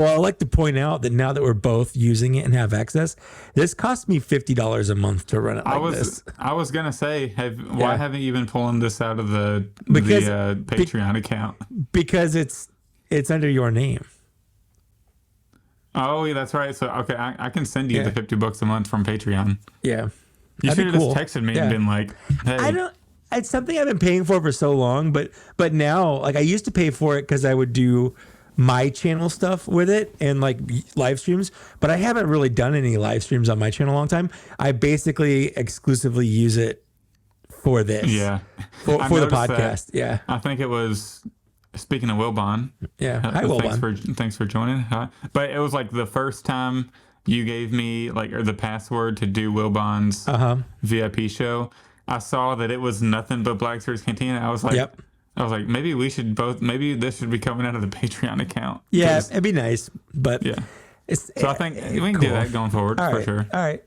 Well, I like to point out that now that we're both using it and have access, this cost me $50 a month to run it this. I was gonna say, why haven't you been pulling this out of the Patreon account? Because it's under your name. Oh, yeah, that's right. So okay, I can send you the $50 a month from Patreon. Yeah, you should have just texted me and been like, "Hey, I don't." It's something I've been paying for so long, but now, like, I used to pay for it because I would do my channel stuff with it and like live streams, but I haven't really done any live streams on my channel in a long time. I basically exclusively use it for this. Yeah. For the podcast. Yeah. I think it was, speaking of Wilbon. Yeah. Hi, Wilbon. Thanks for joining. But it was like the first time you gave me the password to do Wilbon's VIP show. I saw that it was nothing but Black Series Cantina. I was like, maybe maybe this should be coming out of the Patreon account. Yeah, it'd be nice. But yeah. So I think we can do that going forward for sure. All right.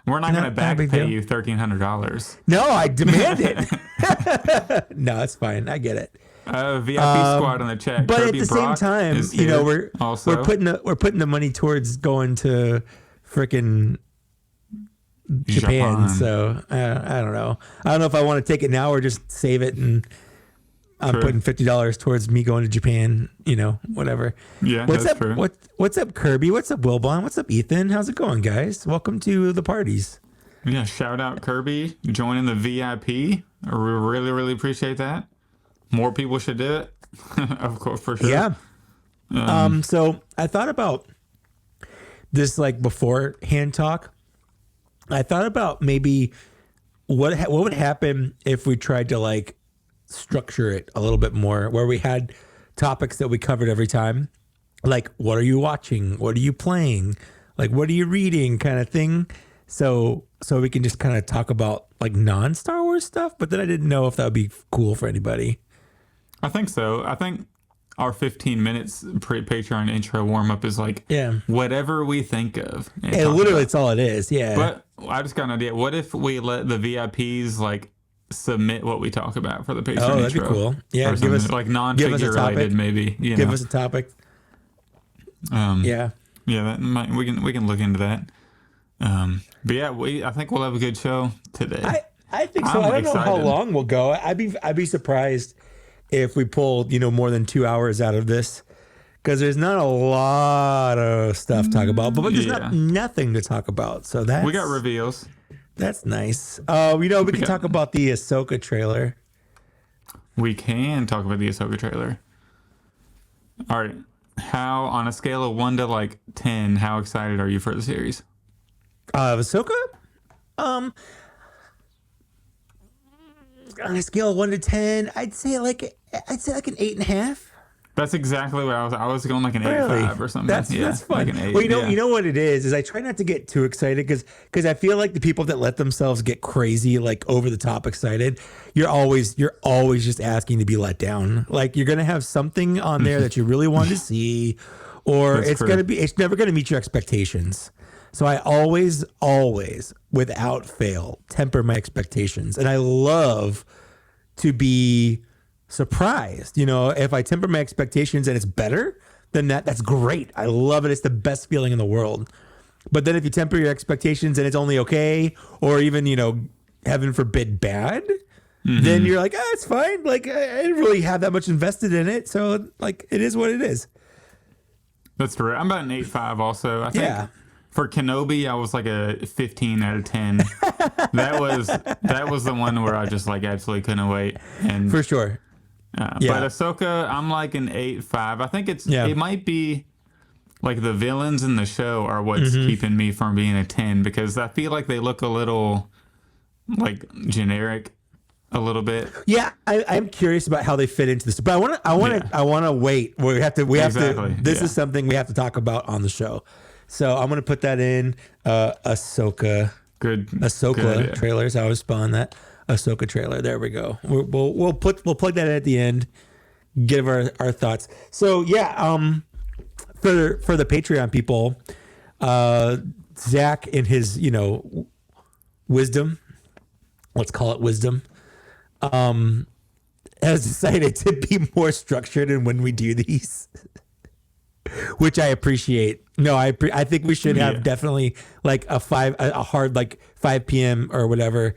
We're not going to back pay you $1,300. No, I demand it. No, it's fine. I get it. VIP squad in the chat. But Kirby at the Brock same time, we're putting the money towards going to frickin' Japan. So I don't know. I don't know if I want to take it now or just save it, and I'm putting $50 towards me going to Japan. Whatever. Yeah, what's that's up? true. What's up, Kirby? What's up, Wilbon? What's up, Ethan? How's it going, guys? Welcome to the parties. Yeah, shout out Kirby joining the VIP. We really, really appreciate that. More people should do it. Of course, for sure. Yeah. So I thought about this beforehand talk. I thought about maybe what would happen if we tried to structure it a little bit more, where we had topics that we covered every time, like what are you watching, what are you playing, what are you reading, kind of thing. So we can just kind of talk about non-Star Wars stuff. But then I didn't know if that would be cool for anybody. I think so. I think our 15 minutes Patreon intro warm up is whatever we think of. Literally, it's all it is. Yeah. But I just got an idea. What if we let the VIPs submit what we talk about for the Patreon intro? Oh, that'd be cool. Yeah, give us non-figure related, maybe. Give us a topic. Yeah. Yeah, we can look into that. But yeah, I think we'll have a good show today. I think so. I don't know how long we'll go. I'd be surprised if we pulled more than 2 hours out of this, because there's not a lot of stuff to talk about, but there's nothing to talk about. So we got reveals. That's nice. We can talk about the Ahsoka trailer. We can talk about the Ahsoka trailer. All right. How, on a scale of 1 to 10, how excited are you for the series? Ahsoka? On a scale of 1 to 10, I'd say like an 8.5. That's exactly what I was going an 8.5 or something. That's fun. An 8, well, you know what it is I try not to get too excited, because I feel like the people that let themselves get crazy, over the top excited, you're always just asking to be let down. You're gonna have something on there that you really want to see, or it's never gonna meet your expectations. So I always, without fail, temper my expectations, and I love to be surprised. If I temper my expectations and it's better, then that's great. I love it. It's the best feeling in the world. But then if you temper your expectations and it's only okay, or even, heaven forbid, bad, then you're like, it's fine. I didn't really have that much invested in it. So it is what it is. That's correct. I'm about an 8.5 also. I think for Kenobi, I was a 15 out of 10. That was the one where I just absolutely couldn't wait. And for sure. But Ahsoka, I'm an 8.5. I think it might be the villains in the show are what's keeping me from being a 10, because I feel like they look a little generic a little bit. Yeah, I'm curious about how they fit into this, but I want to wait. We have to. This is something we have to talk about on the show. So I'm gonna put that in Ahsoka. Good Ahsoka trailers. I was spelling that. Ahsoka trailer. There we go. We'll plug that in at the end. Give our thoughts. So for the Patreon people, Zach, in his wisdom, let's call it wisdom, has decided to be more structured in when we do these. which I appreciate. No, I think we should have definitely like a hard like 5 p.m. or whatever,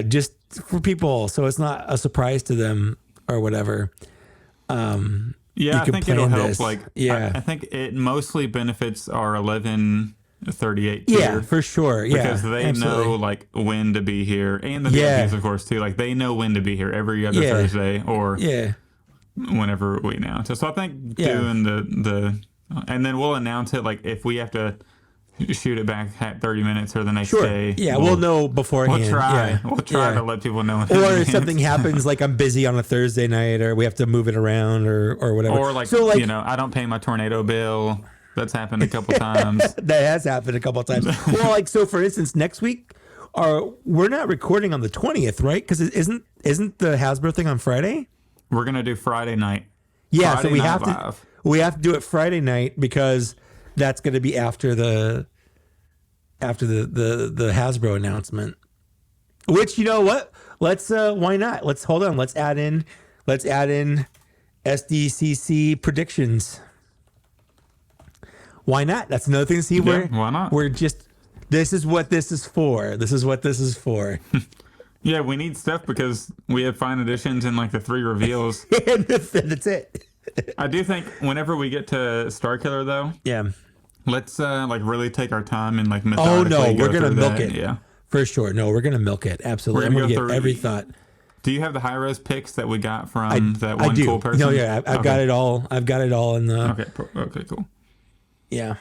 just for people, so it's not a surprise to them or whatever. Yeah, I think it'll help. Like, yeah, I think it mostly benefits our 11:38 tier. Yeah, for sure. Yeah, because they know like when to be here, and the VIPs, of course, too. Like they know when to be here every other Thursday or whenever we announce it. So I think doing the and then we'll announce it like if we have to shoot it back at 30 minutes or the next day. Yeah, we'll know beforehand. We'll try to let people know. Or if something happens, like I'm busy on a Thursday night, or we have to move it around, or whatever. Or like, so like, I don't pay my tornado bill. That's happened a couple times. That has happened a couple of times. Well, like, so for instance, next week, we're not recording on the 20th, right? Because isn't the Hasbro thing on Friday? We're gonna do Friday night. Yeah, Friday so we night have to do it Friday night because that's going to be after the Hasbro announcement. Which, you know what? Let's why not? Let's hold on. Let's add in SDCC predictions. Why not? That's another thing to see where why not? We're just this is what this is for. This is what this is for. Yeah, we need stuff because we have fine editions and like the 3 reveals. And that's it. I do think whenever we get to Starkiller though, let's like really take our time and like methodically we're gonna milk it. Yeah, for sure. No, we're gonna milk it. Absolutely. I'm gonna get every thought. Do you have the high res pics that we got from that one cool person? No, yeah, I've got it all. I've got it all in the. Okay, cool. Yeah.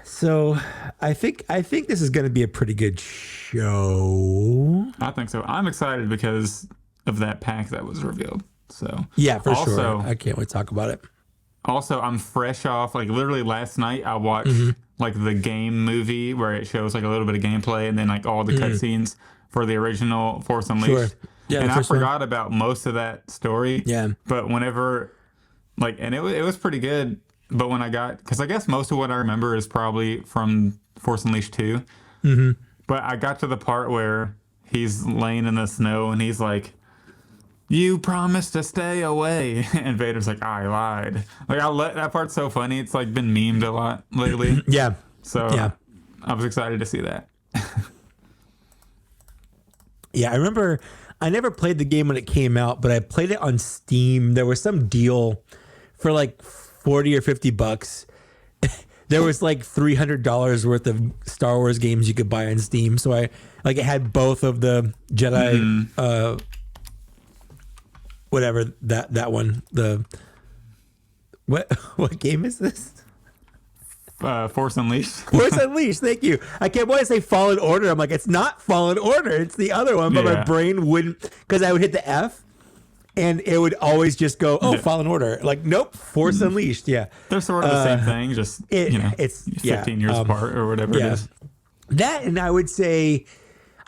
So I think this is gonna be a pretty good show. I think so. I'm excited because of that pack that was revealed. So yeah, for sure. I can't wait to talk about it. Also, I'm fresh off, like literally last night I watched like the game movie where it shows like a little bit of gameplay and then like all the cutscenes for the original Force Unleashed. Sure. Yeah, and I forgot about most of that story. Yeah. But whenever like, and it was pretty good. But when because I guess most of what I remember is probably from Force Unleashed 2. Mm-hmm. But I got to the part where he's laying in the snow and he's like, "You promised to stay away," and Vader's like, "I lied." Like that part's so funny. It's like been memed a lot lately. Yeah. So I was excited to see that. Yeah, I remember. I never played the game when it came out, but I played it on Steam. There was some deal for like $40 or $50. There was like $300 worth of Star Wars games you could buy on Steam. So it had both of the Jedi. Whatever that one, what game is this? Force Unleashed. Force Unleashed. Thank you. I can't want to say Fallen Order. I'm like, it's not Fallen Order. It's the other one. But my brain wouldn't, because I would hit the F, and it would always just go, Fallen Order. Like, nope, Force Unleashed. Yeah, they're sort of the same thing. Just it's 15 years apart or whatever it is. That, and I would say,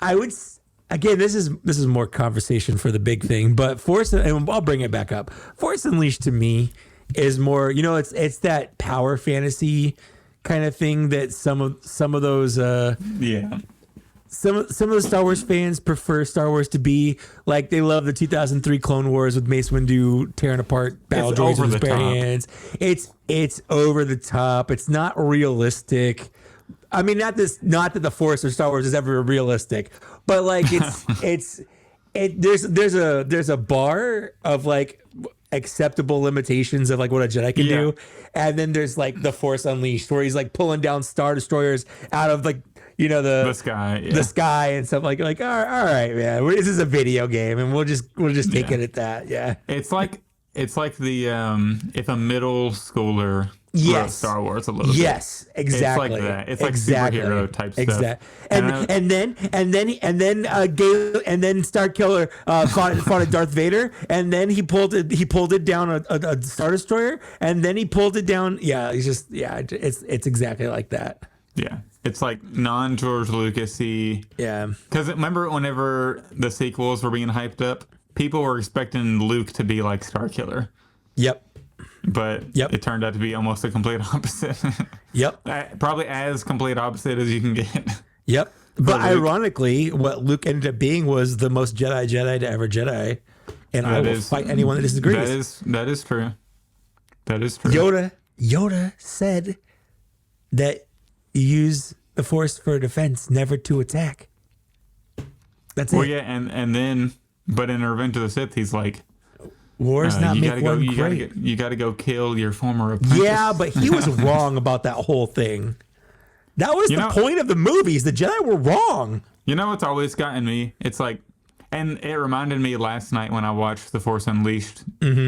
again, this is more conversation for the big thing, but and I'll bring it back up. Force Unleashed to me is more, it's that power fantasy kind of thing that some of those some of the Star Wars fans prefer Star Wars to be. Like, they love the 2003 Clone Wars with Mace Windu tearing apart battle droids with his bare hands. It's over the top. It's not realistic. I mean, not that the Force or Star Wars is ever realistic, but like there's a bar of like acceptable limitations of like what a Jedi can do, and then there's like the Force Unleashed where he's like pulling down Star Destroyers out of like the sky and stuff like all right, man, this is a video game and we'll just take it at that. Yeah, it's like the if a middle schooler wrote Star Wars a little bit. Yes, exactly. It's like that. It's like superhero type stuff. Exactly. And then Starkiller fought a Darth Vader, and then he pulled it down a Star Destroyer, and then he pulled it down. Yeah, it's exactly like that. Yeah. It's like non-George Lucas-y. Yeah. Because remember whenever the sequels were being hyped up, people were expecting Luke to be like Starkiller. Yep. But it turned out to be almost a complete opposite. Yep. Probably as complete opposite as you can get. Yep. But ironically, what Luke ended up being was the most Jedi to ever Jedi. and I will fight anyone that disagrees. That is true. That is true. Yoda said that you use the Force for defense, never to attack. That's it. Well, yeah, and then, but in Revenge of the Sith, he's like, wars not make one great. You got to go kill your former apprentice. Yeah, but he was wrong about that whole thing. That was the point of the movies. The Jedi were wrong. You know what's always gotten me? It's like, and it reminded me last night when I watched The Force Unleashed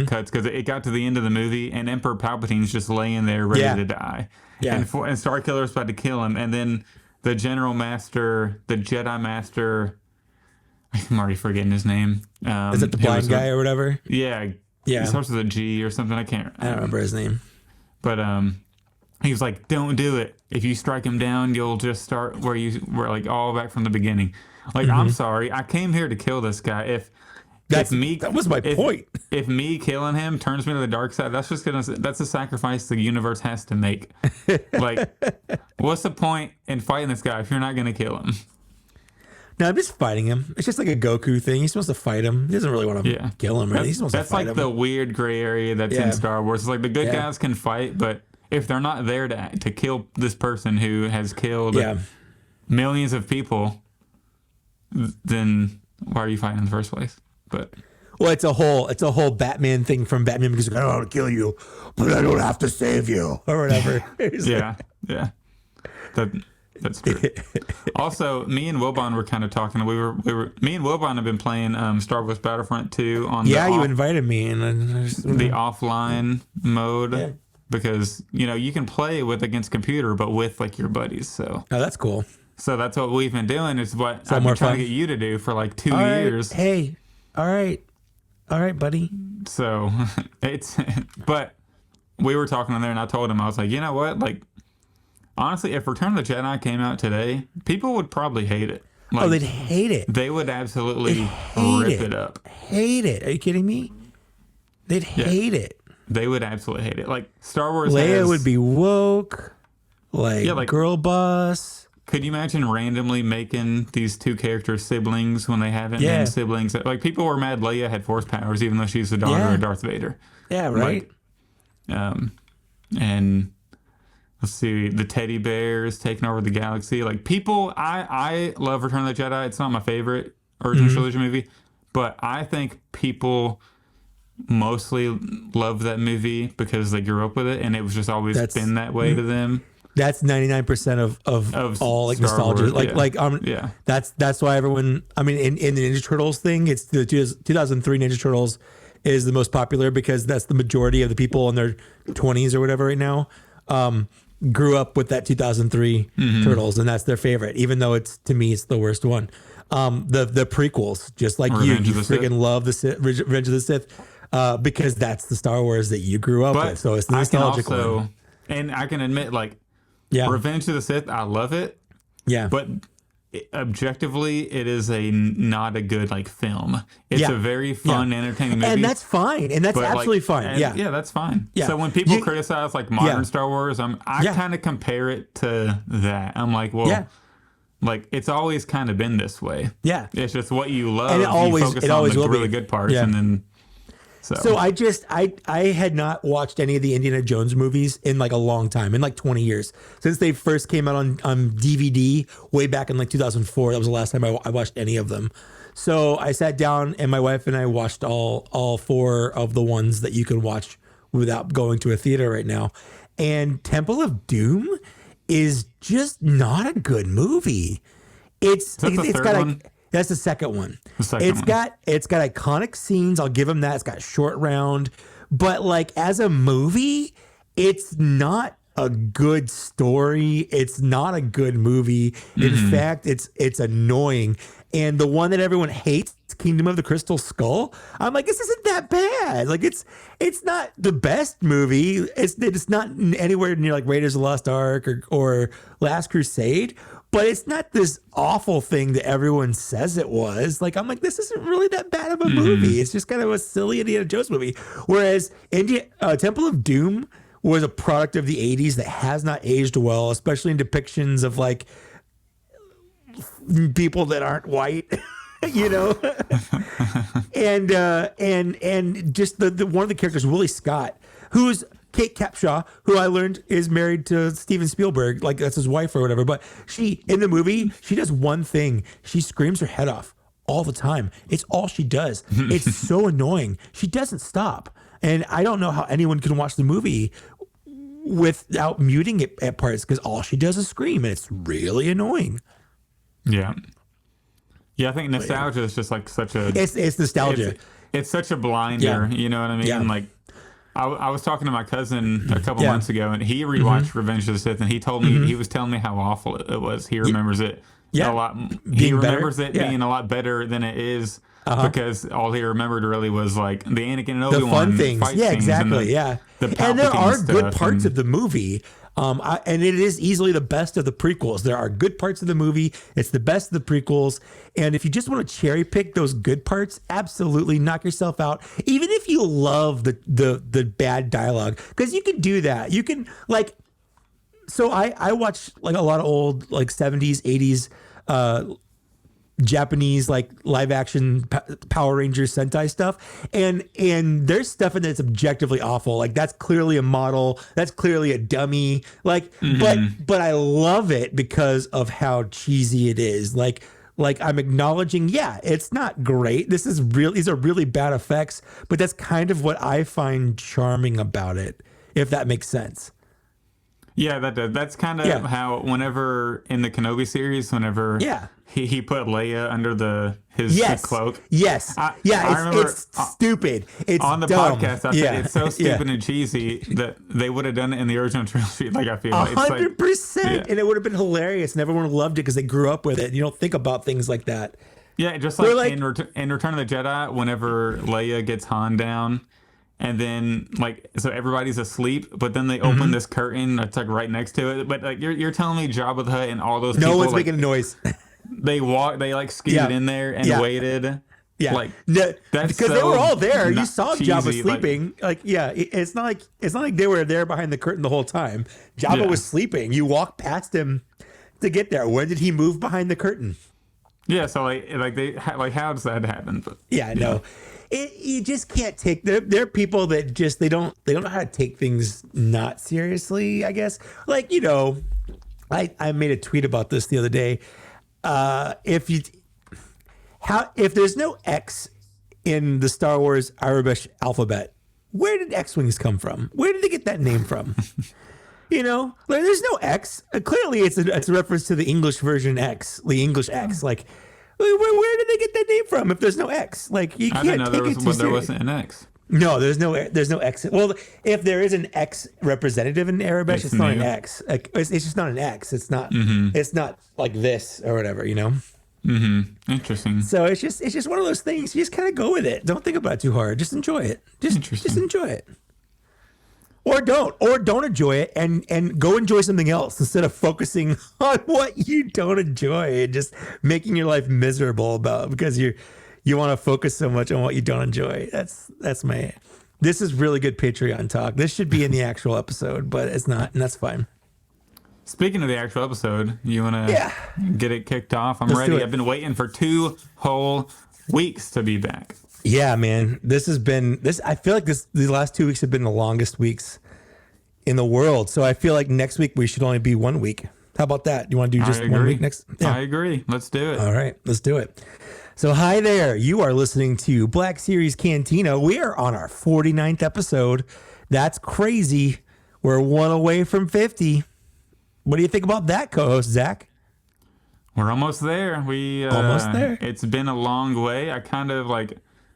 cuts, because it got to the end of the movie and Emperor Palpatine's just laying there ready to die. Yeah. And Starkiller's about to kill him. And then the General Master, the Jedi Master, I'm already forgetting his name. Is it the blind guy or whatever? Yeah. He starts with a G or something. I don't remember his name. But he was like, "Don't do it. If you strike him down, you'll just start where you were, like all back from the beginning." Like, I'm sorry, I came here to kill this guy. That was my point. If me killing him turns me to the dark side, that's a sacrifice the universe has to make. Like, what's the point in fighting this guy if you're not gonna kill him? No, I'm just fighting him. It's just like a Goku thing. He's supposed to fight him. He doesn't really want to kill him. Right? He's supposed to fight him. That's like the weird gray area that's in Star Wars. It's like the good guys can fight, but if they're not there to kill this person who has killed millions of people, then why are you fighting in the first place? But it's a whole Batman thing from Batman, because I don't want to kill you, but I don't have to save you or whatever. yeah. That's true. Also, me and Wilbon were kind of talking. Me and Wilbon have been playing Star Wars Battlefront 2 on you invited me in the offline mode, because you can play against computer, but with like your buddies. So that's cool. So that's what we've been doing. Is what I've been trying to get you to do for like 2 years. Hey, all right, buddy. So but we were talking on there, and I told him, I was like, you know what, like. Honestly, if Return of the Jedi came out today, people would probably hate it. Like, they'd hate it. They would absolutely rip it up. Hate it. Are you kidding me? They'd hate it. They would absolutely hate it. Like, Star Wars Leia would be woke. Like girl boss. Could you imagine randomly making these two characters siblings when they haven't been siblings? Like, people were mad Leia had force powers, even though she's the daughter of Darth Vader. Yeah, right. And... let's see, the teddy bears taking over the galaxy. Like, people, I love Return of the Jedi. It's not my favorite original trilogy movie, but I think people mostly love that movie because they grew up with it, and it was just always been that way to them. That's 99% of all like Star nostalgia. Wars. That's why everyone. I mean, in the Ninja Turtles thing, it's the 2003 Ninja Turtles is the most popular because that's the majority of the people in their 20s or whatever right now. Grew up with that 2003 Turtles, and that's their favorite, even though to me it's the worst one. The prequels, just like you freaking love the Revenge of the Sith, because that's the Star Wars that you grew up with. So it's the nostalgic one. And I can admit, Revenge of the Sith, I love it. Yeah, but objectively, it is not a good film. It's a very fun, entertaining movie, and that's fine, and that's absolutely fine. Yeah, that's fine. Yeah. So when people criticize modern Star Wars, I kind of compare it to that. I'm like, well, it's always kind of been this way. Yeah, it's just what you love. And you focus on the really good parts, and then. So I had not watched any of the Indiana Jones movies in a long time, in 20 years, since they first came out on DVD way back in 2004. That was the last time I watched any of them. So I sat down, and my wife and I watched all four of the ones that you can watch without going to a theater right now. And Temple of Doom is just not a good movie. It's got that's the second one. It's got iconic scenes. I'll give them that. It's got Short Round, but as a movie, it's not a good story. It's not a good movie. In fact, it's annoying. And the one that everyone hates, Kingdom of the Crystal Skull, I'm like, this isn't that bad. It's not the best movie. It's not anywhere near Raiders of the Lost Ark or Last Crusade. But it's not this awful thing that everyone says it was. I'm like, this isn't really that bad of a movie. It's just kind of a silly Indiana Jones movie. Whereas Temple of Doom was a product of the 80s that has not aged well, especially in depictions of people that aren't white. you know. And just the one of the characters, Willie Scott, who's Kate Capshaw, who I learned is married to Steven Spielberg, like that's his wife or whatever. But she, in the movie, she does one thing. She screams her head off all the time. It's all she does. It's so annoying. She doesn't stop. And I don't know how anyone can watch the movie without muting it at parts, because all she does is scream, and it's really annoying. Yeah. Yeah, I think nostalgia is just like such a... It's nostalgia. It's such a blinder, you know what I mean? Yeah. Like, I was talking to my cousin a couple months ago, and he rewatched Revenge of the Sith, and he told me, he was telling me how awful it was. He remembers it a lot. He remembers it being a lot better than it is, because all he remembered really was like the Anakin and Obi-Wan the fun things. fight Yeah, scenes exactly. and And there are good parts and, of the movie. And it is easily the best of the prequels. There are good parts of the movie. It's the best of the prequels. And if you just want to cherry pick those good parts, absolutely knock yourself out. Even if you love the bad dialogue, because you can do that. You can like. So I watch like a lot of old like 70s, 80s Japanese like live action Power Rangers Sentai stuff, and there's stuff in that's objectively awful. Like that's clearly a model, that's clearly a dummy. Like, but I love it because of how cheesy it is. Like I'm acknowledging, yeah, it's not great. These are really bad effects, but that's kind of what I find charming about it, if that makes sense. Yeah, that does. That's kind of how whenever in the Kenobi series, whenever he put Leia under his cloak. Yes. It's stupid. It's on the dumb. podcast. I said it's so stupid and cheesy that they would have done it in the original trilogy. Like I feel 100%, and it would have been hilarious, and everyone would have loved it because they grew up with it. And you don't think about things like that. Yeah, just like in Return of the Jedi, whenever Leia gets Han down. And then, like, so everybody's asleep, but then they open this curtain that's like right next to it. But like, you're telling me Jabba the Hutt and all those people, no one's like, making a noise. They like scooted in there and waited. Yeah, like that's because they were all there. You saw cheesy, Jabba sleeping. It's not like they were there behind the curtain the whole time. Jabba was sleeping. You walk past him to get there. When did he move behind the curtain? Yeah, so how does that happen? But, no. You just can't take. There are people that just they don't know how to take things not seriously, I guess. Like, you know, I made a tweet about this the other day. If there's no X in the Star Wars Arabic alphabet, where did X-Wings come from? Where did they get that name from? You know, like, there's no X. Clearly, it's a reference to the English version X, the English X. Like, where did they get that name from if there's no X? Like, you can't take it too serious. There wasn't an X. No, there's no X. Well, if there is an X representative in Arabic, it's not an X. Like, it's just not an X. It's not. It's not like this or whatever. You know. Interesting. So it's just one of those things. You just kind of go with it. Don't think about it too hard. Just enjoy it. Just enjoy it. Or don't enjoy it and go enjoy something else instead of focusing on what you don't enjoy and just making your life miserable because you want to focus so much on what you don't enjoy. This is really good Patreon talk. This should be in the actual episode, but it's not, and that's fine. Speaking of the actual episode, you want to get it kicked off? I'm ready. I've been waiting for 2 whole weeks to be back. Yeah, man. I feel like the last 2 weeks have been the longest weeks in the world. So I feel like next week we should only be 1 week. How about that? You want to do just 1 week next? Yeah. I agree. Let's do it. All right, let's do it. So hi there. You are listening to Black Series Cantina. We are on our 49th episode. That's crazy. We're 1 away from 50. What do you think about that, co-host Zach? We're almost there. Almost there. It's been a long way.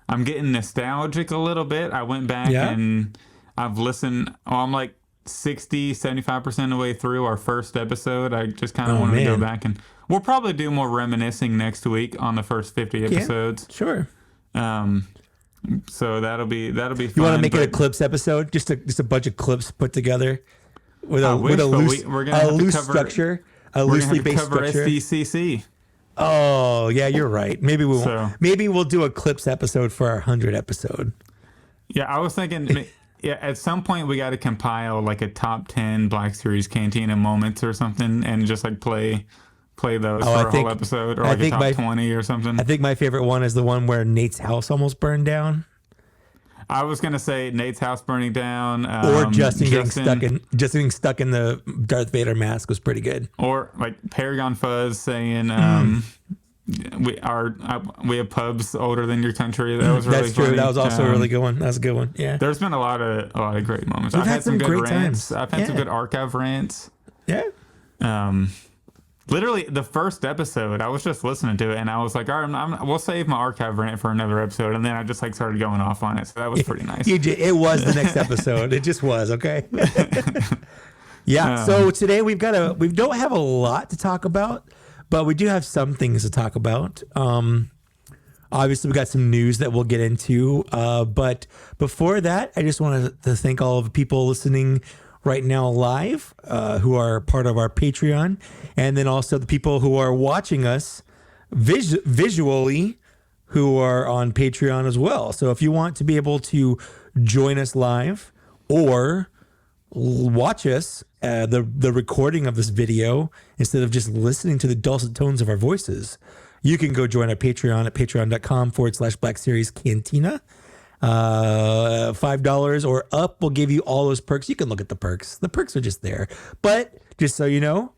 I'm getting nostalgic a little bit. I went back and I've listened. I'm like 60, 75% of the way through our first episode. I just kind of wanted to go back, and we'll probably do more reminiscing next week on the first 50 episodes. Sure. So that'll be fun. You want to make it a clips episode? Just a bunch of clips put together with a loose structure, a loosely based structure. SDCC. Oh yeah, you're right. Maybe we'll do a clips episode for our 100th episode. Yeah, I was thinking. Yeah, at some point we got to compile like a top 10 Black Series Cantina moments or something, and just like play play those for a whole episode, or like a top 20 or something. I think my favorite one is the one where Nate's house almost burned down. I was gonna say Nate's house burning down, or Justin getting stuck in the Darth Vader mask was pretty good. Or like Paragon Fuzz saying, we have pubs older than your country. That was really That's true. funny. That was also a really good one. That was a good one. Yeah. There's been a lot of great moments. We've I've had some good great rants. times. I've had some good archive rants. Yeah. Literally the first episode, I was just listening to it and I was like, all right, we'll save my archive rant for another episode. And then I just like started going off on it. So that was pretty nice. It was the next episode. It just was. Okay. Yeah. So today we don't have a lot to talk about, but we do have some things to talk about. Obviously we got some news that we'll get into. But before that, I just wanted to thank all of the people listening right now live, who are part of our Patreon, and then also the people who are watching us visually, who are on Patreon as well. So if you want to be able to join us live or watch us, the recording of this video, instead of just listening to the dulcet tones of our voices, you can go join our Patreon at patreon.com/blackseriescantina. $5 or up will give you all those perks. You can look at the perks. The perks are just there. But just so you know,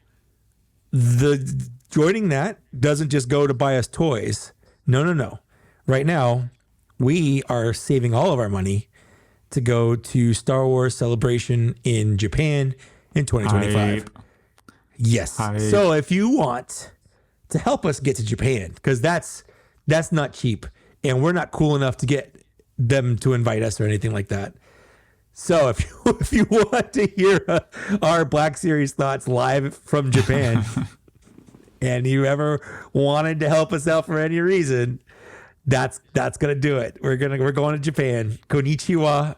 the joining that doesn't just go to buy us toys. No. Right now, we are saving all of our money to go to Star Wars Celebration in Japan in 2025. Yes. So if you want to help us get to Japan, because that's not cheap, and we're not cool enough to get them to invite us or anything like that. So if you want to hear our Black Series thoughts live from Japan, and you ever wanted to help us out for any reason, that's gonna do it. We're going to Japan. Konnichiwa.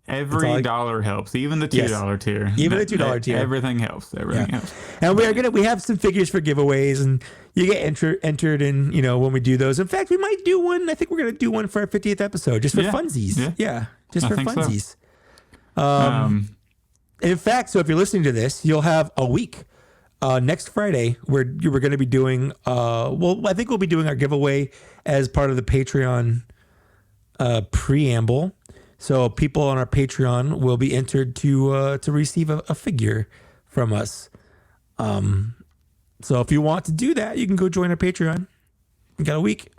Every dollar helps, even the $2 tier. Even the $2 tier. Everything helps. Everything helps. And we have some figures for giveaways, and you get entered in, when we do those. In fact, we might do one. I think we're gonna do one for our 50th episode, just for funsies. Yeah, just for funsies. So. In fact, so if you're listening to this, you'll have a week. Next Friday, we're going to be doing. I think we'll be doing our giveaway as part of the Patreon preamble. So people on our Patreon will be entered to receive a figure from us. So if you want to do that, you can go join our Patreon. You got a week.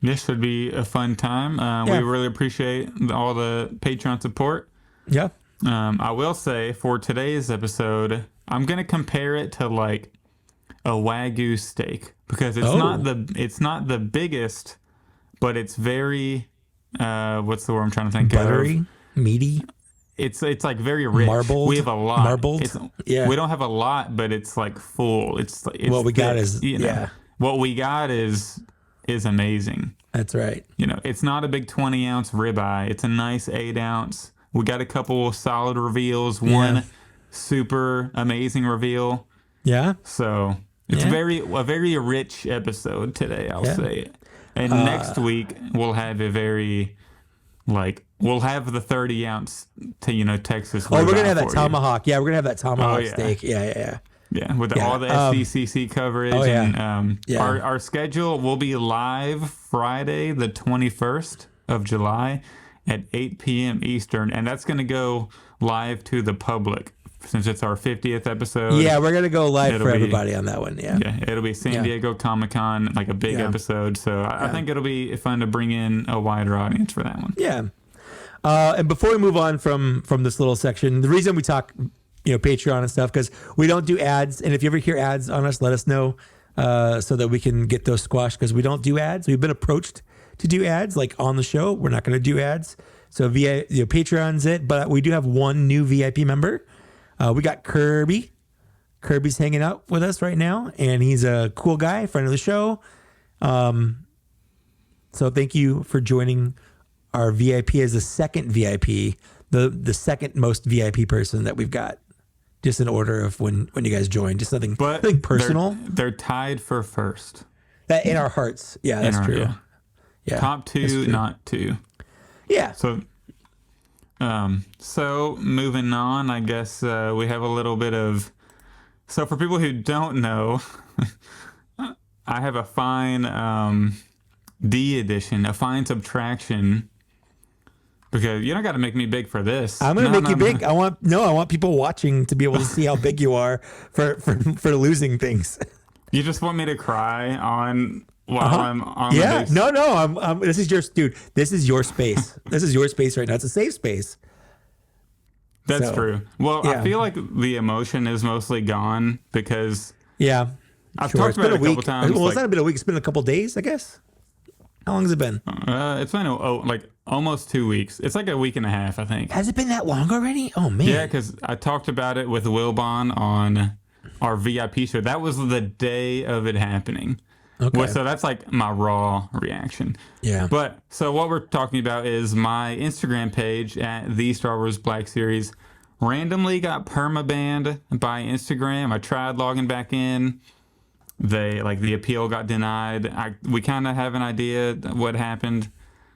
This should be a fun time. We really appreciate all the Patreon support. Yeah. I will say for today's episode, I'm gonna compare it to like a Wagyu steak because it's not the biggest, but it's very. What's the word I'm trying to think Buttery, of? meaty. It's like very rich. Marbled. We have a lot. Marbled. We don't have a lot, but it's like full. It's what we got is what we got is amazing. That's right. It's not a big 20-ounce ribeye. It's a nice 8-ounce. We got a couple of solid reveals. One super amazing reveal. Yeah. So it's a very rich episode today. I'll say. And next week we'll have a very we'll have the 30-ounce Texas. Oh, we're gonna have that tomahawk. Yeah, we're gonna have that tomahawk steak. Yeah. Yeah, with all the SDCC coverage. And our schedule will be live Friday, the 21st of July at 8 p.m. Eastern, and that's going to go live to the public since it's our 50th episode. Yeah, we're going to go live for everybody on that one. Yeah, it'll be San Diego Comic-Con, like a big episode. So I think it'll be fun to bring in a wider audience for that one. Yeah. And before we move on from this little section, the reason we talk Patreon and stuff, because we don't do ads, and if you ever hear ads on us, let us know so that we can get those squashed, because we don't do ads. We've been approached to do ads like on the show. We're not going to do ads, so via Patreon's it. But we do have one new VIP member. We got Kirby's hanging out with us right now, and he's a cool guy, friend of the show. So thank you for joining our VIP as the second VIP, the second most VIP person that we've got. Just in order of when you guys join, just nothing personal. They're tied for first. That in our hearts. Yeah, that's true. Yeah. Top two, not two. Yeah. So moving on, I guess we have a little bit of So for people who don't know, I have a fine D edition, a fine subtraction. Because you don't got to make me big for this. I'm gonna make you big. I want people watching to be able to see how big you are for losing things. You just want me to cry while I'm on yeah. the base? No. This is your dude. This is your space. This is your space right now. It's a safe space. That's true. Well, yeah. I feel like the emotion is mostly gone because I've talked about it a couple times. Well, it's not been a week. It's been a couple days, I guess. How long has it been? It's been like almost 2 weeks. It's like a week and a half, I think. Has it been that long already? Oh man. Yeah, because I talked about it with Wilbon on our VIP show. That was the day of it happening. Okay. Well, so that's like my raw reaction. Yeah. But so what we're talking about is my Instagram page at the Star Wars Black Series randomly got permabanned by Instagram. I tried logging back in. The appeal got denied. We kind of have an idea what happened.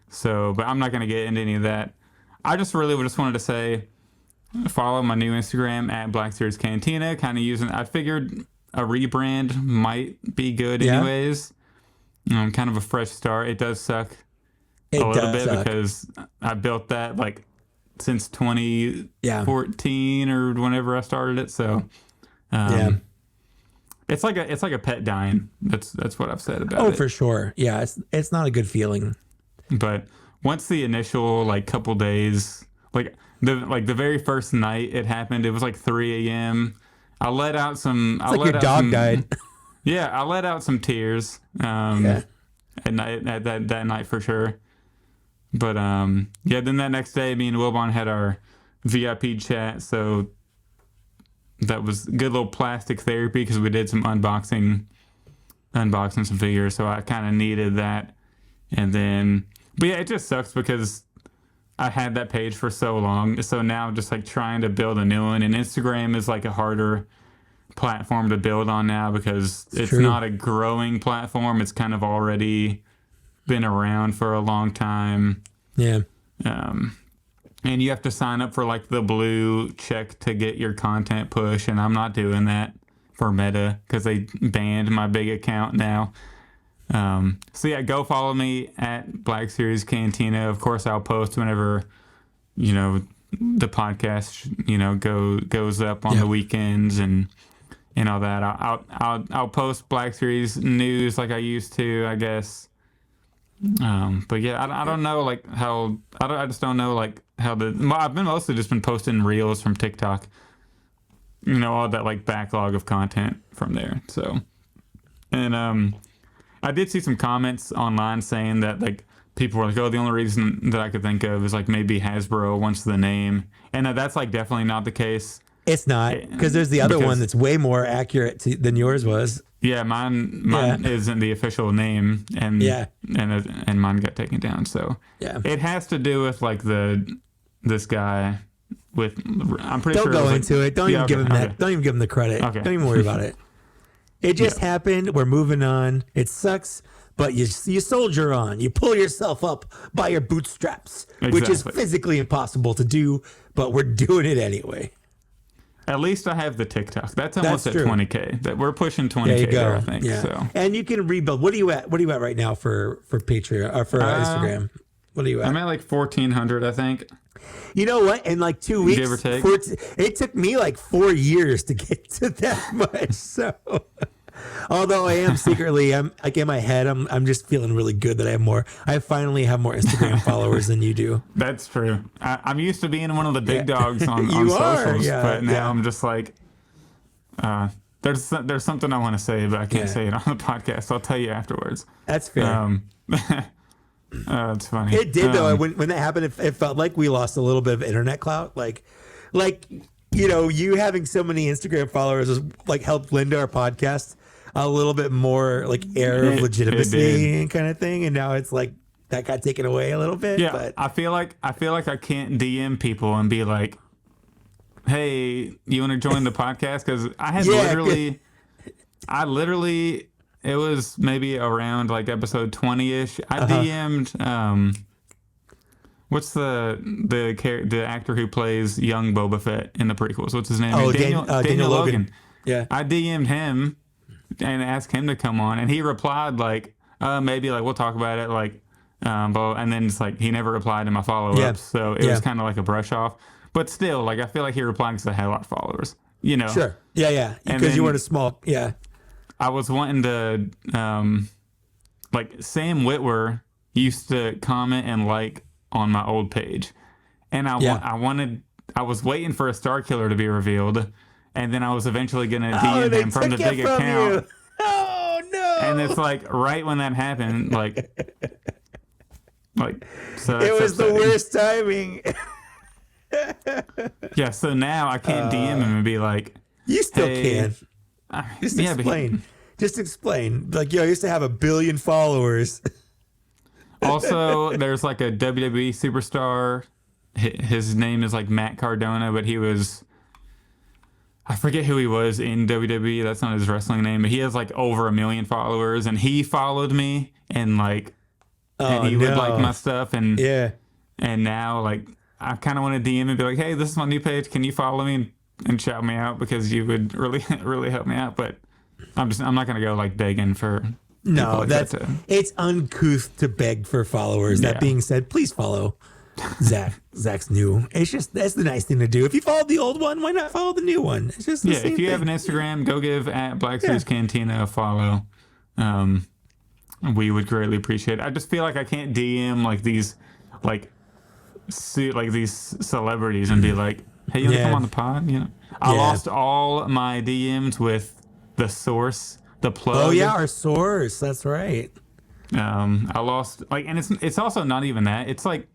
So, but I'm not going to get into any of that. I just wanted to say, follow my new Instagram at Black Series Cantina. Kind of I figured a rebrand might be good anyways. Kind of a fresh start. It does suck a little bit because I built that like since 2014 or whenever I started it. So, It's like a pet dying. That's what I've said about it. Oh, for sure. Yeah, it's not a good feeling. But once the initial like couple days, like the very first night it happened, it was like 3 a.m. I let out some. It's like your dog died. Yeah, I let out some tears. At night at that night for sure. But then that next day, me and Wilbon had our VIP chat. So that was good little plastic therapy because we did some unboxing some figures. So I kind of needed that. And then, but yeah, it just sucks because I had that page for so long. So now I'm just like trying to build a new one. And Instagram is like a harder platform to build on now because it's not a growing platform. It's kind of already been around for a long time. Yeah. And you have to sign up for like the blue check to get your content push, and I'm not doing that for Meta because they banned my big account now. So yeah, go follow me at Black Series Cantina. Of course, I'll post whenever the podcast goes up on the weekends and all that. I'll post Black Series news like I used to, I guess. But yeah, I don't know like how I just don't know like how I've been mostly just been posting reels from TikTok, all that like backlog of content from there. So, and I did see some comments online saying that like people were like, oh, the only reason that I could think of is like maybe Hasbro wants the name, and that's like definitely not the case. It's not because there's the other one that's way more accurate than yours was. Yeah, mine isn't the official name, and mine got taken down. So it has to do with like this guy with. I'm pretty sure. Don't go into it. Don't even give him that. Don't even give him the credit. Okay. Don't even worry about it. It just happened. We're moving on. It sucks, but you soldier on. You pull yourself up by your bootstraps, which is physically impossible to do, but we're doing it anyway. At least I have the TikTok. That's almost at 20K. That we're pushing 20K there, I think. Yeah. So. And you can rebuild. What are you at? What are you at right now for Patreon or for Instagram? What are you at? I'm at like 1,400, I think. You know what? In like 2 weeks, give or take. It took me like 4 years to get to that much. So, although I am secretly, I'm like in my head, I'm just feeling really good that I finally have more Instagram followers than you do. That's true. I'm used to being one of the big dogs on socials, but now I'm just like, there's something I want to say, but I can't say it on the podcast. So I'll tell you afterwards. That's fair. It's funny. It did though. When that happened, it felt like we lost a little bit of internet clout. Like you having so many Instagram followers was like helped lend our podcast a little bit more like air of legitimacy kind of thing. And now it's like that got taken away a little bit. Yeah, but I feel like I can't DM people and be like, "Hey, you want to join the podcast?" Because I had literally. It was maybe around like episode 20-ish. I DM'd what's the actor who plays young Boba Fett in the prequels? What's his name? Oh, Daniel Logan. Yeah. I DM'd him and asked him to come on, and he replied like, maybe like we'll talk about it like, but and then it's like he never replied to my follow-ups, Yeah. so it was kind of like a brush off. But still, like I feel like he replied because I had a lot of followers, you know. Sure. Yeah. Because you weren't a small. Yeah. I was wanting to, like Sam Witwer used to comment and like on my old page, and I was waiting for a Starkiller to be revealed, and then I was eventually gonna DM him from the big account. Oh no! And it's like right when that happened, like so It was upsetting. the worst timing. Yeah, so now I can't DM him and be like, You still hey, can. Just explain. Just explain. Like, yo, I used to have 1 billion followers. Also, there's like a WWE superstar. His name is like Matt Cardona, but I forget who he was in WWE. That's not his wrestling name, but he has like over 1 million followers, and he followed me and like, and he would like my stuff, and and now like I kind of want to DM and be like, hey, this is my new page. Can you follow me and shout me out because you would really really help me out? But I'm not gonna go like begging for. No, it's uncouth to beg for followers. That being said, please follow Zach. Zach's new. It's just that's the nice thing to do. If you followed the old one, why not follow the new one? It's just the same if you thing. have an Instagram, go give at blackseriescantina a follow. We would greatly appreciate it. I just feel like I can't DM like these these celebrities and be like, hey, you want to come on the pod? You know, I lost all my DMs with the source. The plug. Oh yeah, our source. That's right. I lost and it's also not even that. It's like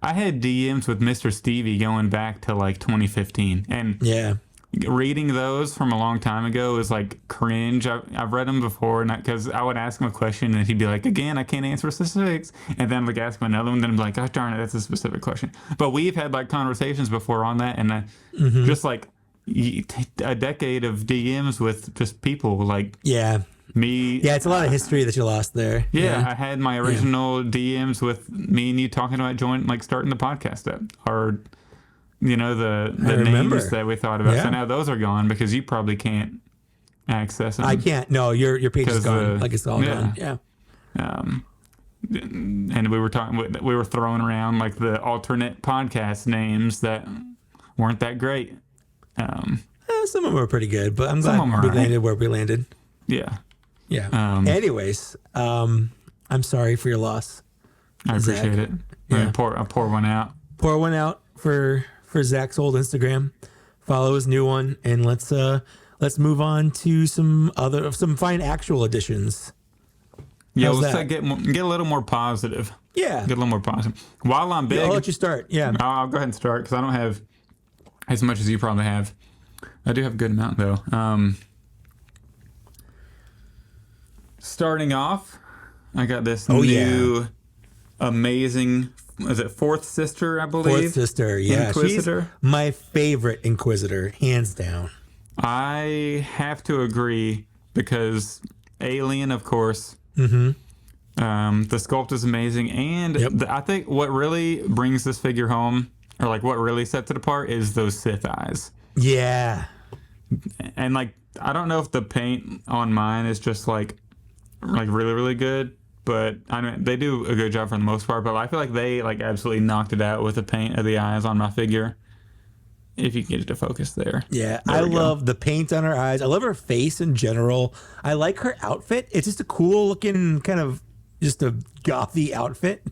I had DMs with Mr. Stevie going back to like 2015, and reading those from a long time ago is like cringe. I've read them before, and because I would ask him a question and he'd be like, "Again, I can't answer specifics," and then like ask him another one, then I'm like, "Gosh darn it, that's a specific question." But we've had like conversations before on that, and just like. A decade of DMs with just people like me. Yeah, it's a lot of history that you lost there. Yeah, I had my original DMs with me and you talking about starting the podcast up, or the names that we thought about. So now those are gone because you probably can't access them. I can't. No, your page is gone. Like it's all gone. Yeah. And we were throwing around like the alternate podcast names that weren't that great. Some of them were pretty good, but I'm glad we landed where we landed. Yeah. Anyways, I'm sorry for your loss. I appreciate it. Yeah. I'll pour one out. Pour one out for Zach's old Instagram. Follow his new one, and let's move on to some fine actual additions. Yeah, let's get a little more positive. Yeah, get a little more positive. While I'm big, I'll let you start. Yeah, I'll go ahead and start because I don't have as much as you probably have. I do have a good amount though. Starting off, I got this new amazing, is it Fourth Sister, I believe? Fourth Sister, yeah. Inquisitor. She's my favorite Inquisitor, hands down. I have to agree because Alien, of course. Mm-hmm. The sculpt is amazing. And I think what really brings this figure home, or like what really sets it apart, is those Sith eyes. Yeah. And like, I don't know if the paint on mine is just like really, really good, but I mean, they do a good job for the most part, but I feel like they like absolutely knocked it out with the paint of the eyes on my figure. If you can get it to focus there. Yeah, I love the paint on her eyes. I love her face in general. I like her outfit. It's just a cool looking kind of just a gothy outfit.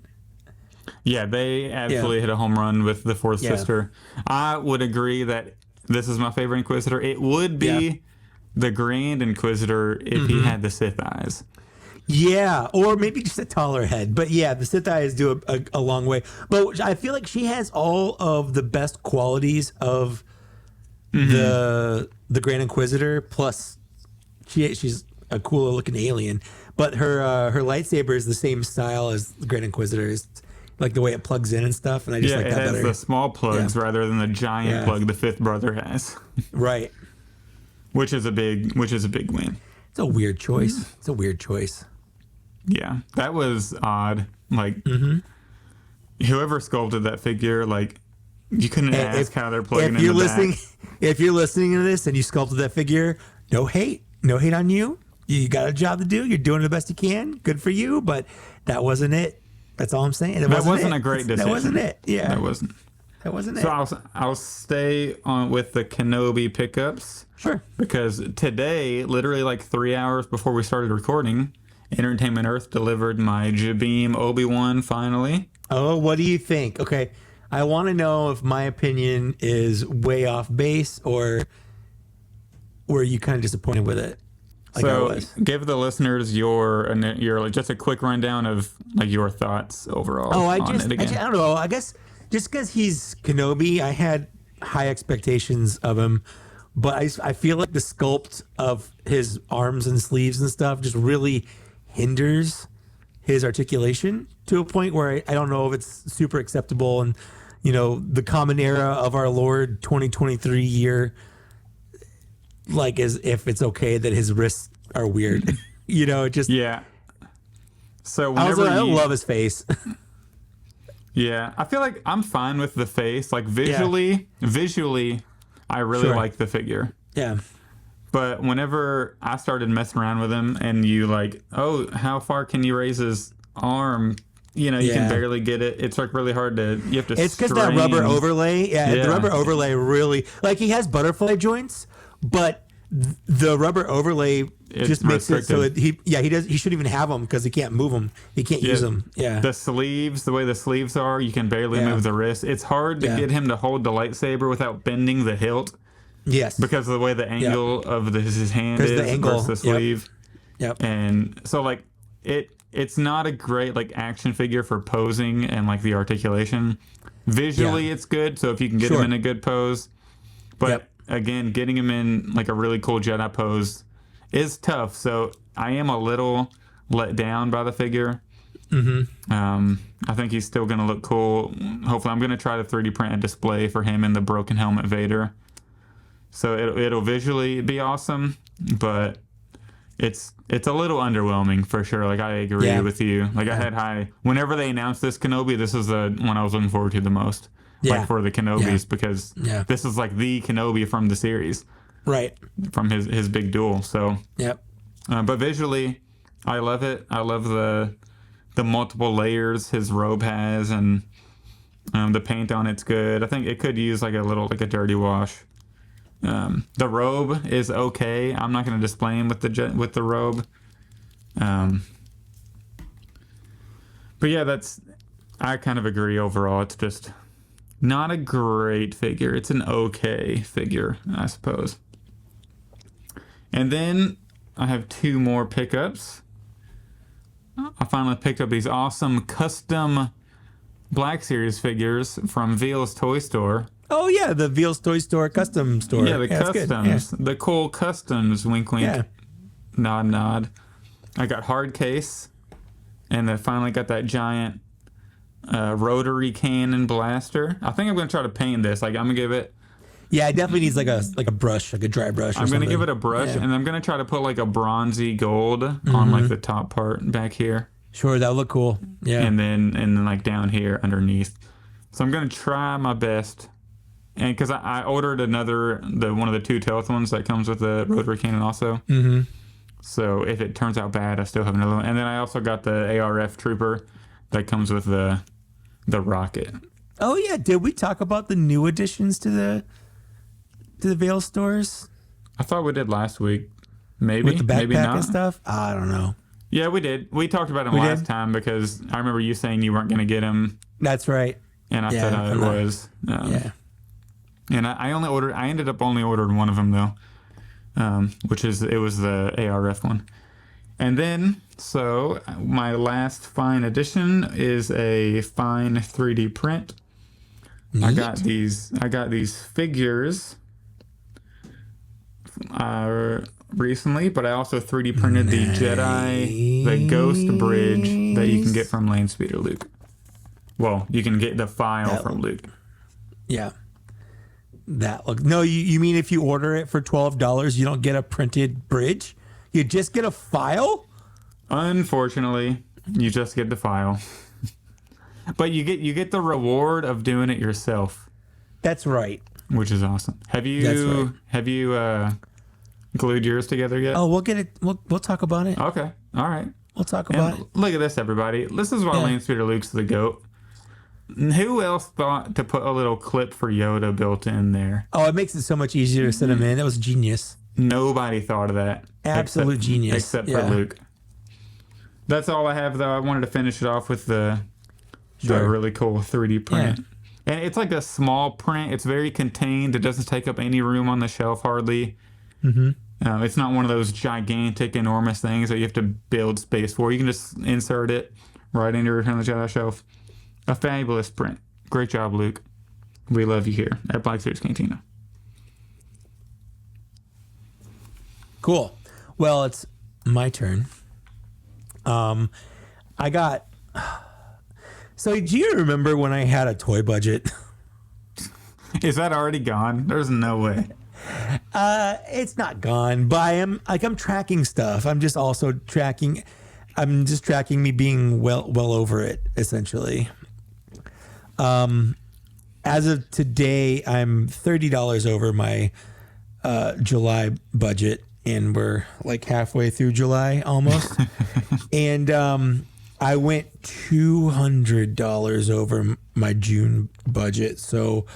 Yeah, they absolutely hit a home run with the Fourth Sister. I would agree that this is my favorite Inquisitor. It would be the Grand Inquisitor if he had the Sith eyes. Yeah, or maybe just a taller head. But yeah, the Sith eyes do a long way. But I feel like she has all of the best qualities of the Grand Inquisitor. Plus, she's a cooler looking alien. But her lightsaber is the same style as the Grand Inquisitor. It's like the way it plugs in and stuff. And I just like that better. Yeah, it has the small plugs rather than the giant plug the fifth brother has. Right. Which is a big win. It's a weird choice. Yeah, that was odd. Like, whoever sculpted that figure, like, you couldn't ask how they're plugging in the back. If you're listening to this and you sculpted that figure, no hate on you. You got a job to do. You're doing the best you can. Good for you, but that wasn't it. That's all I'm saying. That wasn't a great decision. That wasn't it. Yeah, that wasn't it. So I'll stay on with the Kenobi pickups. Sure. Because today, literally like 3 hours before we started recording, Entertainment Earth delivered my Jabeam Obi-Wan finally. Oh, what do you think? Okay, I want to know if my opinion is way off base or were you kind of disappointed with it? Like so give the listeners your like just a quick rundown of like your thoughts overall. Oh, I don't know. I guess just because he's Kenobi, I had high expectations of him, but I feel like the sculpt of his arms and sleeves and stuff just really hinders his articulation to a point where I don't know if it's super acceptable. And the common era of our Lord 2023 year, like as if it's okay that his wrists are weird. It just So I don't love his face. Yeah, I feel like I'm fine with the face. Like visually, I really like the figure. Yeah. But whenever I started messing around with him and you like, oh, how far can you raise his arm? You can barely get it. It's like really hard to, you have to It's because that rubber overlay. Yeah, the rubber overlay really, like he has butterfly joints, but the rubber overlay just makes restricted. It so he shouldn't even have them because he can't move them. He can't use them. Yeah. The sleeves, the way the sleeves are, you can barely move the wrist. It's hard to get him to hold the lightsaber without bending the hilt. Yes. Because of the way the angle of his hand is versus the sleeve. Yep. And so like it's not a great like action figure for posing and like the articulation. Visually it's good, so if you can get him in a good pose. But again, getting him in like a really cool Jedi pose is tough. So I am a little let down by the figure. Mm-hmm. I think he's still going to look cool. Hopefully I'm going to try to 3D print a display for him in the broken helmet Vader. So it'll visually be awesome, but it's a little underwhelming for sure. Like I agree with you. Like I had whenever they announced this Kenobi, this is the one I was looking forward to the most. Like for the Kenobis because this is like the Kenobi from the series. Right. From his big duel. So but visually I love it. I love the multiple layers his robe has and the paint on it's good. I think it could use like a dirty wash. The robe is okay. I'm not going to display him with the robe. But yeah, I kind of agree overall. It's just not a great figure. It's an okay figure, I suppose. And then I have 2 more pickups. I finally picked up these awesome custom Black Series figures from Veal's Toy Store. Oh yeah, the Veal's Toy Store custom store. Yeah, the customs, the cool customs. Wink, wink. Nod, nod. I got hard case, and I finally got that giant rotary cannon blaster. I think I'm gonna try to paint this. Like I'm gonna give it. Yeah, it definitely needs like a brush, like a dry brush. I'm gonna give it a brush, and I'm gonna try to put like a bronzy gold on like the top part back here. Sure, that'll look cool. Yeah, and then like down here underneath. So I'm gonna try my best. And because I ordered one of the 2 Teleth ones that comes with the rotary cannon also. Mm-hmm. So if it turns out bad, I still have another one. And then I also got the ARF Trooper that comes with the rocket. Oh yeah, did we talk about the new additions to the Veal stores? I thought we did last week. Maybe with the backpack maybe not. And stuff. I don't know. Yeah, we did. We talked about them last time because I remember you saying you weren't going to get them. That's right. And I said I was. And I ended up only ordering one of them though, which was the ARF one. And then, so my last fine addition is a fine 3D print. Neat. I got these figures recently, but I also 3D printed the Ghost Bridge that you can get from Landspeeder Luke. Well, you can get the file from Luke. Yeah. No, you mean if you order it for $12, you don't get a printed bridge? You just get a file? Unfortunately, you just get the file. But you get the reward of doing it yourself. That's right. Which is awesome. Have you glued yours together yet? Oh, we'll get it. We'll talk about it. Okay. All right. We'll talk about it. Look at this, everybody. This is why Lance Peter Luke's the GOAT. Who else thought to put a little clip for Yoda built in there? Oh, it makes it so much easier to send him in. That was genius. Nobody thought of that. Absolute genius. Except for Luke. That's all I have, though. I wanted to finish it off with the really cool 3D print. Yeah. And it's like a small print. It's very contained. It doesn't take up any room on the shelf hardly. Mm-hmm. It's not one of those gigantic, enormous things that you have to build space for. You can just insert it right into your Return of the Jedi shelf. A fabulous print. Great job, Luke. We love you here at Black Series Cantina. Cool. Well, it's my turn. I got... So do you remember when I had a toy budget? Is that already gone? There's no way. It's not gone, but I'm tracking stuff. I'm just tracking me being well over it, essentially. As of today, I'm $30 over my July budget, and we're like halfway through July almost. And I went $200 over my June budget, so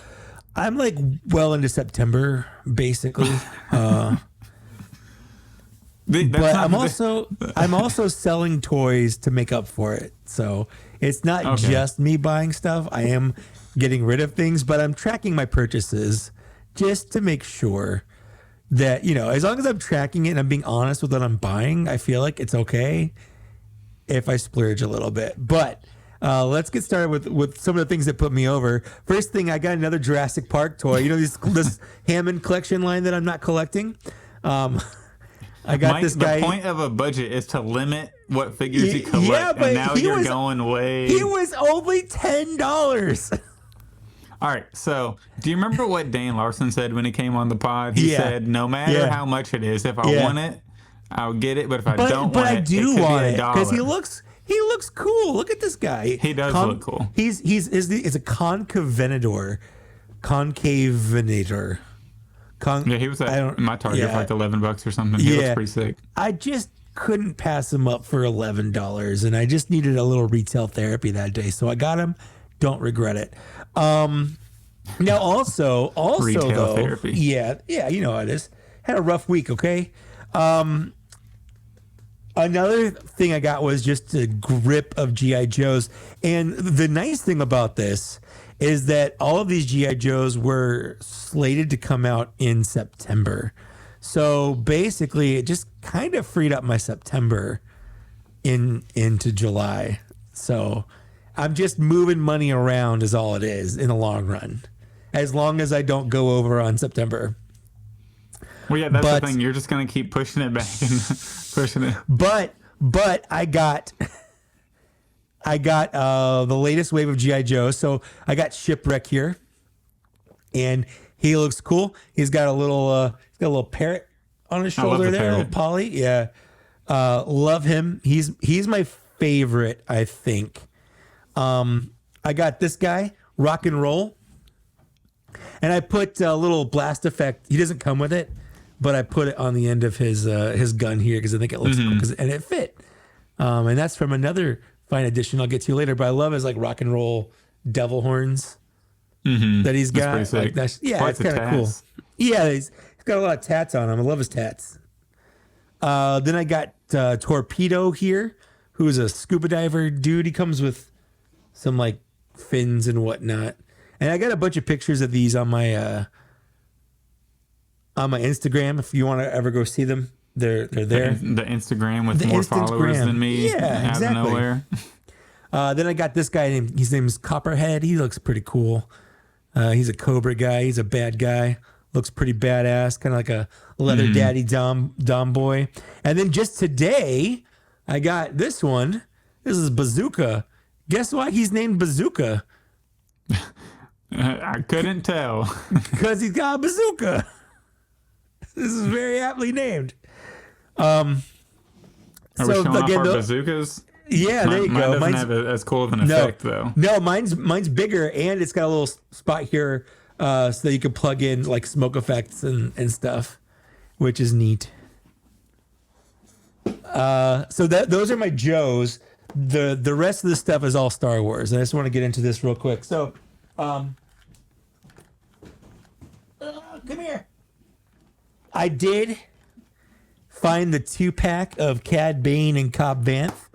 I'm like well into September, basically. But I'm also selling toys to make up for it. So it's not just me buying stuff. I am getting rid of things, but I'm tracking my purchases just to make sure that, as long as I'm tracking it and I'm being honest with what I'm buying, I feel like it's okay if I splurge a little bit. But let's get started with some of the things that put me over. First thing, I got another Jurassic Park toy. This Hammond collection line that I'm not collecting. I got this guy. The point of a budget is to limit what figures you collect. Yeah, but and now you're going way. He was only $10. All right. So, do you remember what Dan Larson said when he came on the pod? He said, "No matter how much it is, if I want it, I'll get it. But if I don't want it, it could want it because he looks cool. Look at this guy. He does look cool. He's a concavenator. Yeah, he was at my Target for like $11 or something. He looks pretty sick. I just couldn't pass him up for $11, and I just needed a little retail therapy that day, so I got him. Don't regret it. Now, also retail though, therapy. Yeah, you know how it is. Had a rough week. Okay. Another thing I got was just a grip of G.I. Joes, and the nice thing about this is that all of these G.I. Joes were slated to come out in September. So basically, it just kind of freed up my September into July. So I'm just moving money around is all it is in the long run, as long as I don't go over on September. Well, yeah, that's the thing. You're just going to keep pushing it back and pushing it. But I got the latest wave of G.I. Joe. So I got Shipwreck here, and he looks cool. He's got a little parrot on his shoulder there, a little Polly. Yeah, love him. He's my favorite, I think. I got this guy, Rock and Roll, and I put a little blast effect. He doesn't come with it, but I put it on the end of his gun here because I think it looks cool and it fit. And that's from another fine edition I'll get to later. But I love his like Rock and Roll devil horns that he's got. That's pretty sick. It's kind of cool. Yeah, he's got a lot of tats on him. I love his tats. Then I got Torpedo here, who's a scuba diver dude. He comes with some like fins and whatnot. And I got a bunch of pictures of these on my Instagram. If you want to ever go see them, they're there. The Instagram with more followers than me. Yeah, exactly. Out of nowhere. Then I got this guy his name is Copperhead. He looks pretty cool. He's a Cobra guy. He's a bad guy. Looks pretty badass. Kind of like a leather daddy Dom boy. And then just today, I got this one. This is Bazooka. Guess why he's named Bazooka? I couldn't tell. Because he's got a bazooka. This is very aptly named. Are we showing off our bazookas? Yeah, there you go. Mine doesn't have as cool of an effect, though. No, mine's bigger, and it's got a little spot here so that you can plug in like smoke effects and stuff. which is neat. So those are my Joes. The rest of the stuff is all Star Wars, and I just want to get into this real quick. So, come here. I did find the 2-pack of Cad Bane and Cobb Vanth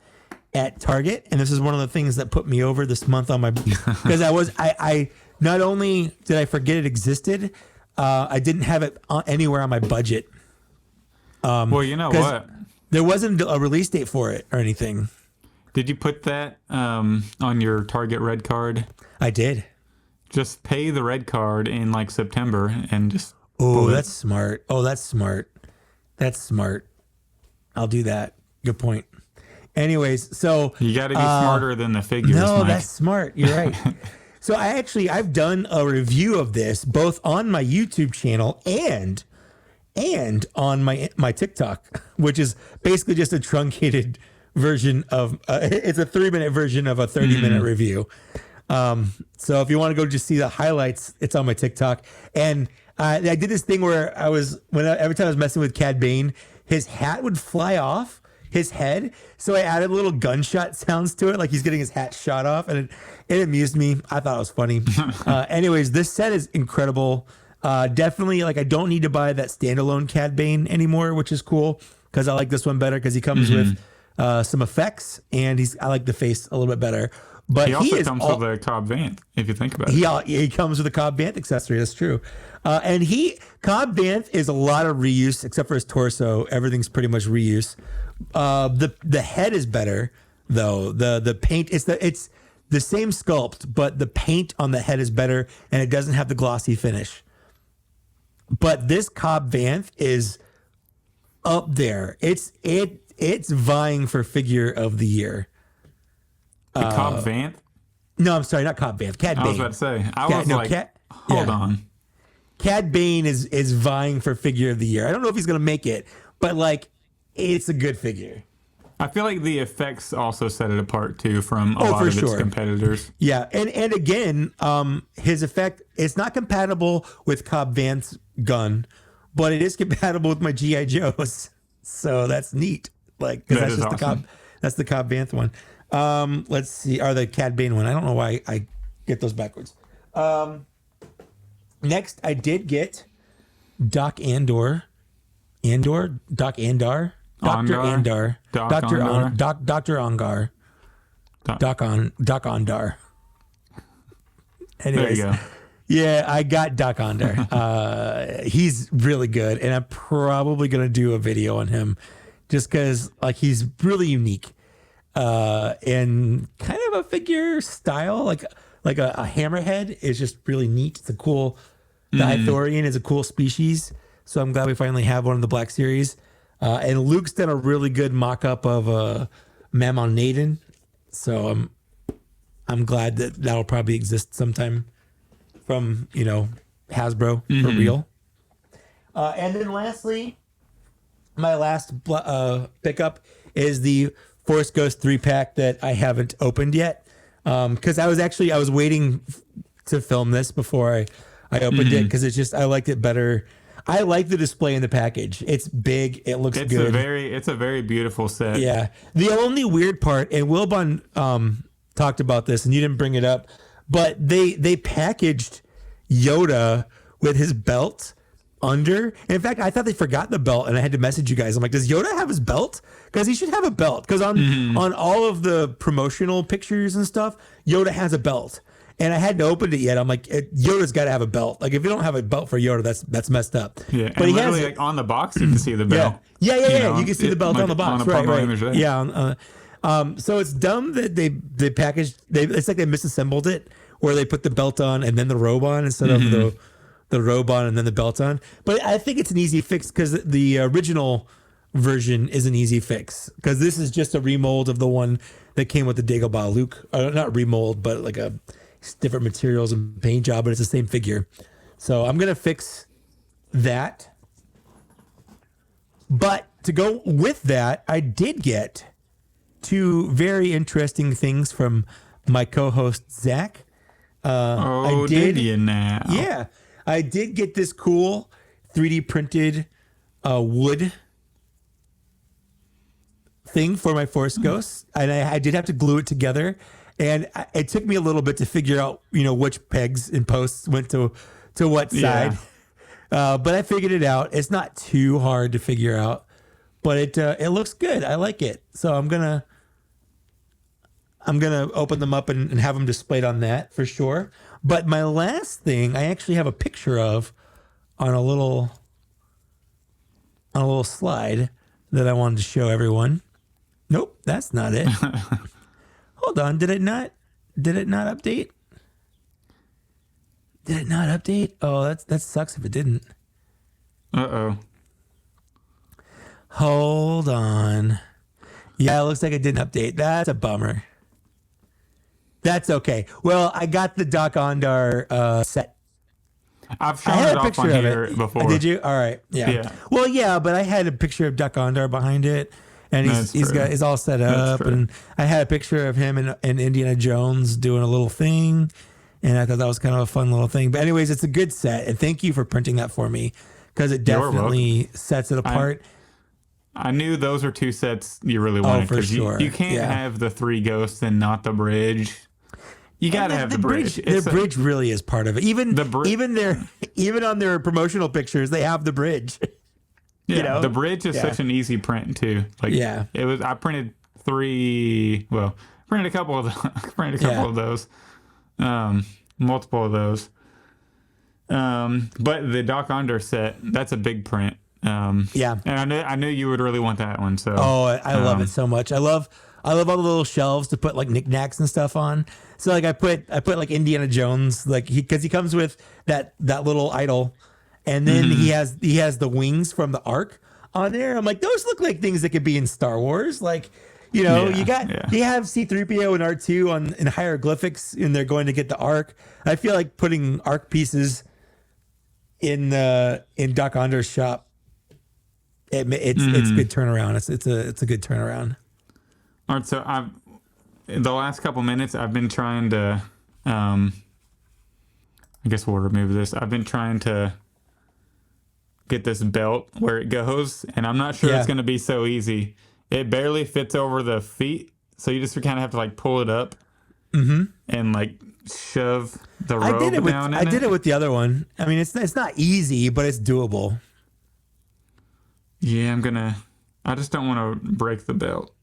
at Target, and this is one of the things that put me over this month on my because I not only did I forget it existed, I didn't have it anywhere on my budget. Well, you know what? There wasn't a release date for it or anything. Did you put that on your Target red card? I did. Just pay the red card in like September and just. Oh, that's smart. That's smart. I'll do that. Good point. Anyways, so you got to be smarter than the figures. No, Mike. that's smart. You're right. So I've done a review of this both on my YouTube channel and on my TikTok, which is basically just a truncated version of it's a 3-minute version of a 30-minute review. So if you want to go just see the highlights, it's on my TikTok. And I did this thing where every time I was messing with Cad Bane, his hat would fly off his head. So I added little gunshot sounds to it, like he's getting his hat shot off, and it amused me. I thought it was funny. Anyways, this set is incredible. Definitely, like, I don't need to buy that standalone Cad Bane anymore, which is cool because I like this one better because he comes with some effects, and I like the face a little bit better. But he also comes with a Cobb Vanth, if you think about it. He comes with a Cobb Vanth accessory. That's true. And Cobb Vanth is a lot of reuse, except for his torso. Everything's pretty much reuse. The head is better though. The paint it's the same sculpt, but the paint on the head is better, and it doesn't have the glossy finish. But this Cobb Vanth is up there. It's vying for figure of the year. Cobb Vanth? No, I'm sorry, not Cobb Vanth. Cad Bane. I was about to say. Hold on. Cad Bane is vying for figure of the year. I don't know if he's going to make it, but like, it's a good figure. I feel like the effects also set it apart too from a lot of its competitors. Yeah, and again, his effect, it's not compatible with Cobb Vanth's gun, but it is compatible with my G.I. Joes. So that's neat. Like, because that's just awesome. That's the Cobb Vanth one. Let's see, or the Cad Bane one. I don't know why I get those backwards. Next, I did get Doc Andor. Doc Andar. Dr. Andar. Dr. Ongar. Doc Ondar. Anyways, there you go. Yeah, I got Doc Ondar. He's really good, and I'm probably gonna do a video on him, just because like he's really unique, and kind of a figure style, like a hammerhead is just really neat. It's a cool. The Ithorian is a cool species, so I'm glad we finally have one in the Black Series. And Luke's done a really good mock-up of Mammon Naden, so I'm glad that'll probably exist sometime from Hasbro for real. And then lastly, my last pickup is the Force Ghost 3-pack that I haven't opened yet, because I was waiting to film this before I opened it, because I liked it better. I like the display in the package. It's big. It looks good. It's a very beautiful set. Yeah. The only weird part, and Wilbon talked about this, and you didn't bring it up, but they packaged Yoda with his belt under. And in fact, I thought they forgot the belt, and I had to message you guys. I'm like, does Yoda have his belt? Because he should have a belt. Because on all of the promotional pictures and stuff, Yoda has a belt. And I hadn't opened it yet. I'm like, Yoda's got to have a belt. Like, if you don't have a belt for Yoda, that's messed up. Yeah, but he literally, like, on the box, you can see the belt. Yeah. You can see the belt on the box, right? Image, right? Yeah. So it's dumb that they packaged. It's like they misassembled it, where they put the belt on and then the robe on instead of the robe on and then the belt on. But I think it's an easy fix, because the original version is an easy fix, because this is just a remold of the one that came with the Dagobah Luke. Not remold, but like a different materials and paint job, but it's the same figure. So I'm gonna fix that. But to go with that, I did get two very interesting things from my co-host Zach. Did you now? Yeah, I did get this cool 3D printed wood thing for my Force Ghost, and I did have to glue it together, and it took me a little bit to figure out, which pegs and posts went to what side. But I figured it out. It's not too hard to figure out, but it looks good. I like it, so I'm gonna open them up and have them displayed on that for sure. But my last thing, I actually have a picture of on a little slide that I wanted to show everyone. Nope, that's not it. Hold on, did it not update? Did it not update? Oh, that sucks if it didn't. Uh-oh. Hold on. Yeah, it looks like it didn't update. That's a bummer. That's okay. Well, I got the Doc Ondar set. I've shown it off on here before. Did you? All right. Yeah. Well, yeah, but I had a picture of Doc Ondar behind it, and he's all set up, and I had a picture of him and Indiana Jones doing a little thing, and I thought that was kind of a fun little thing. But anyways, it's a good set, and thank you for printing that for me because it definitely sets it apart. I knew those are two sets you really wanted. For sure. You can't have the 3 ghosts and not the bridge. You gotta have the bridge. The bridge really is part of it. Even on their promotional pictures, they have the bridge. Yeah, the bridge is such an easy print too. It was. I printed 3. Well, printed a couple of those. Multiple of those. But the Doc Ondar set, that's a big print. And I knew you would really want that one. So I love it so much. I love all the little shelves to put like knickknacks and stuff on. So like I put like Indiana Jones, like because he comes with that little idol, and then he has the wings from the Ark on there. I'm like, those look like things that could be in Star Wars. Like, you have C-3PO and R2 in hieroglyphics, and they're going to get the Ark. I feel like putting Ark pieces in Doc Onder's shop. It's a good turnaround. It's a good turnaround. All right, so the last couple minutes I've been trying to I guess we'll remove this. I've been trying to get this belt where it goes, and I'm not sure it's going to be so easy. It barely fits over the feet, so you just kind of have to like pull it up and like shove the robe down in it. I did it with the other one. I mean, it's not easy, but it's doable. Yeah, I just don't want to break the belt.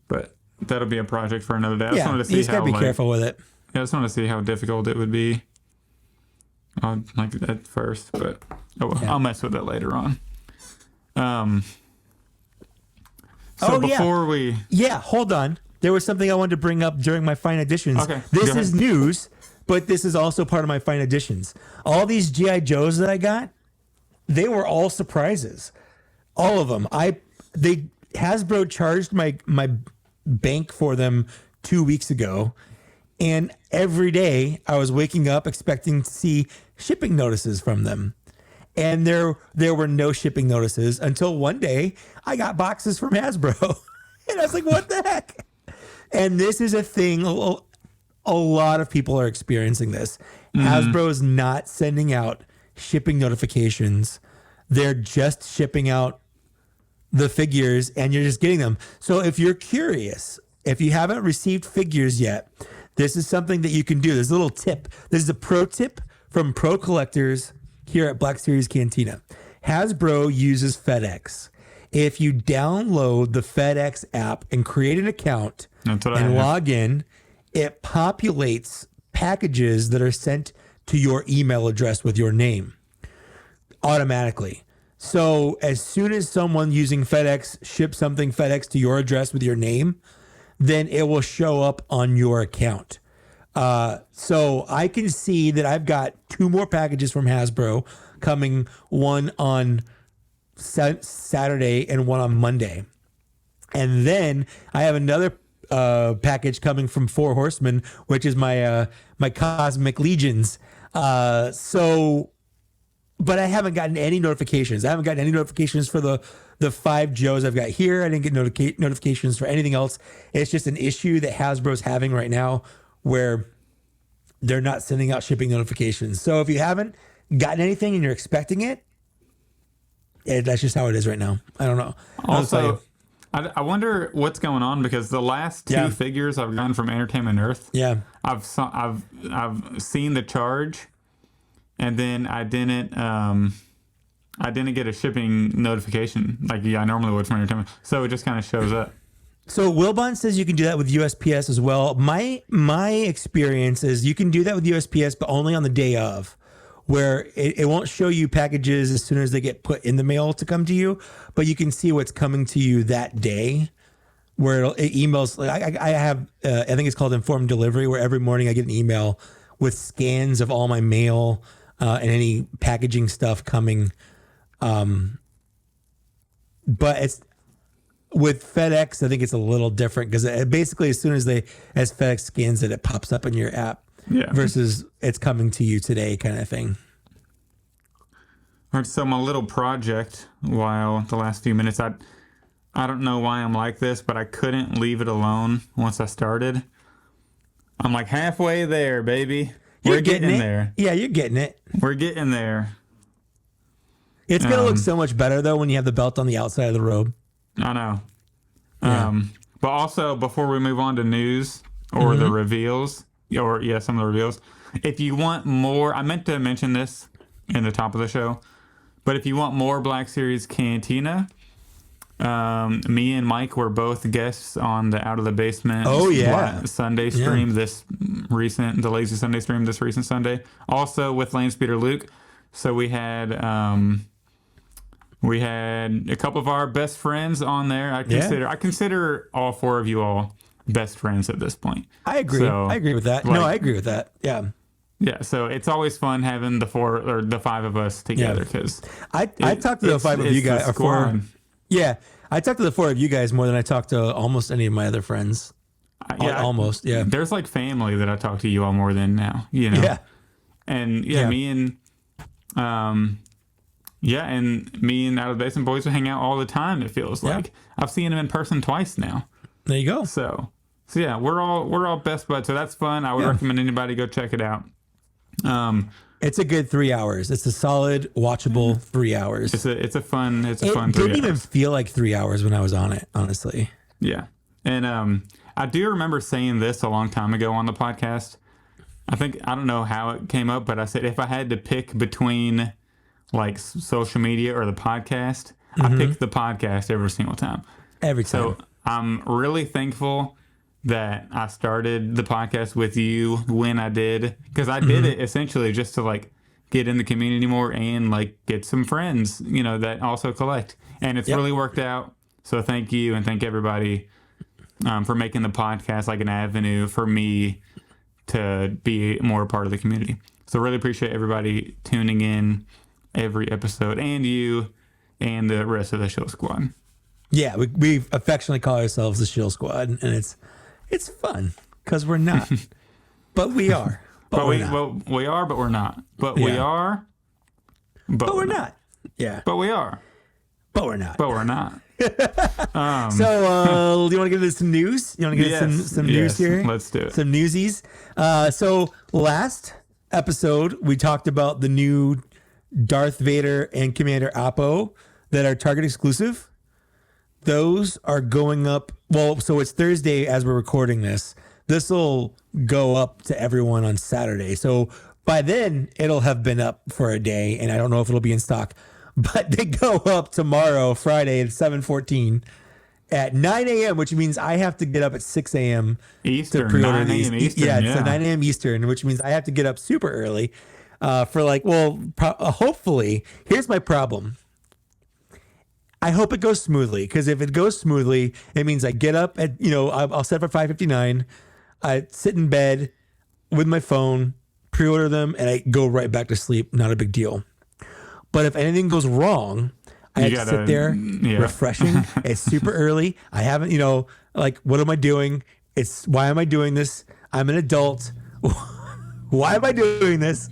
But that'll be a project for another day. I just wanted to see you just gotta be careful with it. Yeah, I just want to see how difficult it would be. Like at first, but I'll mess with it later on. Hold on. There was something I wanted to bring up during my fine editions. Okay, this is news, but this is also part of my fine editions. All these G.I. Joes that I got, they were all surprises. All of them. Hasbro charged my bank for them 2 weeks ago, and every day I was waking up expecting to see shipping notices from them. And there were no shipping notices until one day I got boxes from Hasbro. And I was like, what the heck? And this is a thing. A lot of people are experiencing this. Hasbro is not sending out shipping notifications. They're just shipping out the figures, and you're just getting them. So if you're curious, if you haven't received figures yet, this is something that you can do. There's a little tip. This is a pro tip from pro collectors here at Black Series Cantina. Hasbro uses FedEx. If you download the FedEx app and create an account and log in, it populates packages that are sent to your email address with your name automatically. So as soon as someone using FedEx ships something FedEx to your address with your name, then it will show up on your account. So I can see that I've got 2 more packages from Hasbro coming, one on Saturday and one on Monday. And then I have another package coming from 4 Horsemen, which is my Cosmic Legions. But I haven't gotten any notifications. I haven't gotten any notifications for the 5 Joes I've got here. I didn't get notifications for anything else. It's just an issue that Hasbro's having right now where they're not sending out shipping notifications. So if you haven't gotten anything and you're expecting it, that's just how it is right now. I don't know. Also, I wonder what's going on because the last two figures I've gotten from Entertainment Earth, I've seen the charge, and then I didn't get a shipping notification like I normally would from Entertainment. So it just kind of shows up. So Wilbon says you can do that with USPS as well. My experience is you can do that with USPS, but only on the day of, where it won't show you packages as soon as they get put in the mail to come to you, but you can see what's coming to you that day. Where it emails, like I have, I think it's called informed delivery, where every morning I get an email with scans of all my mail and any packaging stuff coming. But it's with FedEx, I think it's a little different because basically as soon as FedEx scans it, it pops up in your app. Yeah. Versus it's coming to you today kind of thing. All right, so my little project, while the last few minutes, I don't know why I'm like this, but I couldn't leave it alone once I started. I'm like halfway there, baby. We're getting there. Yeah, you're getting it. We're getting there. It's going to look so much better, though, when you have the belt on the outside of the robe. I know. Yeah. But also, before we move on to news or the reveals, some of the reveals. If you want more, I meant to mention this in the top of the show, but if you want more Black Series Cantina, me and Mike were both guests on the Out of the Basement Sunday stream, the Lazy Sunday stream this recent Sunday. Also with Lane Speeder Luke. So we had a couple of our best friends on there. I consider all four of you all best friends at this point. I agree. I agree with that. I agree with that. Yeah. Yeah. So it's always fun having the five of us together because I talked to the five of you guys. Yeah. I talked to the four of you guys more than I talked to almost any of my other friends. Almost. Yeah. There's like family that I talk to you all more than now, you know? Yeah. And me and and me and Out of the Basement boys will hang out all the time. It feels like I've seen them in person twice now. There you go. So yeah, we're all best buds. So that's fun. I would recommend anybody go check it out. It's a good 3 hours. It's a solid, watchable 3 hours. It's a fun 3 hours. It didn't even feel like 3 hours when I was on it, honestly. Yeah. And I do remember saying this a long time ago on the podcast. I don't know how it came up, but I said if I had to pick between like social media or the podcast, I picked the podcast every single time. Every time. So I'm really thankful that I started the podcast with you when I did, because I did it essentially just to like get in the community more and like get some friends, that also collect. And it's really worked out. So thank you and thank everybody for making the podcast like an avenue for me to be more a part of the community. So really appreciate everybody tuning in every episode, and you and the rest of the Shill Squad. Yeah, we affectionately call ourselves the Shill Squad, and it's fun because we're not, but we are. We are, but we're not. But we are, but we're not. Yeah, but we are, but we're not. But we're not. So, do you want to get into some news? You want to get some news here? Let's do it. Some newsies. So last episode we talked about the new Darth Vader and Commander Oppo that are Target exclusive. Those are going up. Well, so it's Thursday as we're recording this. This will go up to everyone on Saturday. So by then it'll have been up for a day, and I don't know if it'll be in stock. But they go up tomorrow, Friday at 7:14 at 9 a.m., which means I have to get up at 6 a.m. Eastern, to pre-order 9 a.m. these. Eastern, it's 9 a.m. Eastern, which means I have to get up super early hopefully. Here's my problem. I hope it goes smoothly, because if it goes smoothly, it means I get up at, I'll set for 5:59. I sit in bed with my phone, pre-order them, and I go right back to sleep. Not a big deal. But if anything goes wrong, I have to sit there refreshing. It's super early. I haven't, what am I doing? Why am I doing this? I'm an adult. Why am I doing this?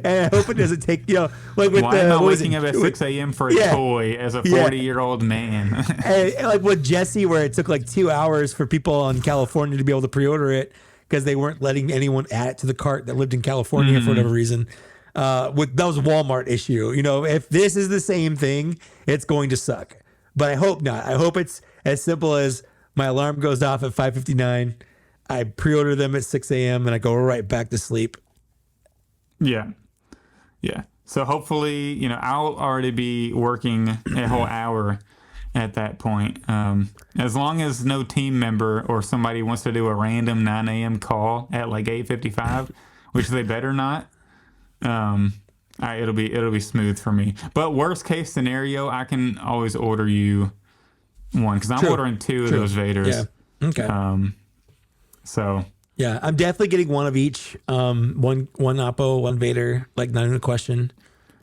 And I hope it doesn't take, why am I waking up at 6 a.m. for a toy as a 40-year-old man? And like with Jesse, where it took like 2 hours for people in California to be able to pre-order it because they weren't letting anyone add it to the cart that lived in California for whatever reason. with that was a Walmart issue. You know, if this is the same thing, it's going to suck. But I hope not. I hope it's as simple as my alarm goes off at 5:59. I pre-order them at 6 a.m. and I go right back to sleep. Yeah. Yeah. So hopefully, you know, I'll already be working a whole hour at that point. As long as no team member or somebody wants to do a random 9 a.m. call at like 8:55, which they better not. It'll be smooth for me. But worst case scenario, I can always order you one because I'm ordering two of those Vaders. Yeah. Okay. So yeah, I'm definitely getting one of each. One Oppo, one Vader. Like not even a question.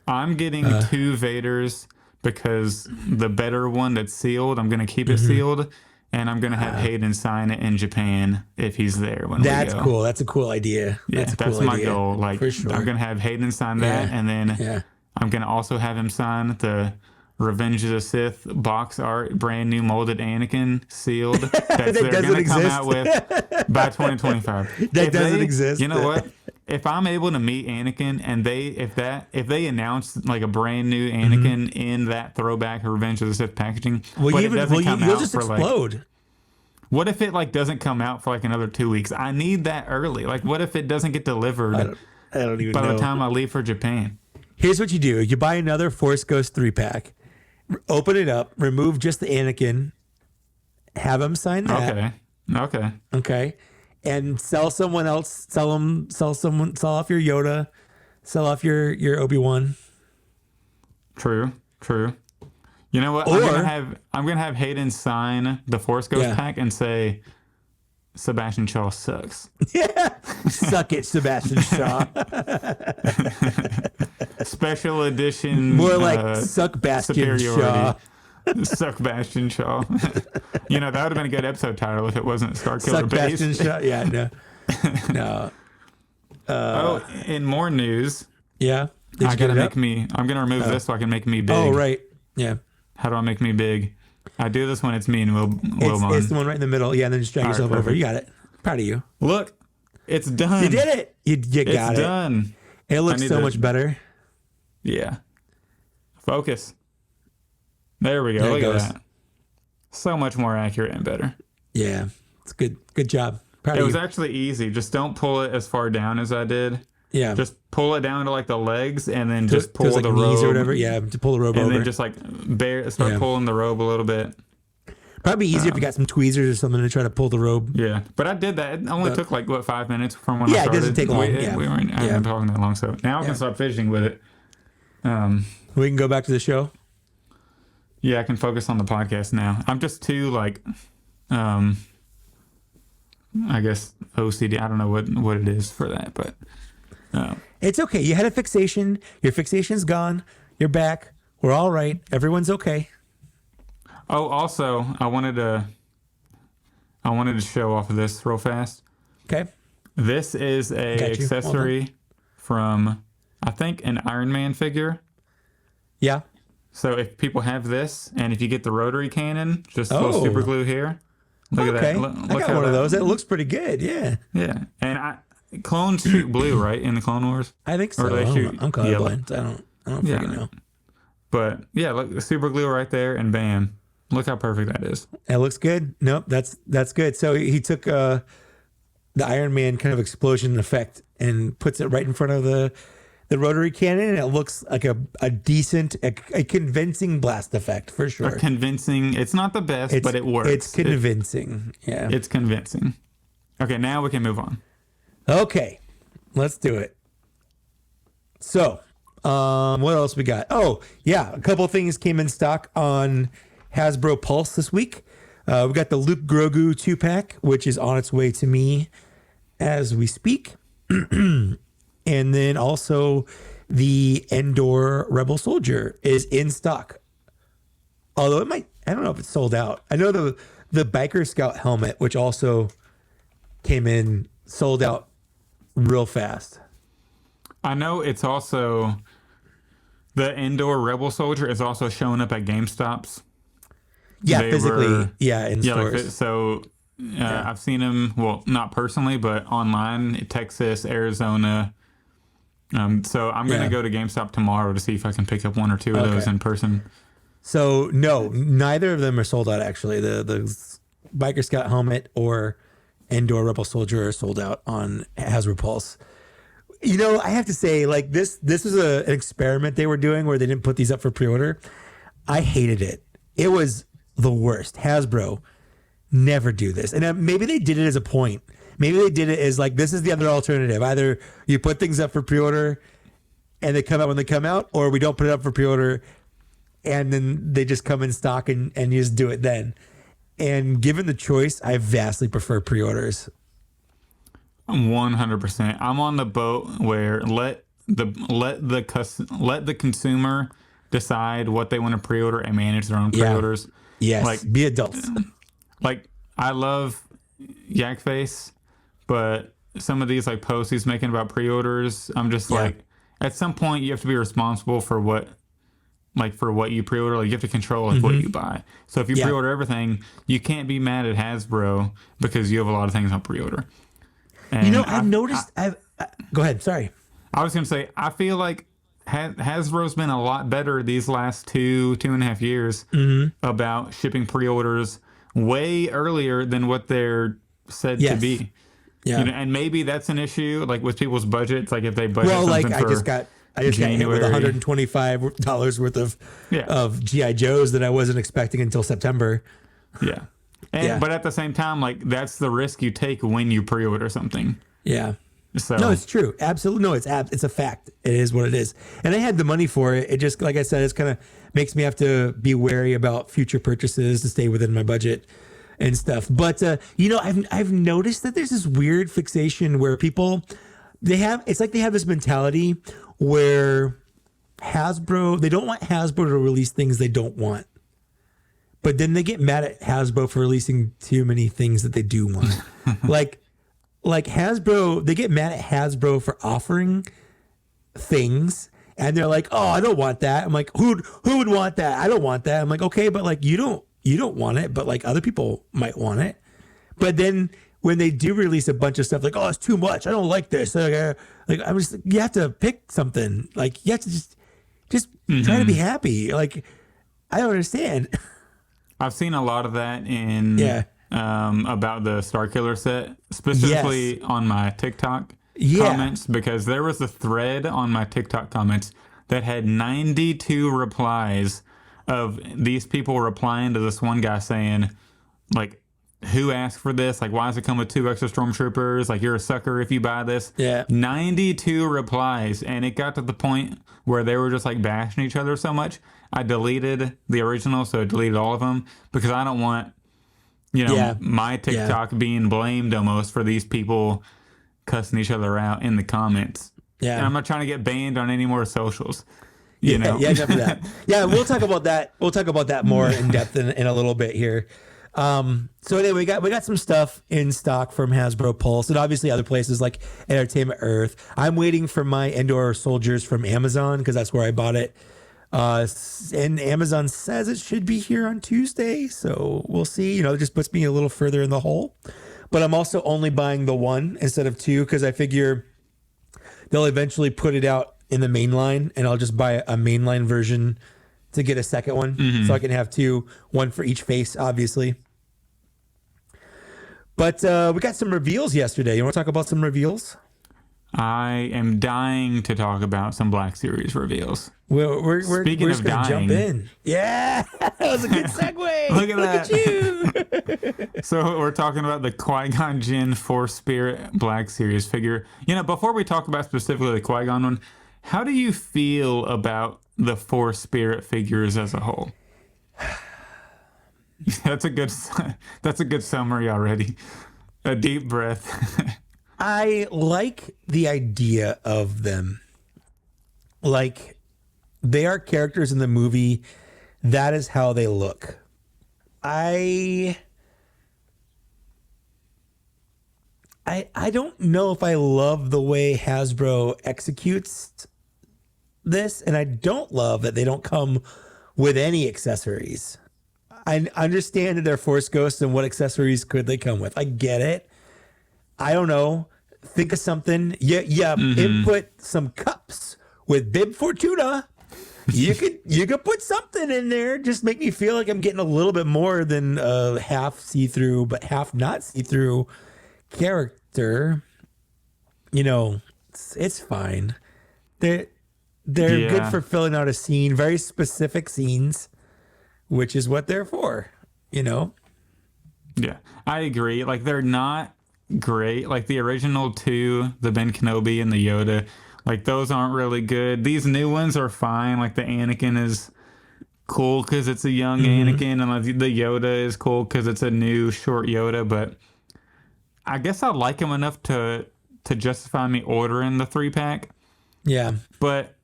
I'm getting two Vaders because the better one that's sealed, I'm gonna keep it sealed. And I'm going to have Hayden sign it in Japan if he's there when we go. That's cool. That's a cool idea. Yeah, that's my goal. Like, for sure. I'm going to have Hayden sign that, and then I'm going to also have him sign the Revenge of the Sith box art, brand new molded Anakin sealed that they're going to come out with by 2025. That doesn't exist. You know what? If I'm able to meet Anakin and if they announce like a brand new Anakin in that throwback Revenge of the Sith packaging, you'll just for explode. Like, what if it like doesn't come out for like another 2 weeks? I need that early. Like, what if it doesn't get delivered I don't even know. By the time I leave for Japan? Here's what you do: you buy another Force Ghost 3-pack, open it up, remove just the Anakin, have him sign that. Okay. And sell someone else. Sell off your Yoda. Sell off your Obi-Wan. True. You know what? I'm gonna have Hayden sign the Force Ghost pack and say, Sebastian Shaw sucks. Yeah, suck it, Sebastian Shaw. Special edition. More like suck Bastion Shaw. Suck Bastion Shaw. You know, that would have been a good episode title if it wasn't Starkiller based. Bastion Shaw. Yeah, no. In more news. Yeah. I'm gonna remove this so I can make me big. Oh, right. Yeah. How do I make me big? I do this when it's me and Wilmon. It's the one right in the middle. Yeah, and then just drag yourself over. You got it. Proud of you. Look, it's done. You did it. You got it. It's done. It looks so much better. Yeah. Focus. There we go. Look at that. So much more accurate and better. Yeah. It's good. Good job. Proud of you. It was actually easy. Just don't pull it as far down as I did. Yeah. Just pull it down to like the legs and then just pull the robe. Knees or whatever. Yeah. To pull the robe over. And then just like start pulling the robe a little bit. Probably easier if you got some tweezers or something to try to pull the robe. Yeah. But I did that. It only took like, 5 minutes from when I started. Yeah, it doesn't take long. We weren't talking that long. So now I can start fidgeting with it. We can go back to the show. Yeah, I can focus on the podcast now. I'm just too like, I guess OCD. I don't know what it is for that, but it's okay. You had a fixation. Your fixation's gone. You're back. We're all right. Everyone's okay. Oh, also, I wanted to show off this real fast. Okay. This is a accessory from, I think, an Iron Man figure. Yeah. So if people have this, and if you get the rotary cannon, just a little super glue here. Look at that. Look I got one of those. It looks pretty good. Yeah. Yeah. And clones shoot blue, right, in the Clone Wars? I think so. Or they shoot I'm colorblind. I don't freaking know. But yeah, look, super glue right there, and bam. Look how perfect that is. It looks good. Nope, that's good. So he took the Iron Man kind of explosion effect and puts it right in front of the rotary cannon, and it looks like a decent, a convincing blast effect for sure. It's not the best, but it works. It's convincing. Yeah. It's convincing. Okay, now we can move on. Okay, let's do it. So, what else we got? Oh, yeah, a couple things came in stock on Hasbro Pulse this week. We got the Luke Grogu 2-pack, which is on its way to me as we speak. And then also the Endor Rebel Soldier is in stock. Although I don't know if it's sold out. I know the Biker Scout helmet, which also came in, sold out real fast. I know it's also, the Endor Rebel Soldier is also showing up at GameStops. Yeah, physically. In stores. I've seen them, well, not personally, but online, Texas, Arizona, So I'm gonna go to GameStop tomorrow to see if I can pick up one or two of those in person. So no, neither of them are sold out. Actually, the Biker Scout helmet or Endor Rebel Soldier are sold out on Hasbro Pulse. You know, I have to say, like this was an experiment they were doing where they didn't put these up for pre-order. I hated it. It was the worst. Hasbro, never do this. And maybe they did it as a point. Maybe they did it as like, this is the other alternative. Either you put things up for pre-order and they come out when they come out, or we don't put it up for pre-order and then they just come in stock and you just do it then. And given the choice, I vastly prefer pre-orders. 100%. I'm on the boat where let the consumer decide what they want to pre-order and manage their own pre-orders. Yes, like, be adults. Like, I love Yak Face, but some of these like posts he's making about pre-orders, I'm just like, at some point you have to be responsible for what you pre-order. Like, you have to control like what you buy. So if you pre-order everything, you can't be mad at Hasbro because you have a lot of things on pre-order. And you know, I've noticed. Go ahead. Sorry. I was going to say, I feel like Hasbro's been a lot better these last 2.5 years about shipping pre-orders way earlier than what they're said to be. Yeah. You know, and maybe that's an issue, like with people's budgets. Like if they budget something for I just got hit with $125 worth of GI Joes that I wasn't expecting until September. Yeah. But at the same time, like that's the risk you take when you pre-order something. Yeah. So no, it's true. Absolutely. No, it's a fact. It is what it is. And I had the money for it. It just, like I said, it's kind of makes me have to be wary about future purchases to stay within my budget and stuff. But you know, I've noticed that there's this weird fixation where people it's like they have this mentality where they don't want Hasbro to release things they don't want. But then they get mad at Hasbro for releasing too many things that they do want. like Hasbro, they get mad at Hasbro for offering things, and they're like, "Oh, I don't want that." I'm like, "Who would want that? I don't want that." I'm like, "Okay, but like you don't want it, but like other people might want it." But then when they do release a bunch of stuff, like, "Oh, it's too much. I don't like this." Like I'm just, you have to pick something. Like you have to just try to be happy. Like I don't understand. I've seen a lot of that in about the Starkiller set, specifically on my TikTok comments, because there was a thread on my TikTok comments that had 92 replies of these people replying to this one guy saying, like, who asked for this? Like, why does it come with 2 extra stormtroopers? Like, you're a sucker if you buy this. Yeah. 92 replies, and it got to the point where they were just like bashing each other so much. I deleted the original, so I deleted all of them because I don't want, my TikTok being blamed almost for these people cussing each other out in the comments. Yeah. And I'm not trying to get banned on any more socials. You know? Yeah, enough of that. Yeah, we'll talk about that. We'll talk about that more in depth in a little bit here. So anyway, we got some stuff in stock from Hasbro Pulse and obviously other places like Entertainment Earth. I'm waiting for my Endor Soldiers from Amazon because that's where I bought it. And Amazon says it should be here on Tuesday, so we'll see. You know, it just puts me a little further in the hole. But I'm also only buying the 1 instead of 2 because I figure they'll eventually put it out in the main line, and I'll just buy a mainline version to get a second one, so I can have 2, 1 for each face, obviously. But we got some reveals yesterday. You want to talk about some reveals? I am dying to talk about some Black Series reveals. We're just going to jump in. Yeah, that was a good segue. Look at you. So we're talking about the Qui-Gon Jinn Force Spirit Black Series figure. You know, before we talk about specifically the Qui-Gon one, how do you feel about the Force Spirit figures as a whole? That's a good summary already. A deep breath. I like the idea of them. Like, they are characters in the movie. That is how they look. I don't know if I love the way Hasbro executes this, and I don't love that they don't come with any accessories. I understand that they're Force Ghosts and what accessories could they come with. I get it. I don't know. think of something. Yeah, input some cups with Bib Fortuna. You could put something in there. Just make me feel like I'm getting a little bit more than half see-through, but half not see-through character. It's fine. They're good for filling out a scene, very specific scenes, which is what they're for. Yeah, I agree. Like, they're not great. Like, the original two, the Ben Kenobi and the Yoda, like, those aren't really good. These new ones are fine. Like, the Anakin is cool because it's a young Anakin, and like, the Yoda is cool because it's a new short Yoda. But I guess I like him enough to justify me ordering the 3-pack. Yeah. But,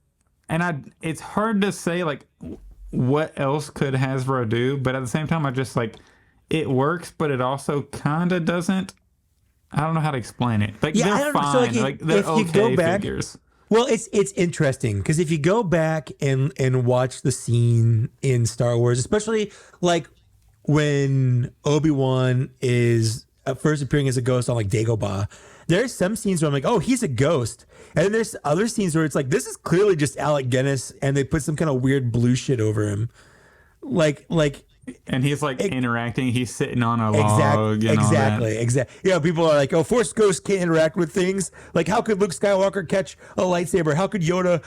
it's hard to say, like, what else could Hasbro do? But at the same time, I just, like, it works, but it also kind of doesn't. I don't know how to explain it. Like, they're fine. So, like, they're okay figures. Well, it's interesting because if you go back and watch the scene in Star Wars, especially like when Obi-Wan is first appearing as a ghost on like Dagobah, there's some scenes where I'm like, oh, he's a ghost. And then there's other scenes where it's like, this is clearly just Alec Guinness and they put some kind of weird blue shit over him. Like And he's like interacting. He's sitting on a log. Exactly. Yeah, people are like, "Oh, Force ghosts can't interact with things. Like, how could Luke Skywalker catch a lightsaber? How could Yoda,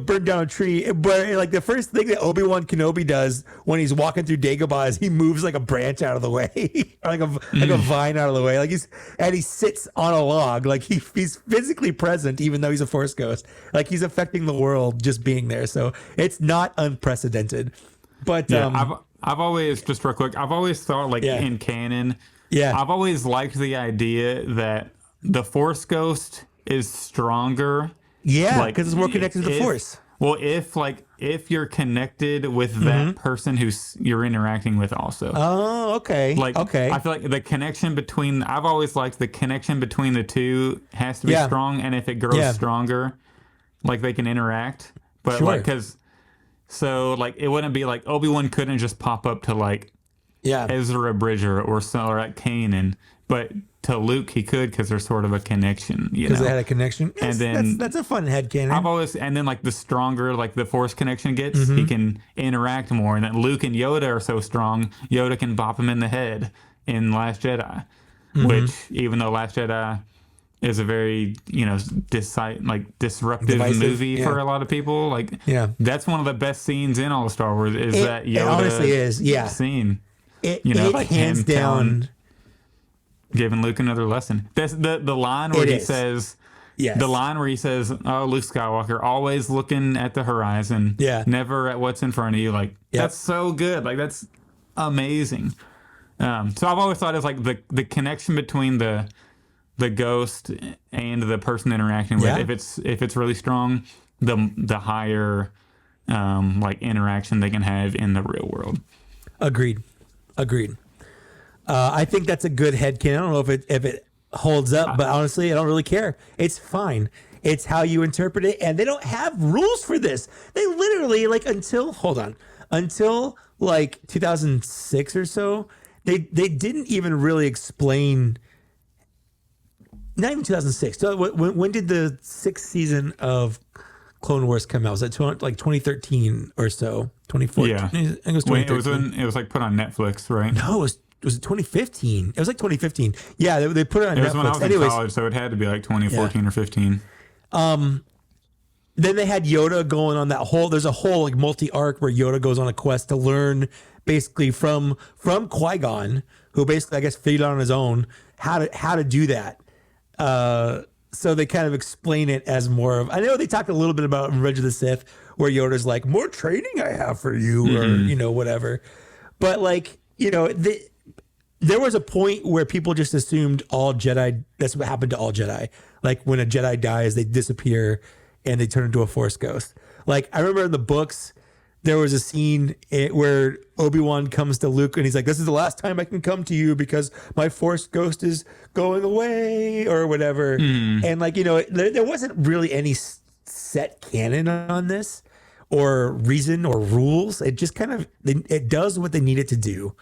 burn down a tree?" But like the first thing that Obi-Wan Kenobi does when he's walking through Dagobah is he moves like a branch out of the way, or like a vine out of the way. Like he sits on a log. Like he's physically present, even though he's a Force ghost. Like he's affecting the world just being there. So it's not unprecedented. But I've always, just real quick, I've always thought, like, in canon, I've always liked the idea that the Force Ghost is stronger. Yeah, because it's more connected to the Force. Well, if you're connected with that person you're interacting with also. Oh, okay. Okay. I feel like the connection between, I've always liked the connection between the two has to be strong, and if it grows stronger, like, they can interact. But, So, like, it wouldn't be like Obi-Wan couldn't just pop up to, like, Ezra Bridger or at Kanan, but to Luke he could because there's sort of a connection, because they had a connection. And then that's a fun headcanon. And then, like, the stronger, like, the Force connection gets, he can interact more. And then Luke and Yoda are so strong, Yoda can bop him in the head in Last Jedi, which, even though Last Jedi is a very, disruptive Divisive, movie for a lot of people. Like, that's one of the best scenes in all of Star Wars is that Yoda honestly is, scene. It like hands down. Giving Luke another lesson. That's the line where he says, the line where he says, "Oh, Luke Skywalker, always looking at the horizon, never at what's in front of you." Like, that's so good. Like, that's amazing. So I've always thought it's like the connection between the ghost and the person interacting with, if it's really strong, the higher like interaction they can have in the real world. Agreed. I think that's a good headcanon. I don't know if it holds up, but honestly, I don't really care. It's fine. It's how you interpret it, and they don't have rules for this. They literally, like, until like 2006 or so, they didn't even really explain. Not even 2006. So when did the 6th season of Clone Wars come out? Was it like 2013 or so? 2014? Yeah. I think it was 2013. It was like put on Netflix, right? No, was it 2015? It was like 2015. Yeah, they put it on Netflix. It was when I was in college, so it had to be like 2014 or 15. Then they had Yoda going on there's a whole like multi-arc where Yoda goes on a quest to learn basically from Qui-Gon, who basically, I guess, figured out on his own how to do that. So they kind of explain it as more of, I know they talked a little bit about Revenge of the Sith, where Yoda's like, more training I have for you, or, whatever. But like, there was a point where people just assumed all Jedi, that's what happened to all Jedi. Like, when a Jedi dies, they disappear and they turn into a Force ghost. Like, I remember in the books, there was a scene where Obi-Wan comes to Luke and he's like, "This is the last time I can come to you because my Force ghost is going away," or whatever. And like, there wasn't really any set canon on this or reason or rules. It just kind of, it does what they need it to do.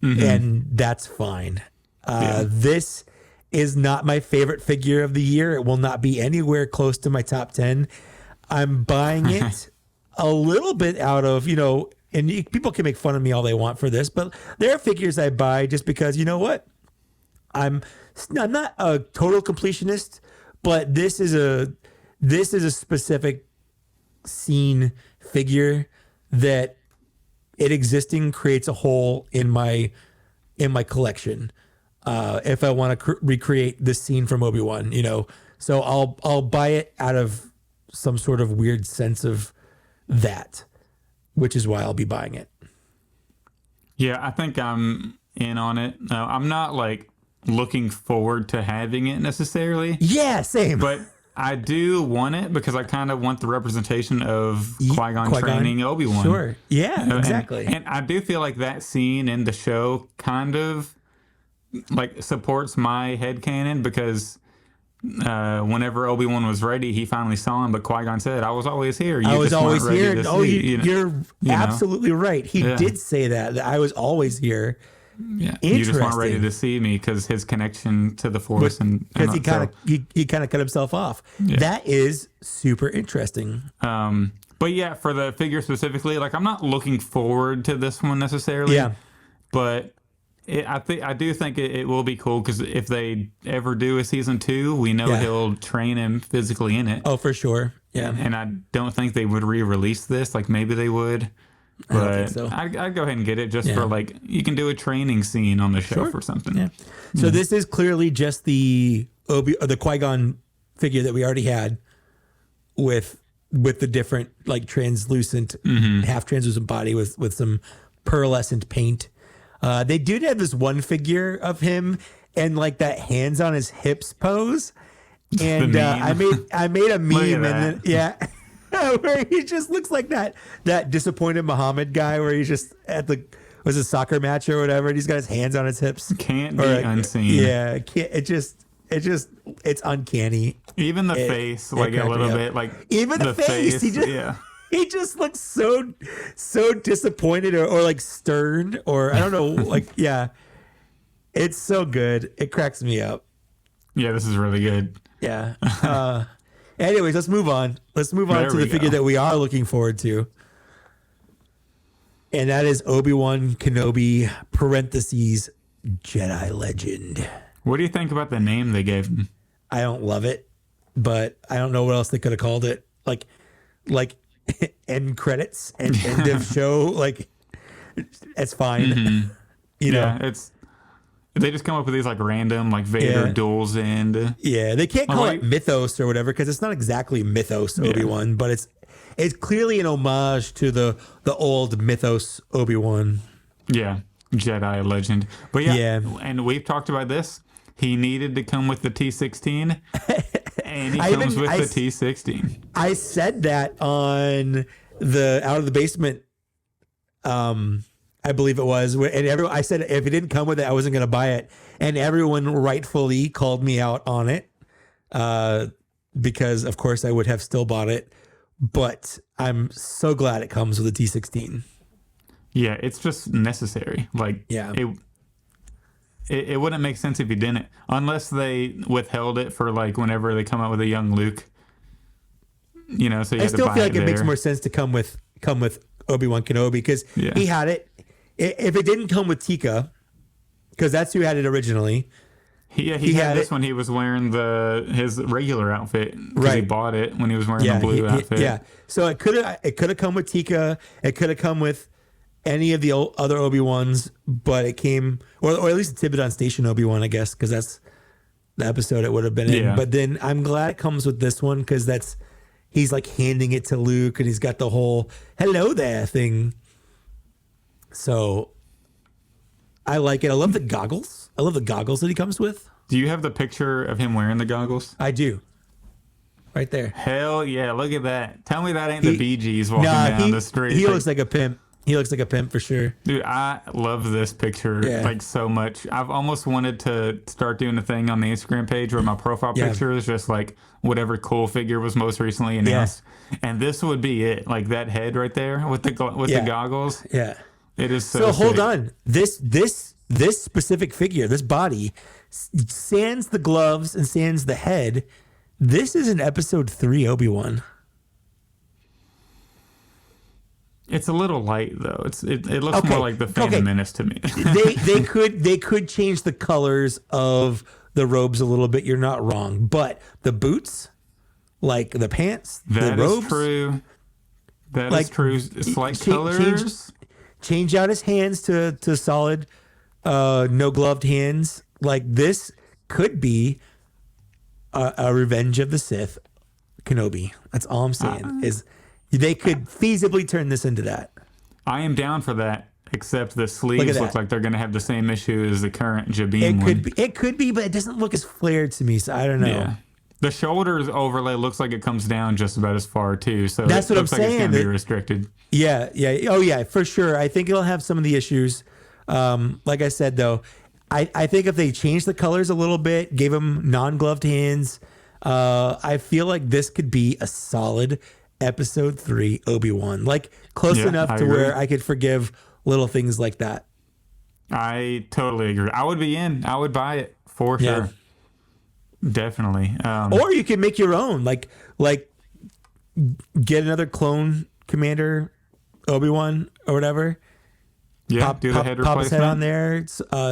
And that's fine. This is not my favorite figure of the year. It will not be anywhere close to my top 10. I'm buying it a little bit out of, and people can make fun of me all they want for this, but there are figures I buy just because, you know what? I'm not a total completionist, but this is a specific scene figure that it existing creates a hole in my collection. If I want to recreate this scene from Obi-Wan, so I'll buy it out of some sort of weird sense of that, which is why I'll be buying it. Yeah, I think I'm in on it. I'm not like looking forward to having it necessarily. Yeah, same. But I do want it because I kind of want the representation of Qui-Gon training Obi-Wan. Sure. Yeah, exactly. And I do feel like that scene in the show kind of like supports my headcanon because whenever Obi-Wan was ready, he finally saw him, but Qui-Gon said, I was always here. I was always here. You're absolutely right. He did say that I was always here. Yeah, you just weren't ready to see me because his connection to the Force because he kind of cut himself off. Yeah. That is super interesting. But yeah, for the figure specifically, like I'm not looking forward to this one necessarily. Yeah, but I do think it will be cool because if they ever do a season 2, we know he'll train him physically in it. Oh, for sure. Yeah, and I don't think they would re-release this. Like maybe they would. But I don't think so. I'd go ahead and get it just for like you can do a training scene on the shelf or something. Yeah. So this is clearly just the Qui-Gon figure that we already had with the different like translucent, half translucent body with some pearlescent paint. They did have this one figure of him and like that hands on his hips pose, and I made a meme and then where he just looks like that disappointed Muhammad guy where he's just at was a soccer match or whatever, and he's got his hands on his hips. Can't be unseen. Yeah, it's uncanny. Even the face, like a little bit, like even the face. He just looks so disappointed or like stern or I don't know, like it's so good. It cracks me up. Yeah, this is really good. Yeah. Anyways, let's move on. Let's move on to the figure that we are looking forward to. And that is Obi-Wan Kenobi parentheses Jedi Legend. What do you think about the name they gave him? I don't love it, but I don't know what else they could have called it. Like end credits and end of show. Like it's fine. You know, they just come up with these like random like Vader duels end. Yeah, they can't call it Mythos or whatever because it's not exactly Mythos Obi-Wan, but it's clearly an homage to the old Mythos Obi-Wan. Yeah, Jedi Legend. But and we've talked about this. He needed to come with the T-16, and he comes with the T-16. I said that on the Out of the Basement. I believe it was, and I said if it didn't come with it, I wasn't going to buy it, and everyone rightfully called me out on it, because of course I would have still bought it, but I'm so glad it comes with a T-16. Yeah, it's just necessary. Like, it wouldn't make sense if you didn't, unless they withheld it for like whenever they come out with a young Luke. You know, so you I still feel like it makes more sense to come with Obi-Wan Kenobi because he had it. If it didn't come with Tika, because that's who had it originally. He had this when he was wearing his regular outfit. Right. He bought it when he was wearing the blue outfit. Yeah. So it could have come with Tika. It could have come with any of the other Obi-Wans, but it came, or at least the Tibetan Station Obi-Wan, I guess, because that's the episode it would have been in. But then I'm glad it comes with this one because he's like handing it to Luke and he's got the whole hello there thing. So I like it. I love the goggles. I love the goggles that he comes with. Do you have the picture of him wearing the goggles? I do. Right there. Hell yeah. Look at that. Tell me that ain't the Bee Gees walking down the street. He looks like a pimp. He looks like a pimp for sure. Dude, I love this picture like so much. I've almost wanted to start doing a thing on the Instagram page where my profile picture is just like whatever cool figure was most recently announced. And this would be it. Like that head right there with the goggles. Yeah. It is so sick. Hold on. This specific figure, this body sans the gloves and sans the head, this is an episode 3 Obi-Wan. It's a little light though. It looks more like the Phantom Menace to me. they could change the colors of the robes a little bit. You're not wrong, but the boots, like the pants, the robes, is true. That is true. Slight colors. Change out his hands to solid, no gloved hands. Like this could be a Revenge of the Sith Kenobi. That's all I'm saying. Is they could feasibly turn this into that. I am down for that, except the sleeves look like they're going to have the same issue as the current Jabim one. It could be, but it doesn't look as flared to me, so I don't know. Yeah. The shoulders overlay looks like it comes down just about as far, too. So that's what I'm saying. It's going to be restricted. Yeah. Oh, yeah, for sure. I think it'll have some of the issues. Like I said, though, I think if they change the colors a little bit, gave them non-gloved hands, I feel like this could be a solid episode 3 Obi-Wan, like close enough to where I could forgive little things like that. I totally agree. I would be in. I would buy it for sure. Definitely. Or you could make your own, like get another clone Commander Obi-Wan or whatever. Yeah, do the head replacement. Pop his head on there,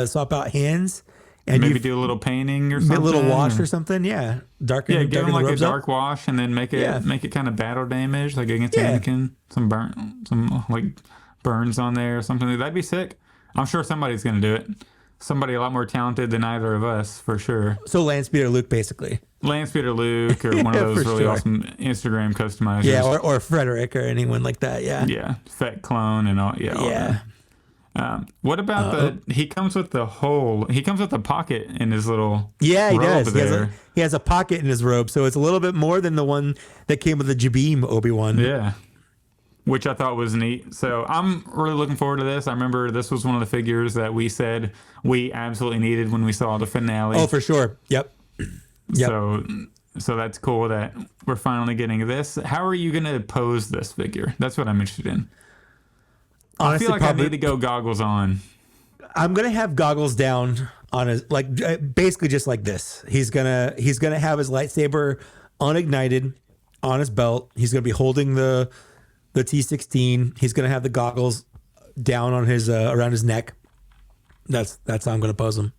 swap out hands. And maybe do a little painting or something. A little wash or something, yeah. Give him like a dark wash and then make it kind of battle damage, like against Anakin. Some burns on there or something. That'd be sick. I'm sure somebody's going to do it. Somebody a lot more talented than either of us, for sure. So Landspeeder Luke, basically. Landspeeder Luke or one of those really awesome Instagram customizers. Yeah, or Frederick or anyone like that, yeah. Yeah, Fett Clone and all. Yeah. All that. What about he comes with the pocket in his little robe does. There. He has a pocket in his robe, so it's a little bit more than the one that came with the Jabim Obi-Wan. Yeah, which I thought was neat. So I'm really looking forward to this. I remember this was one of the figures that we said we absolutely needed when we saw the finale. Oh, for sure. Yep. So that's cool that we're finally getting this. How are you going to pose this figure? That's what I'm interested in. Honestly, I feel like I need to go goggles on. I'm gonna have goggles down on his, like basically just like this. He's gonna have his lightsaber unignited on his belt. He's gonna be holding the T16. He's gonna have the goggles down on his around his neck. That's how I'm gonna pose him.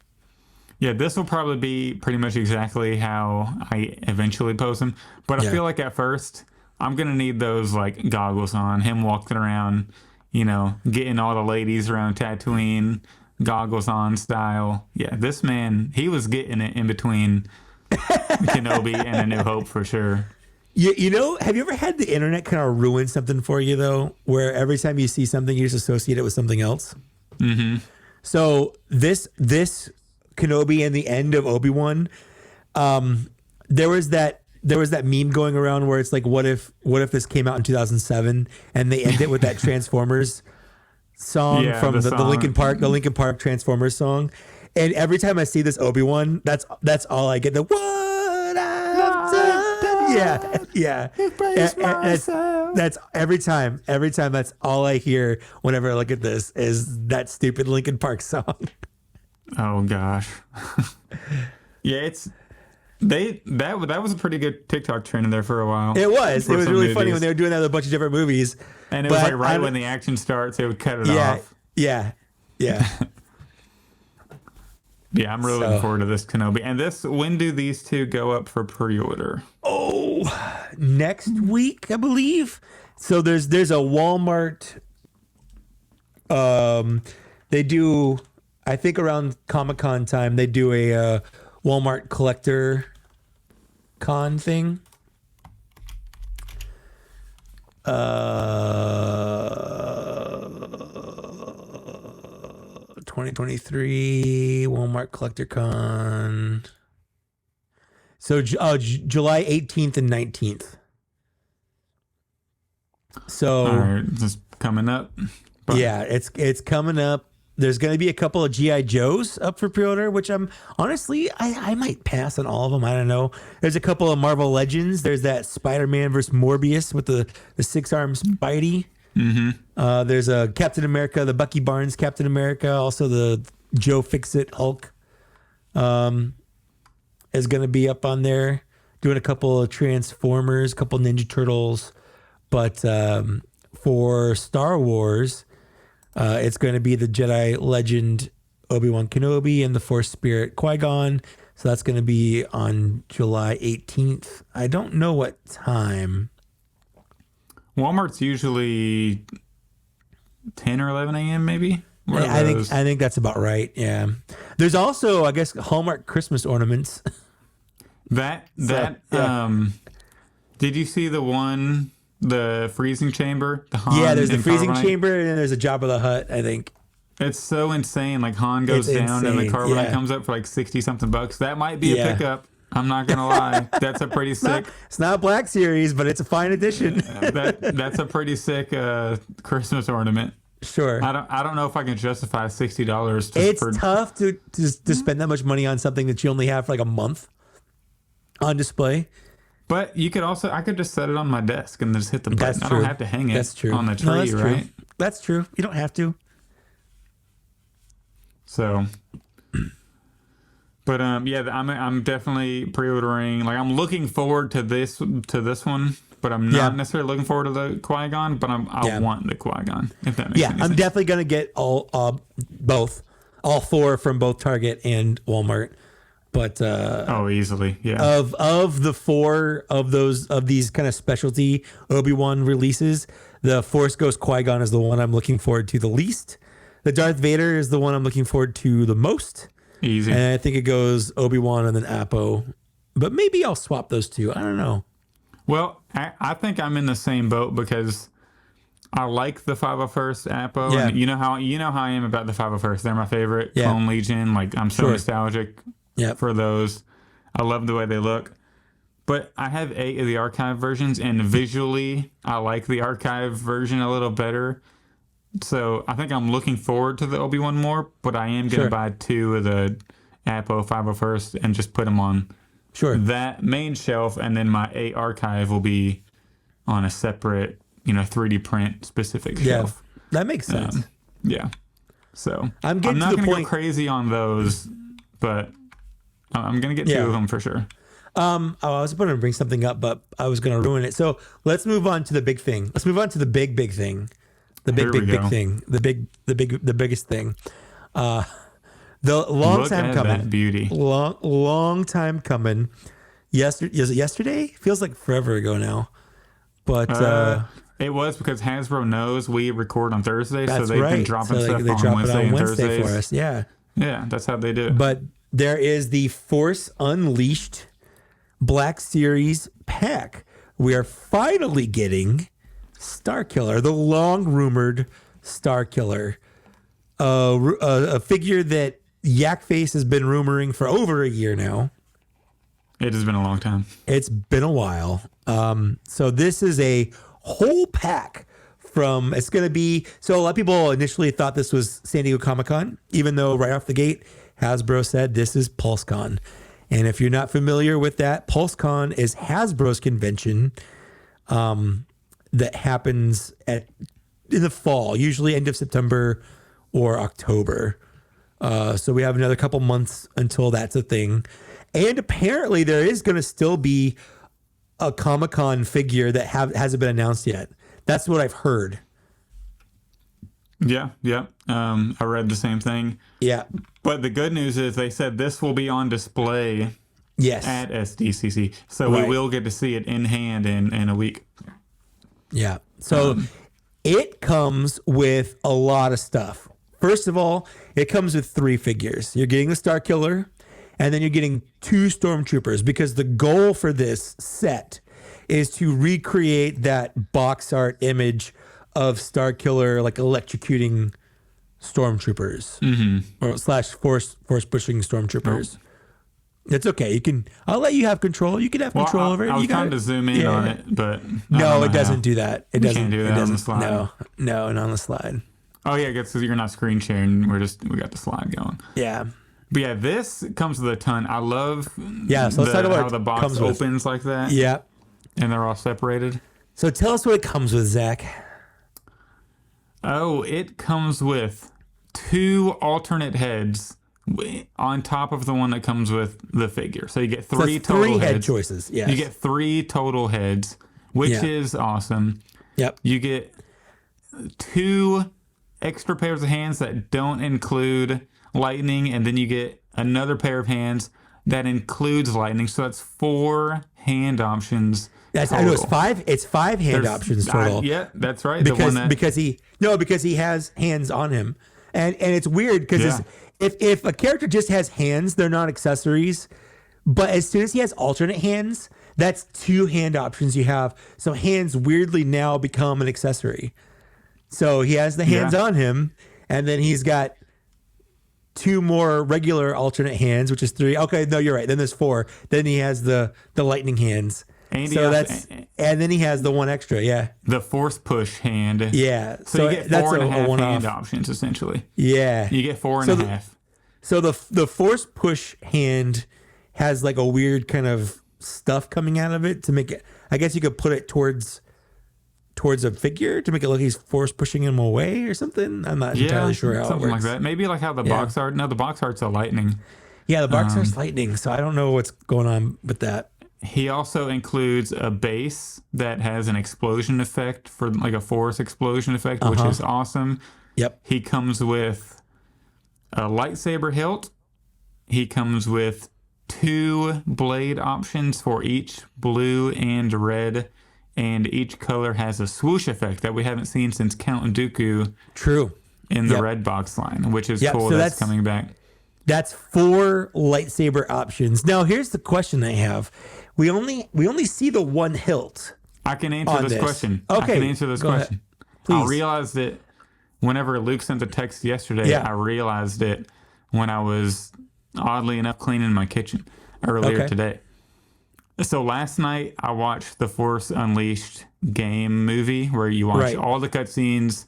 Yeah, this will probably be pretty much exactly how I eventually pose him. But I feel like at first I'm gonna need those like goggles on. Him walking around. Getting all the ladies around Tatooine, goggles on style. Yeah, this man, he was getting it in between Kenobi and A New Hope for sure. Have you ever had the internet kind of ruin something for you, though, where every time you see something, you just associate it with something else? Mm-hmm. So this Kenobi and the end of Obi-Wan, there was that meme going around where it's like, what if this came out in 2007 and they end it with that Transformers song from the Linkin Park Transformers song. And every time I see this Obi-Wan, that's all I get. The what I've done. Yeah. That's every time that's all I hear whenever I look at this is that stupid Linkin Park song. Oh gosh. Yeah, that was a pretty good TikTok trend in there for a while. It was really funny when they were doing that with a bunch of different movies. And it was like right when the action starts, they would cut it off. Yeah. Yeah, I'm really looking forward to this Kenobi. And when do these two go up for pre-order? Oh, next week, I believe. So there's a Walmart. They do, I think around Comic-Con time, they do a Walmart collector con thing. 2023 Walmart Collector Con. So July 18th and 19th. So all right, just coming up. Yeah, it's coming up. There's going to be a couple of G.I. Joes up for pre-order, which I'm honestly, I might pass on all of them. I don't know. There's a couple of Marvel Legends. There's that Spider-Man versus Morbius with the 6-arm Spidey. Mm-hmm. There's a Captain America, the Bucky Barnes Captain America. Also the Joe Fixit Hulk. is going to be up on there, doing a couple of Transformers, a couple Ninja Turtles. But for Star Wars, it's going to be the Jedi Legend Obi-Wan Kenobi and the Force Spirit Qui-Gon. So that's going to be on July 18th. I don't know what time. Walmart's usually 10 or 11 a.m. maybe. I think that's about right. Yeah. There's also, I guess, Hallmark Christmas ornaments. Did you see the freezing chamber? The Han there's the freezing Carbonite? chamber, and then there's a Jabba the Hutt, I think. It's so insane. Like Han goes down and the carbonite comes up for like 60 something bucks. That might be a pickup. I'm not gonna lie. That's a pretty sick. It's not Black Series, but it's a fine addition. That's a pretty sick Christmas ornament. Sure. I don't know if I can justify $60. It's tough to spend that much money on something that you only have for like a month on display. But I could just set it on my desk and just hit the button. That's true. I don't have to hang it on the tree, that's true. right? That's true. You don't have to. So, but I'm definitely pre-ordering. Like I'm looking forward to this one, but I'm not necessarily looking forward to the Qui-Gon. But I want the Qui-Gon. If that makes any sense. I'm definitely gonna get all four from both Target and Walmart. But easily, yeah. Of the four of these kind of specialty Obi-Wan releases, the Force Ghost Qui-Gon is the one I'm looking forward to the least. The Darth Vader is the one I'm looking forward to the most. Easy. And I think it goes Obi-Wan and then Appo. But maybe I'll swap those two. I don't know. Well, I think I'm in the same boat because I like the 501st Appo. Yeah. And you know how I am about the 501st. They're my favorite. Yeah. Clone Legion. Like I'm so nostalgic for those. I love the way they look. But I have 8 of the archive versions, and visually I like the archive version a little better. So I think I'm looking forward to the Obi-Wan more, but I am going to buy 2 of the Appo 501st and just put them on that main shelf, and then my 8 archive will be on a separate, 3D print specific shelf. That makes sense. So I'm not going to go crazy on those, but I'm going to get 2 of them for sure. I was going to bring something up, but I was going to ruin it. So let's move on to the big thing. Let's move on to the big thing. The big thing. The biggest thing. The long time coming. That beauty. Long time coming. Is it yesterday? Feels like forever ago now. But it was because Hasbro knows we record on Thursday, so they've been dropping stuff on Wednesday and Thursdays for us. Yeah. Yeah, that's how they do it. But there is the Force Unleashed Black Series pack. We are finally getting Starkiller, the long-rumored Starkiller, a figure that Yakface has been rumoring for over a year now. It has been a long time. It's been a while. So this is a whole pack it's going to be, so a lot of people initially thought this was San Diego Comic-Con, even though right off the gate, Hasbro said this is PulseCon. And if you're not familiar with that, PulseCon is Hasbro's convention that happens in the fall, usually end of September or October. So we have another couple months until that's a thing. And apparently there is going to still be a Comic-Con figure that hasn't been announced yet. That's what I've heard. Yeah. I read the same thing. Yeah. But the good news is they said this will be on display at SDCC. So we will get to see it in hand in a week. Yeah. So it comes with a lot of stuff. First of all, it comes with 3 figures. You're getting the Starkiller, and then you're getting 2 Stormtroopers, because the goal for this set is to recreate that box art image of Starkiller, like electrocuting stormtroopers or / force pushing stormtroopers. Nope. It's okay. I'll let you have control. You can have control over it. I was trying to zoom in on it, but no, it doesn't do that. It doesn't do that on the slide. No, not on the slide. Oh yeah, because you're not screen sharing. We got the slide going. Yeah. But yeah, this comes with a ton. I love so let's talk about how the box opens like that. Yeah. And they're all separated. So tell us what it comes with, Zach. Oh, it comes with 2 alternate heads on top of the one that comes with the figure. So you get three So total three head heads. choices. Yes. You get 3 total heads, which Yeah. is awesome. Yep. You get 2 extra pairs of hands that don't include lightning, and then you get another pair of hands that includes lightning. So that's 4 hand options. That's, total. I know it's 5. It's 5 hand options total. Yeah, that's right. Because he has hands on him, and it's weird because if a character just has hands, they're not accessories. But as soon as he has alternate hands, that's 2 hand options you have. So hands weirdly now become an accessory. So he has the hands on him, and then he's got 2 more regular alternate hands, which is 3. Okay, no, you're right. Then there's 4. Then he has the lightning hands. And then he has the 1 extra. Yeah, the force push hand. Yeah, so you get 4.5 hand options essentially. Yeah, you get 4.5. So the force push hand has like a weird kind of stuff coming out of it to make it. I guess you could put it towards a figure to make it look like he's force pushing him away or something. I'm not entirely sure how something it works. like that. Maybe like how the box art. No, the box art's a lightning. Yeah, the box art's lightning. So I don't know what's going on with that. He also includes a base that has an explosion effect for like a force explosion effect, which is awesome. Yep. He comes with a lightsaber hilt. He comes with 2 blade options for each blue and red, and each color has a swoosh effect that we haven't seen since Count Dooku. True. In the red box line, which is cool. So that's coming back. That's 4 lightsaber options. Now, here's the question I have. We only see the 1 hilt. I can answer this question. Okay, I can answer this question. I realized it whenever Luke sent the text yesterday. I realized it when I was, oddly enough, cleaning my kitchen earlier today. So last night I watched the Force Unleashed game movie where you watch all the cutscenes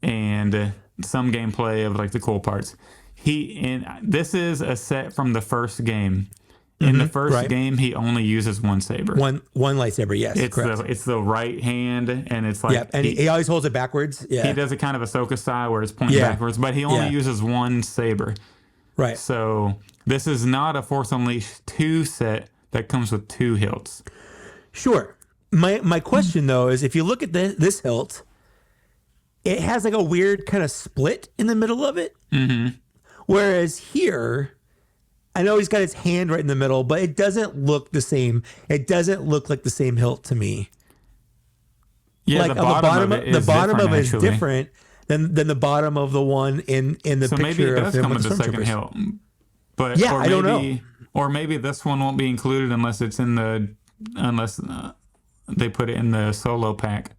and some gameplay of like the cool parts. This is a set from the first game. In the first game, he only uses 1 saber. One lightsaber, yes. It's the right hand, and it's like and he always holds it backwards. Yeah, he does it kind of Ahsoka style where it's pointing backwards, but he only uses 1 saber. Right. So this is not a Force Unleashed 2 set that comes with 2 hilts. Sure. My question though is, if you look at this hilt, it has like a weird kind of split in the middle of it. Mm-hmm. Whereas here, I know he's got his hand right in the middle, but it doesn't look the same. It doesn't look like the same hilt to me. Yeah, like the bottom of it is different than the bottom of the one in the so picture. Maybe it does of him come with with the second hilt. But I don't know. Or maybe this one won't be included unless they put it in the solo pack.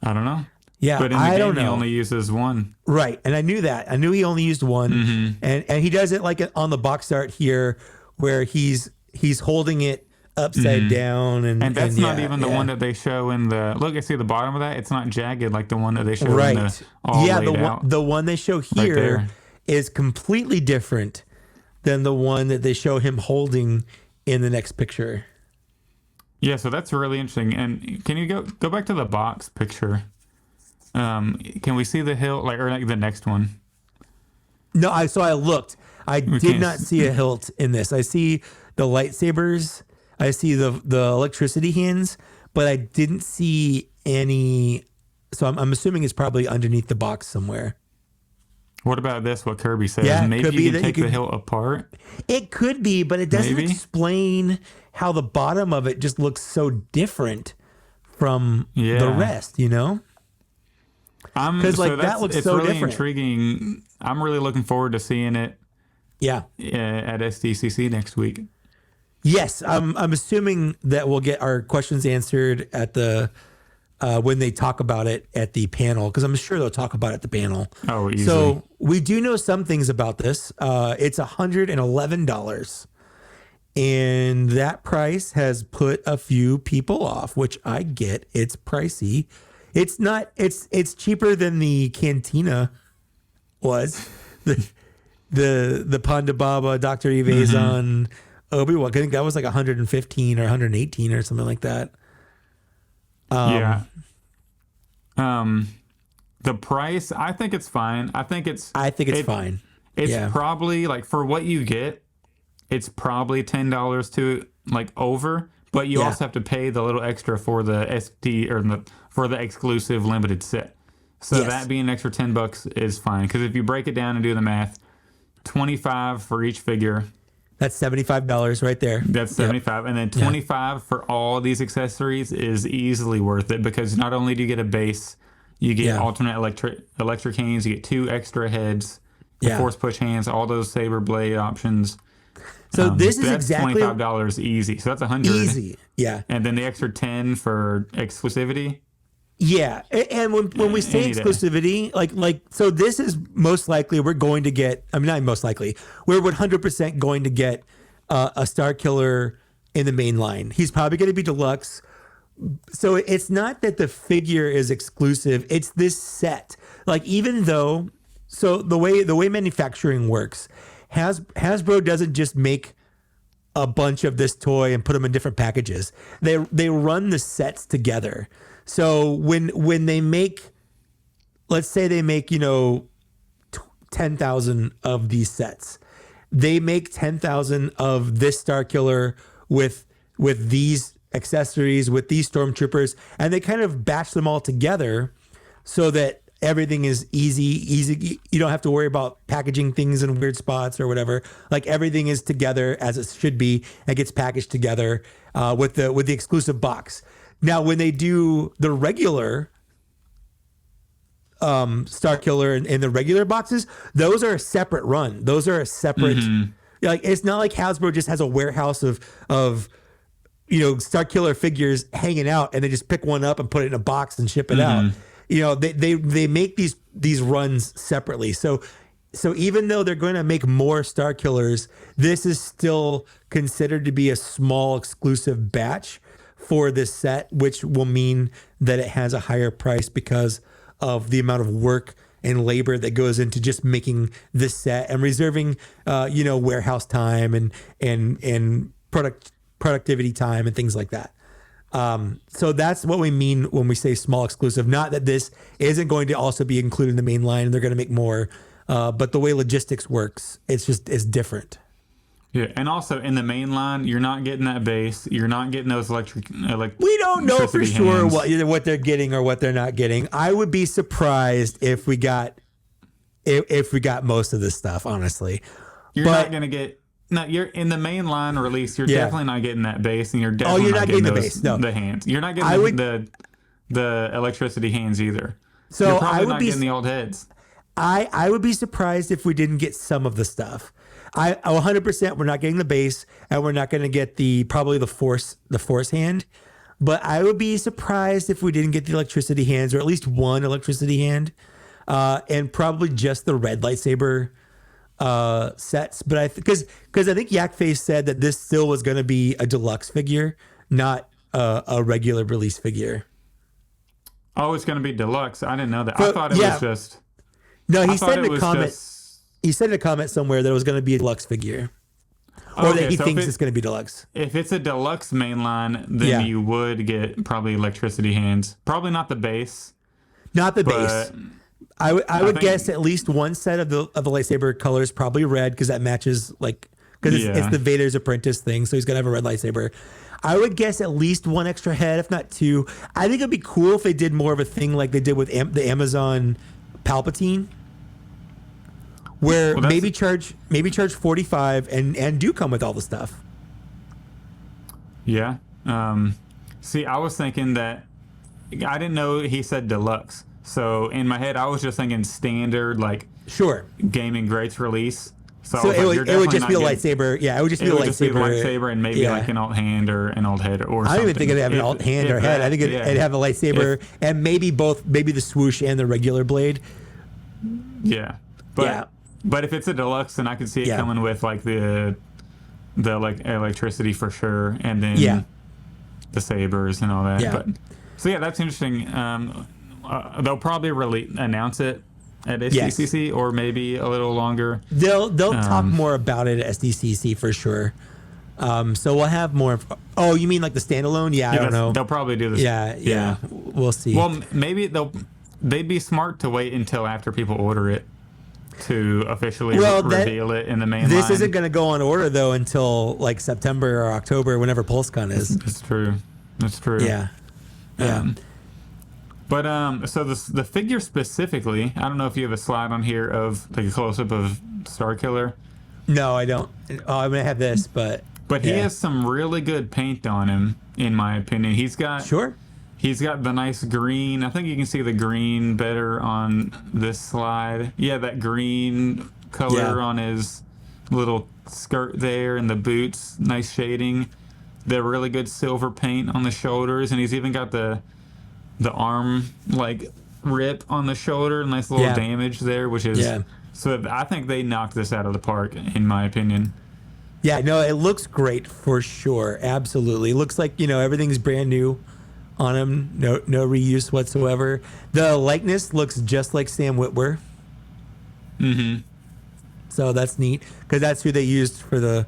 I don't know. Yeah, but in the game, he only uses 1. Right, and I knew that. I knew he only used 1, and he does it like on the box art here, where he's holding it upside down, and that's not even the one that they show in the look. I see the bottom of that. It's not jagged like the one that they show in the the one they show here is completely different than the one that they show him holding in the next picture. Yeah, so that's really interesting. And can you go back to the box picture? Can we see the hilt or like the next one? No, I looked. I did not see a hilt in this. I see the lightsabers. I see the electricity hands, but I didn't see any. So I'm assuming it's probably underneath the box somewhere. What about this? What Kirby says? Yeah, maybe you can take the hilt apart. It could be, but it doesn't explain how the bottom of it just looks so different from the rest. You know. Because that looks so really different. Intriguing. I'm really looking forward to seeing it. Yeah. At SDCC next week. Yes, I'm assuming that we'll get our questions answered at the when they talk about it at the panel, because I'm sure they'll talk about it at the panel. Oh, easily. So we do know some things about this. It's $111, and that price has put a few people off, which I get. It's pricey. It's not. It's cheaper than the Cantina was. The Ponda Baba, Dr. Evazon, Obi-Wan. I think that was like 115 or 118 or something like that. The price, I think it's fine. I think it's fine. It's probably like for what you get, it's probably $10 to like over, but you also have to pay the little extra for the SD or for the exclusive limited set. So that being an extra $10 is fine, because if you break it down and do the math, 25 for each figure. That's $75 right there. That's 75, and then 25 for all these accessories is easily worth it, because not only do you get a base, you get alternate electric hands, you get 2 extra heads, force push hands, all those saber blade options. So this is exactly $25 easy. So that's $100 easy. Yeah, and then the extra 10 for exclusivity. Yeah, and when we say exclusivity, like so, this is most likely we're going to get. I mean, not most likely, we're 100% going to get a Starkiller in the main line. He's probably going to be deluxe. So it's not that the figure is exclusive; it's this set. Like, even though, so the way manufacturing works, Hasbro doesn't just make a bunch of this toy and put them in different packages. They run the sets together. So when they make, let's say they make, 10,000 of these sets, they make 10,000 of this Starkiller with these accessories, with these stormtroopers, and they kind of batch them all together so that everything is easy. You don't have to worry about packaging things in weird spots or whatever. Like, everything is together as it should be and gets packaged together with the exclusive box. Now, when they do the regular Starkiller in the regular boxes, those are a separate run. Those are a separate, like, it's not like Hasbro just has a warehouse of Starkiller figures hanging out and they just pick one up and put it in a box and ship it out. They make these runs separately. So even though they're going to make more Starkillers, this is still considered to be a small exclusive batch for this set, which will mean that it has a higher price because of the amount of work and labor that goes into just making this set and reserving, warehouse time and productivity time and things like that. So that's what we mean when we say small exclusive. Not that this isn't going to also be included in the main line and they're going to make more, but the way logistics works, it's different. Yeah, and also in the main line, you're not getting that base. You're not getting those electric. We don't know for sure what they're getting or what they're not getting. I would be surprised if we got most of this stuff. Honestly, you're not going to get. No, you're in the main line release. You're definitely not getting that base, and you're definitely not getting the base. No, the hands. You're not getting the electricity hands either. So you're probably not getting the old heads. I would be surprised if we didn't get some of the stuff. 100% we're not getting the base, and we're not going to get probably the force hand. But I would be surprised if we didn't get the electricity hands, or at least one electricity hand, and probably just the red lightsaber sets. But because I think Yakface said that this still was going to be a deluxe figure, not a regular release figure. Oh, it's going to be deluxe. I didn't know that. I thought it was just. No, he said in a comment. He said in a comment somewhere that it was going to be a deluxe figure, or that he thinks it's going to be deluxe. If it's a deluxe mainline, then you would get probably electricity hands. Probably not the base. Not the base. I would guess at least one set of the lightsaber colors, probably red, because that matches because it's the Vader's apprentice thing, so he's gonna have a red lightsaber. I would guess at least one extra head, if not two. I think it'd be cool if they did more of a thing like they did with the Amazon Palpatine, where maybe charge 45 and do come with all the stuff. Yeah. See, I was thinking that I didn't know he said deluxe. So in my head, I was just thinking standard, gaming greats release. So it would just be a lightsaber. Yeah, it would just be a lightsaber. And maybe like an alt hand or an alt head or something. I don't even think it'd have an alt hand or head. I think it'd have a lightsaber and maybe the swoosh and the regular blade. Yeah. But if it's a deluxe, then I could see it coming with the electricity for sure, and then the sabers and all that. Yeah. So that's interesting. They'll probably announce it at SDCC or maybe a little longer. They'll talk more about it at SDCC for sure. So we'll have more. Oh, you mean like the standalone? Yeah, I don't know. They'll probably do this. Yeah. We'll see. Well, maybe they'd be smart to wait until after people order it. to officially reveal it in the main line. This isn't going to go on order though until like September or October, whenever PulseCon is. It's true. That's true. Yeah. Yeah. So the figure specifically, I don't know if you have a slide on here of like a close up of Starkiller. No, I don't. Oh, I'm gonna have this, but he has some really good paint on him, in my opinion. He's got the nice green. I think you can see the green better on this slide. Yeah, that green color on his little skirt there and the boots, nice shading. The really good silver paint on the shoulders, and he's even got the arm like rip on the shoulder, nice little damage there, which is so I think they knocked this out of the park, in my opinion. Yeah, no, it looks great for sure. Absolutely. It looks like, everything's brand new on him. No reuse whatsoever. The likeness looks just like Sam Witwer. Mm-hmm. So that's neat, because that's who they used for the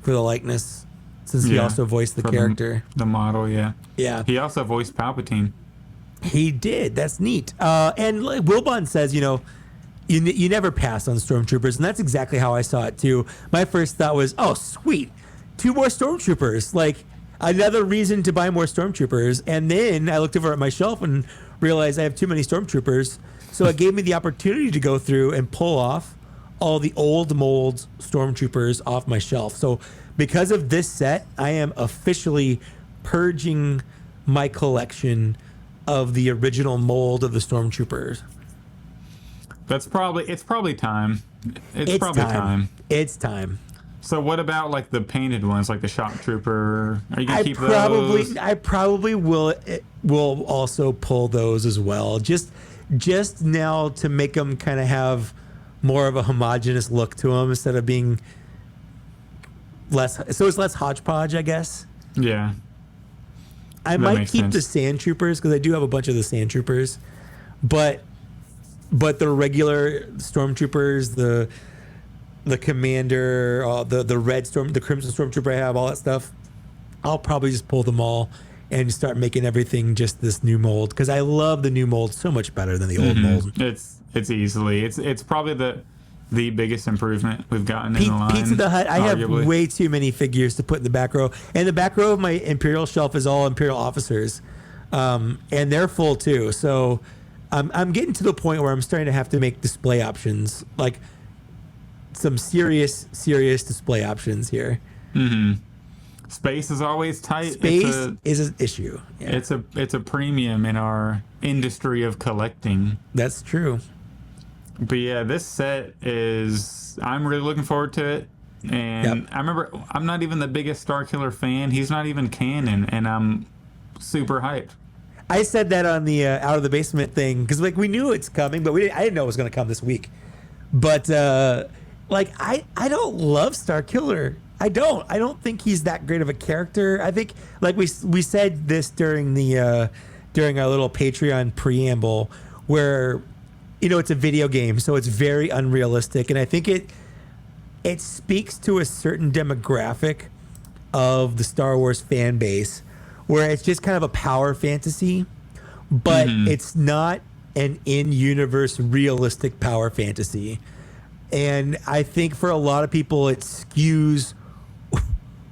likeness, since he also voiced the character. The model, yeah. Yeah. He also voiced Palpatine. He did. That's neat. And like Wilbon says, you never pass on stormtroopers, and that's exactly how I saw it too. My first thought was, oh sweet, 2 more stormtroopers, like another reason to buy more stormtroopers. And then I looked over at my shelf and realized I have too many stormtroopers, so it gave me the opportunity to go through and pull off all the old mold stormtroopers off my shelf. So because of this set, I am officially purging my collection of the original mold of the stormtroopers. It's probably time. It's probably time. It's time. So what about like the painted ones, like the shock trooper? Are you gonna keep those? I probably will also pull those as well. Just now to make them kind of have more of a homogeneous look to them, instead of being less. So it's less hodgepodge, I guess. Yeah. I might keep the sand troopers, because I do have a bunch of the sand troopers, but the regular stormtroopers, the commander, the red storm, the crimson stormtrooper I have, all that stuff, I'll probably just pull them all and start making everything just this new mold, because I love the new mold so much better than the old mold. It's easily it's probably the biggest improvement we've gotten in the line. Pizza the Hut, I arguably. have way too many figures to put in the back row, and the back row of my Imperial shelf is all Imperial officers, and they're full too. So I'm getting to the point where I'm starting to have to make display options, like some serious display options here. Mm-hmm. Space is always tight. Space is an issue. Yeah. It's a premium in our industry of collecting. That's true. But yeah, this set I'm really looking forward to it. And I remember, I'm not even the biggest Starkiller fan. He's not even canon, and I'm super hyped. I said that on the Out of the Basement thing, because like we knew it's coming, but I didn't know it was going to come this week. But I don't love Starkiller. I don't think he's that great of a character. I think, like we said this during our little Patreon preamble, where it's a video game, so it's very unrealistic, and I think it speaks to a certain demographic of the Star Wars fan base, where it's just kind of a power fantasy, but it's not an in-universe realistic power fantasy. And I think for a lot of people, it skews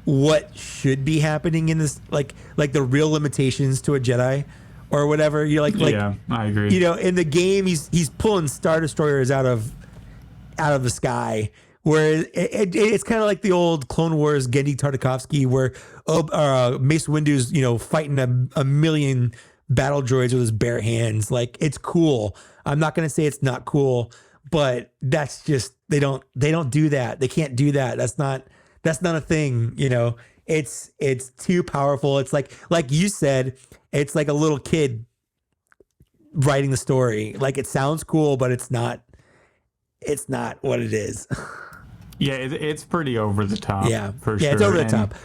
what should be happening in this, like the real limitations to a Jedi or whatever. You're yeah, I agree. In the game, he's pulling Star Destroyers out of the sky, where it's kind of like the old Clone Wars Genndy Tartakovsky, where Mace Windu's fighting a million battle droids with his bare hands. Like, it's cool. I'm not gonna say it's not cool, but that's just they don't do that. They can't do that. That's not a thing. It's too powerful. It's like you said, it's like a little kid writing the story. Like, it sounds cool, but it's not what it is. Yeah, it's pretty over the top. Yeah, for sure. It's over the top.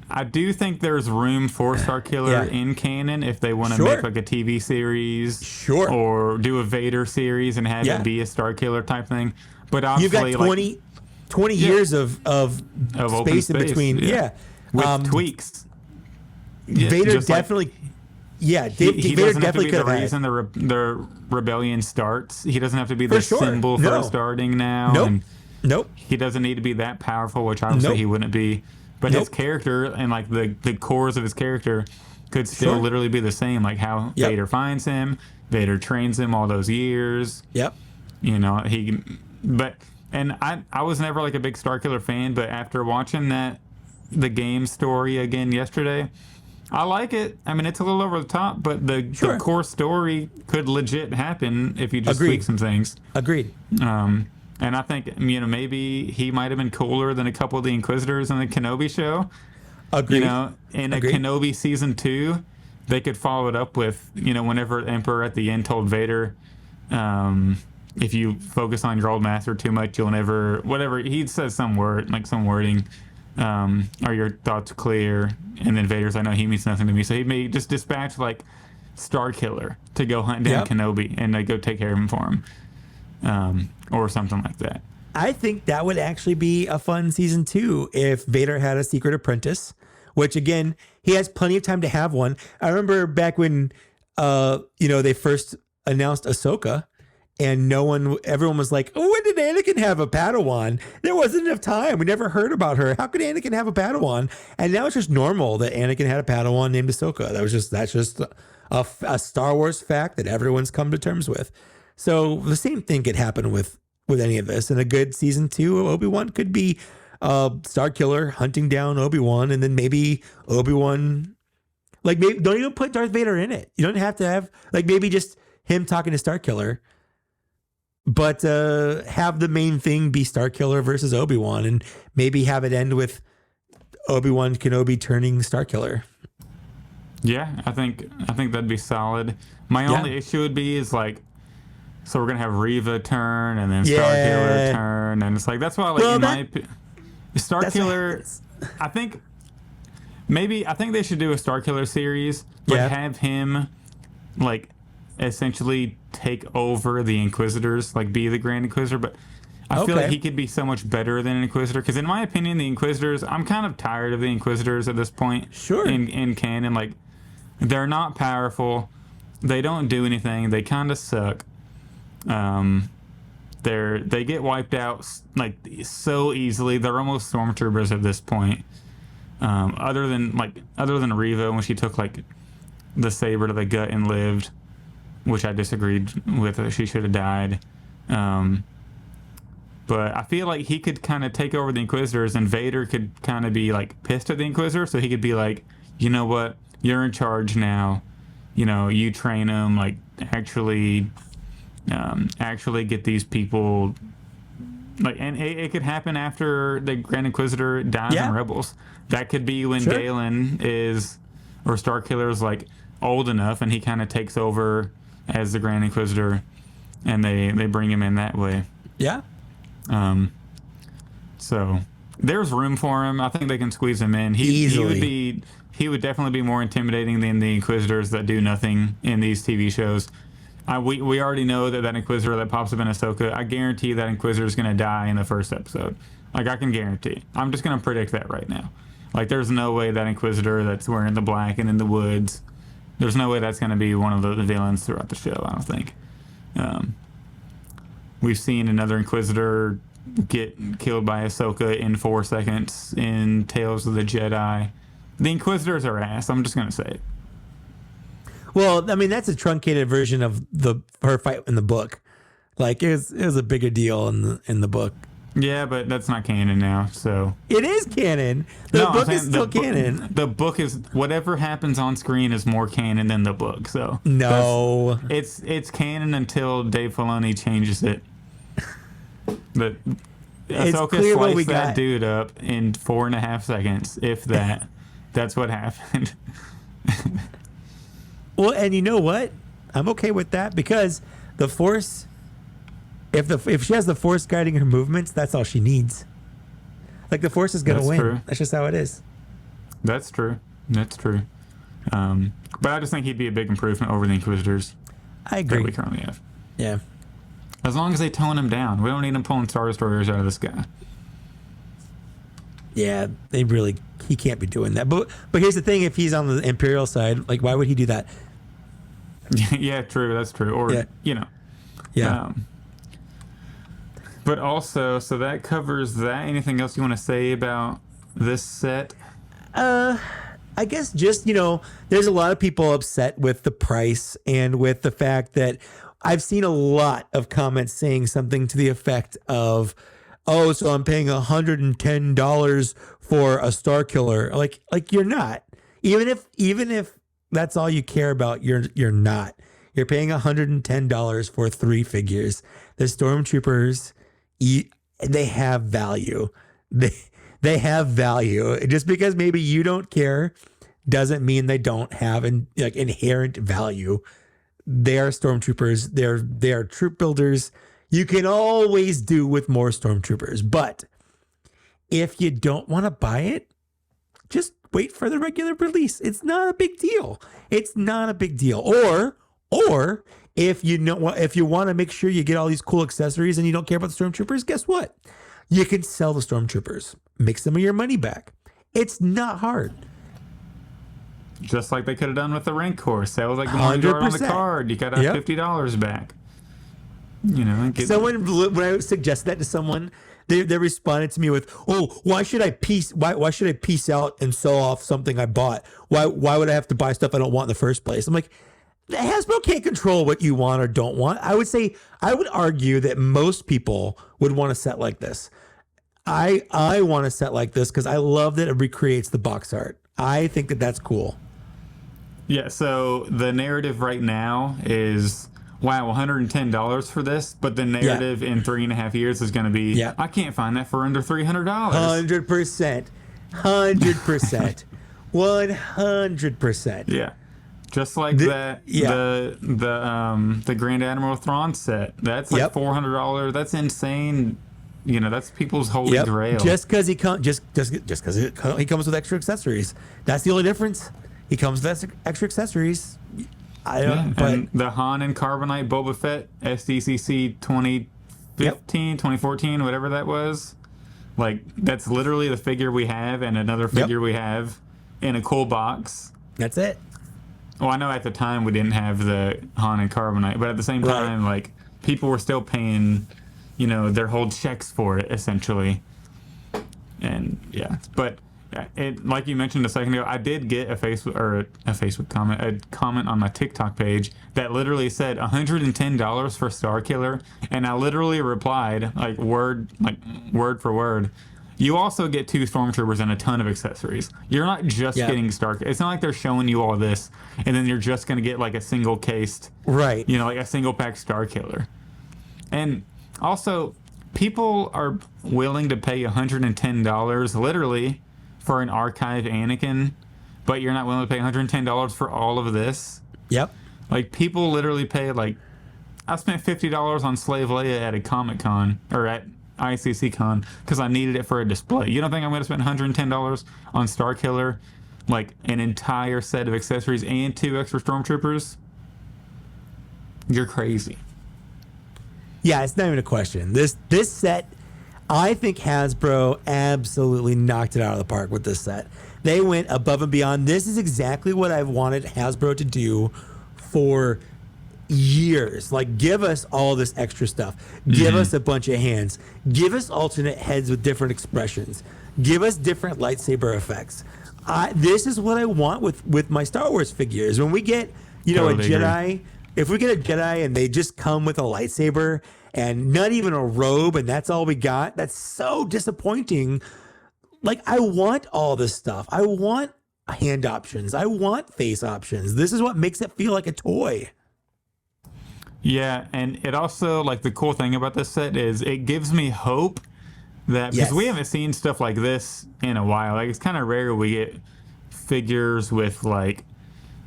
I do think there's room for Starkiller in canon if they want to make like a TV series, or do a Vader series and have it be a Starkiller type thing. But obviously, you've got 20 years of space in between. With tweaks. Vader definitely. Yeah, he Vader doesn't have to definitely be could the have had. reason the rebellion starts. He doesn't have to be the For sure. symbol for No. it starting now. Nope. And Nope. he doesn't need to be that powerful, which obviously Nope. he wouldn't be. But Nope. his character and like the cores of his character could still Sure. literally be the same. Like how Yep. Vader finds him, Vader trains him all those years. Yep. You know, and I was never like a big Starkiller fan, but after watching the game story again yesterday, I like it. I mean, it's a little over the top, but the core story could legit happen if you just tweak some things. Agreed. And I think, you know, maybe he might have been cooler than a couple of the Inquisitors in the Kenobi show. Agreed. You know, in a Kenobi season 2, they could follow it up with, you know, whenever the Emperor at the end told Vader, if you focus on your old master too much, you'll never, whatever, he says some word, like some wording, are your thoughts clear? And then Vader's like, no, he means nothing to me. So he may just dispatch like Starkiller to go hunt down Kenobi and go take care of him for him, or something like that. I think that would actually be a fun season 2 if Vader had a secret apprentice, which again, he has plenty of time to have one. I remember back when, you know, they first announced Ahsoka, and everyone was like, oh, when did Anakin have a Padawan? There wasn't enough time. We never heard about her. How could Anakin have a Padawan? And now it's just normal that Anakin had a Padawan named Ahsoka. That's just a Star Wars fact that everyone's come to terms with. So the same thing could happen with any of this. And a good season 2 of Obi-Wan could be Starkiller hunting down Obi-Wan, and then maybe Obi-Wan, like, maybe don't even put Darth Vader in it. You don't have to have, like, maybe just him talking to Starkiller, but have the main thing be Starkiller versus Obi-Wan, and maybe have it end with Obi-Wan Kenobi turning Starkiller. Yeah, I think that'd be solid. My only issue would be is like, so we're gonna have Reva turn and then Starkiller turn, and it's like, that's why, like, Starkiller, I think they should do a Starkiller series, but have him like essentially take over the Inquisitors, like be the Grand Inquisitor. But I feel like he could be so much better than an Inquisitor, because in my opinion, the Inquisitors, I'm kind of tired of the Inquisitors at this point. Sure. In canon, like, they're not powerful, they don't do anything, they kind of suck. They get wiped out like so easily. They're almost stormtroopers at this point. Other than Reva, when she took like the saber to the gut and lived, which I disagreed with. She should have died. But I feel like he could kind of take over the Inquisitors, and Vader could kind of be like pissed at the Inquisitor, so he could be like, you know what, you're in charge now. You know, you train them, like actually get these people, like, and it could happen after the Grand Inquisitor dies in Rebels. That could be when Galen or Starkiller is like old enough, and he kind of takes over as the Grand Inquisitor, and they bring him in that way. Yeah. So there's room for him. I think they can squeeze him in. He would definitely be more intimidating than the Inquisitors that do nothing in these TV shows. We already know that Inquisitor that pops up in Ahsoka, I guarantee that Inquisitor is going to die in the first episode. Like, I can guarantee. I'm just going to predict that right now. Like, there's no way that Inquisitor that's wearing the black and in the woods, there's no way that's going to be one of the villains throughout the show, I don't think. We've seen another Inquisitor get killed by Ahsoka in 4 seconds in Tales of the Jedi. The Inquisitors are ass. I'm just going to say it. Well, I mean, that's a truncated version of her fight in the book. Like, it was a bigger deal in the book. Yeah, but that's not canon now, so. It is canon. The book is still canon. The book is, whatever happens on screen is more canon than the book, so. No. It's canon until Dave Filoni changes it. But Ahsoka sliced that dude up in 4.5 seconds, if that. That's what happened. Well, and you know what? I'm okay with that, because the Force, if she has the Force guiding her movements, that's all she needs. Like, the Force is going to win. True. That's just how it is. That's true. But I just think he'd be a big improvement over the Inquisitors. I agree. That we currently have. Yeah. As long as they tone him down. We don't need him pulling Star Destroyers out of the sky. Yeah, he can't be doing that. But here's the thing, if he's on the Imperial side, like, why would he do that? Yeah, true. That's true. Or, Yeah. you know. Yeah. But also, so that covers that. Anything else you want to say about this set? I guess just, there's a lot of people upset with the price and with the fact that I've seen a lot of comments saying something to the effect of, oh, so I'm paying $110 for a Starkiller. Like you're not. Even if that's all you care about, you're not. You're paying $110 for 3 figures. The Stormtroopers, they have value. They have value. Just because maybe you don't care doesn't mean they don't have inherent value. They are Stormtroopers. They are troop builders. You can always do with more Stormtroopers, but if you don't want to buy it, just wait for the regular release. It's not a big deal. It's not a big deal. Or if you want to make sure you get all these cool accessories and you don't care about the Stormtroopers, guess what? You can sell the Stormtroopers. Make some of your money back. It's not hard. Just like they could have done with the Rancor. Sell like the one guard on the card. You got to have $50 back. When I suggested that to someone, they responded to me with, "Oh, why should I piece out and sell off something I bought? Why would I have to buy stuff I don't want in the first place?" I'm like, Hasbro can't control what you want or don't want. I would argue that most people would want a set like this. I want a set like this because I love that it recreates the box art. I think that that's cool. Yeah, so the narrative right now is, wow, $110 for this, but the narrative in 3.5 years is going to be, I can't find that for under $300. 100%. 100%. 100%. Yeah. Just like the Grand Admiral Thrawn set. That's like $400. That's insane. That's people's holy grail. Just because he comes with extra accessories. That's the only difference. He comes with extra accessories. And the Han and Carbonite Boba Fett SDCC 2015, 2014, whatever that was. Like, that's literally the figure we have and another figure we have in a cool box. That's it. Well, I know at the time we didn't have the Han and Carbonite, but at the same time, like, people were still paying, their whole checks for it, essentially. And, but like you mentioned a second ago, I did get a Facebook comment, a comment on my TikTok page that literally said $110 for Starkiller, and I literally replied, word for word, you also get 2 Stormtroopers and a ton of accessories. You're not just getting Starkiller. It's not like they're showing you all this and then you're just going to get like a single cased, like a single pack Starkiller. And also, people are willing to pay $110 literally for an archive Anakin, but you're not willing to pay $110 for all of this. Yep. Like, people literally pay, I spent $50 on Slave Leia at a Comic-Con, or at ICC Con, because I needed it for a display. You don't think I'm going to spend $110 on Starkiller, like an entire set of accessories and 2 extra Stormtroopers? You're crazy. Yeah, it's not even a question. This set, I think Hasbro absolutely knocked it out of the park with this set. They went above and beyond. This is exactly what I've wanted Hasbro to do for years. Like, give us all this extra stuff. Give us a bunch of hands. Give us alternate heads with different expressions. Give us different lightsaber effects. This is what I want with my Star Wars figures. When we get, a Jedi, if we get a Jedi and they just come with a lightsaber and not even a robe and that's all we got, that's so disappointing. Like, I want all this stuff. I want hand options. I want face options. This is what makes it feel like a toy. Yeah, and it also, like, the cool thing about this set is it gives me hope that, because we haven't seen stuff like this in a while. Like, it's kind of rare we get figures with, like,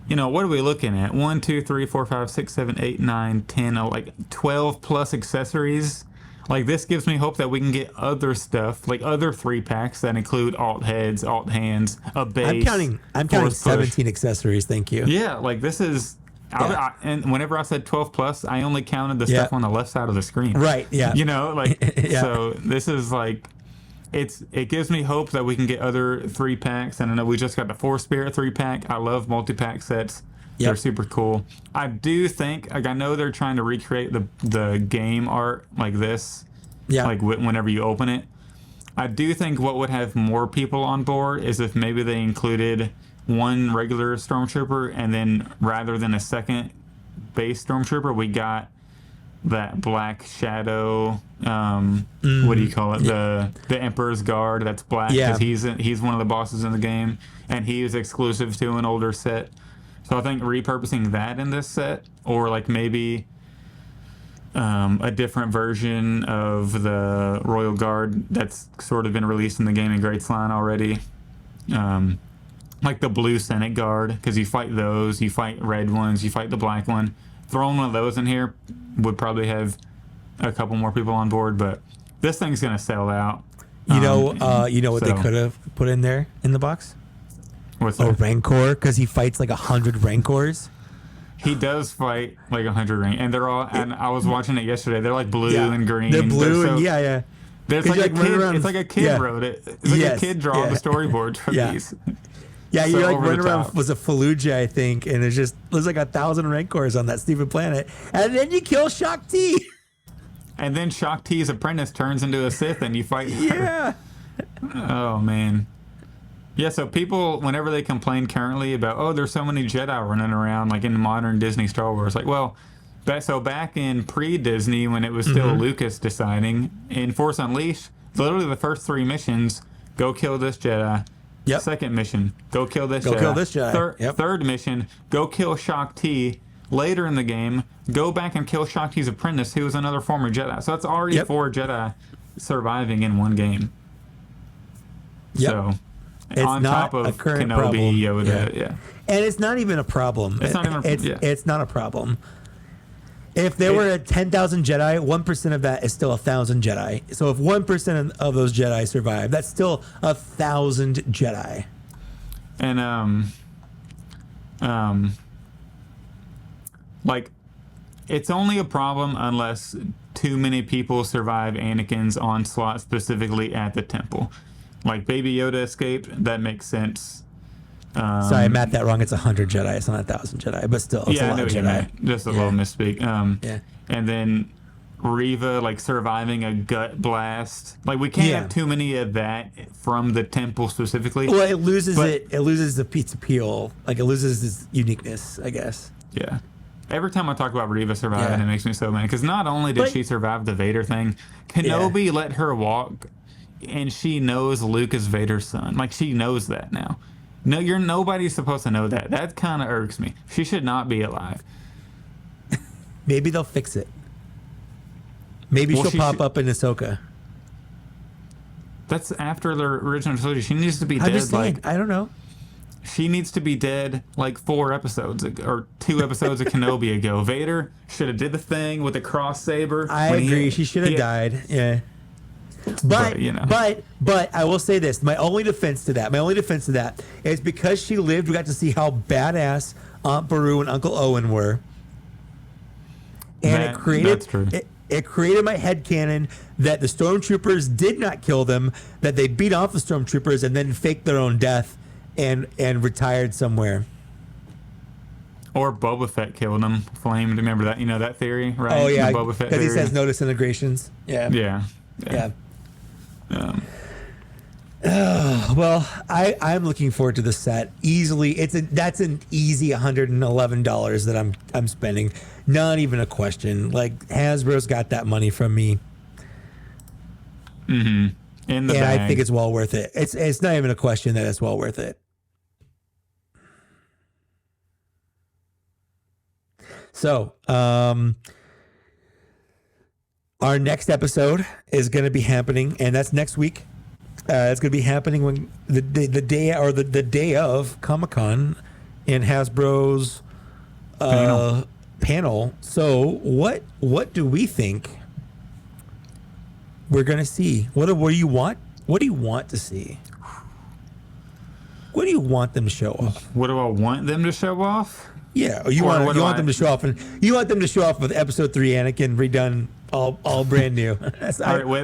what are we looking at? 1, 2, 3, 4, 5, 6, 7, 8, 9, 10, like 12 plus accessories. Like, this gives me hope that we can get other stuff, like other 3-packs that include alt heads, alt hands, a base. I'm counting 17 accessories. Thank you. Yeah, like, this is. And whenever I said 12 plus, I only counted the stuff on the left side of the screen. Right. Yeah. So this is like, it gives me hope that we can get other 3-packs. And I know we just got the Force Spirit 3-pack. I love multi-pack sets. They're super cool. I do think, like, I know they're trying to recreate the game art like this. Yeah. Like whenever you open it. I do think what would have more people on board is if maybe they included one regular Stormtrooper, and then rather than a second base Stormtrooper, we got that Black Shadow. What do you call it? The Emperor's Guard. That's black because he's one of the bosses in the game, and he is exclusive to an older set. So I think repurposing that in this set, or like maybe a different version of the Royal Guard that's sort of been released in the Gaming Greats line already. Like the Blue Senate Guard, because you fight those, you fight red ones, you fight the black one. Throwing one of those in here would probably have a couple more people on board, but this thing's gonna sell out. You know what they could have put in there in the box? What's that? A Rancor, because he fights like 100 Rancors. He does fight like 100 Rancors, and they're all. And I was watching it yesterday. They're like blue and green. They're blue and yeah. There's like a kid. It's like a kid wrote it. It's like a kid draw the storyboard for these. Yeah, you like run around was a Fallujah, I think, and there's like 1,000 Rancors on that stupid planet, and then you kill Shaak Ti. And then Shaak Ti's apprentice turns into a Sith, and you fight her. Yeah. Oh man. Yeah, so people, whenever they complain currently about, oh, there's so many Jedi running around, like in modern Disney Star Wars, like, well, back in pre-Disney, when it was still Lucas deciding, in Force Unleashed, literally the first 3 missions, go kill this Jedi. Yep. Second mission, go kill this Jedi. Go kill this Jedi. Third mission, go kill Shaak Ti. Later in the game, go back and kill Shaak Ti's apprentice, who was another former Jedi. So that's already 4 Jedi surviving in one game. Yep. So... It's on not top of a current Kenobi, problem. Yoda, And it's not even a problem. It's not even. It's not a problem. If there were 10,000 Jedi, 1% of that is still 1,000 Jedi. So if 1% of those Jedi survive, that's still 1,000 Jedi. And like, it's only a problem unless too many people survive Anakin's onslaught specifically at the temple. Like Baby Yoda escaped, that makes sense. Sorry, I mapped that wrong. It's 100 Jedi. It's not 1,000 Jedi, but still, it's a lot of Jedi. Just a little misspeak. And then Reva, like, surviving a gut blast. Like, we can't have too many of that from the temple specifically. Well, it loses its appeal. Like, it loses its uniqueness, I guess. Yeah. Every time I talk about Reva surviving, it makes me so mad. Because not only did she survive the Vader thing, Kenobi let her walk. And she knows Luke is Vader's son. Like, she knows that now. No, nobody's supposed to know that. That kind of irks me. She should not be alive. Maybe they'll fix it. Maybe she'll pop up in Ahsoka. That's after the original trilogy. She needs to be dead. Just saying, I don't know. She needs to be dead like 4 episodes ago, or 2 episodes of Kenobi ago. Vader should have did the thing with the cross saber. I agree. She should have died. Yeah. But I will say this. My only defense to that is because she lived, we got to see how badass Aunt Beru and Uncle Owen were. And it created my headcanon that the stormtroopers did not kill them, that they beat off the stormtroopers and then faked their own death and retired somewhere. Or Boba Fett killed him, flamed. Remember that? You know that theory, right? Oh yeah, Boba Fett because he says no disintegrations. Yeah. Well, I'm looking forward to the set easily. That's an easy $111 that I'm spending. Not even a question. Like, Hasbro's got that money from me. In the bag. I think it's well worth it. It's not even a question that it's well worth it. So, our next episode is going to be happening, and that's next week. It's going to be happening when the day of Comic-Con in Hasbro's panel. So what do we think we're going to see? What do you want? What do you want to see? What do you want them to show off? What do I want them to show off? Yeah, you want them to show off, and you want them to show off with Episode 3 Anakin redone, all brand new.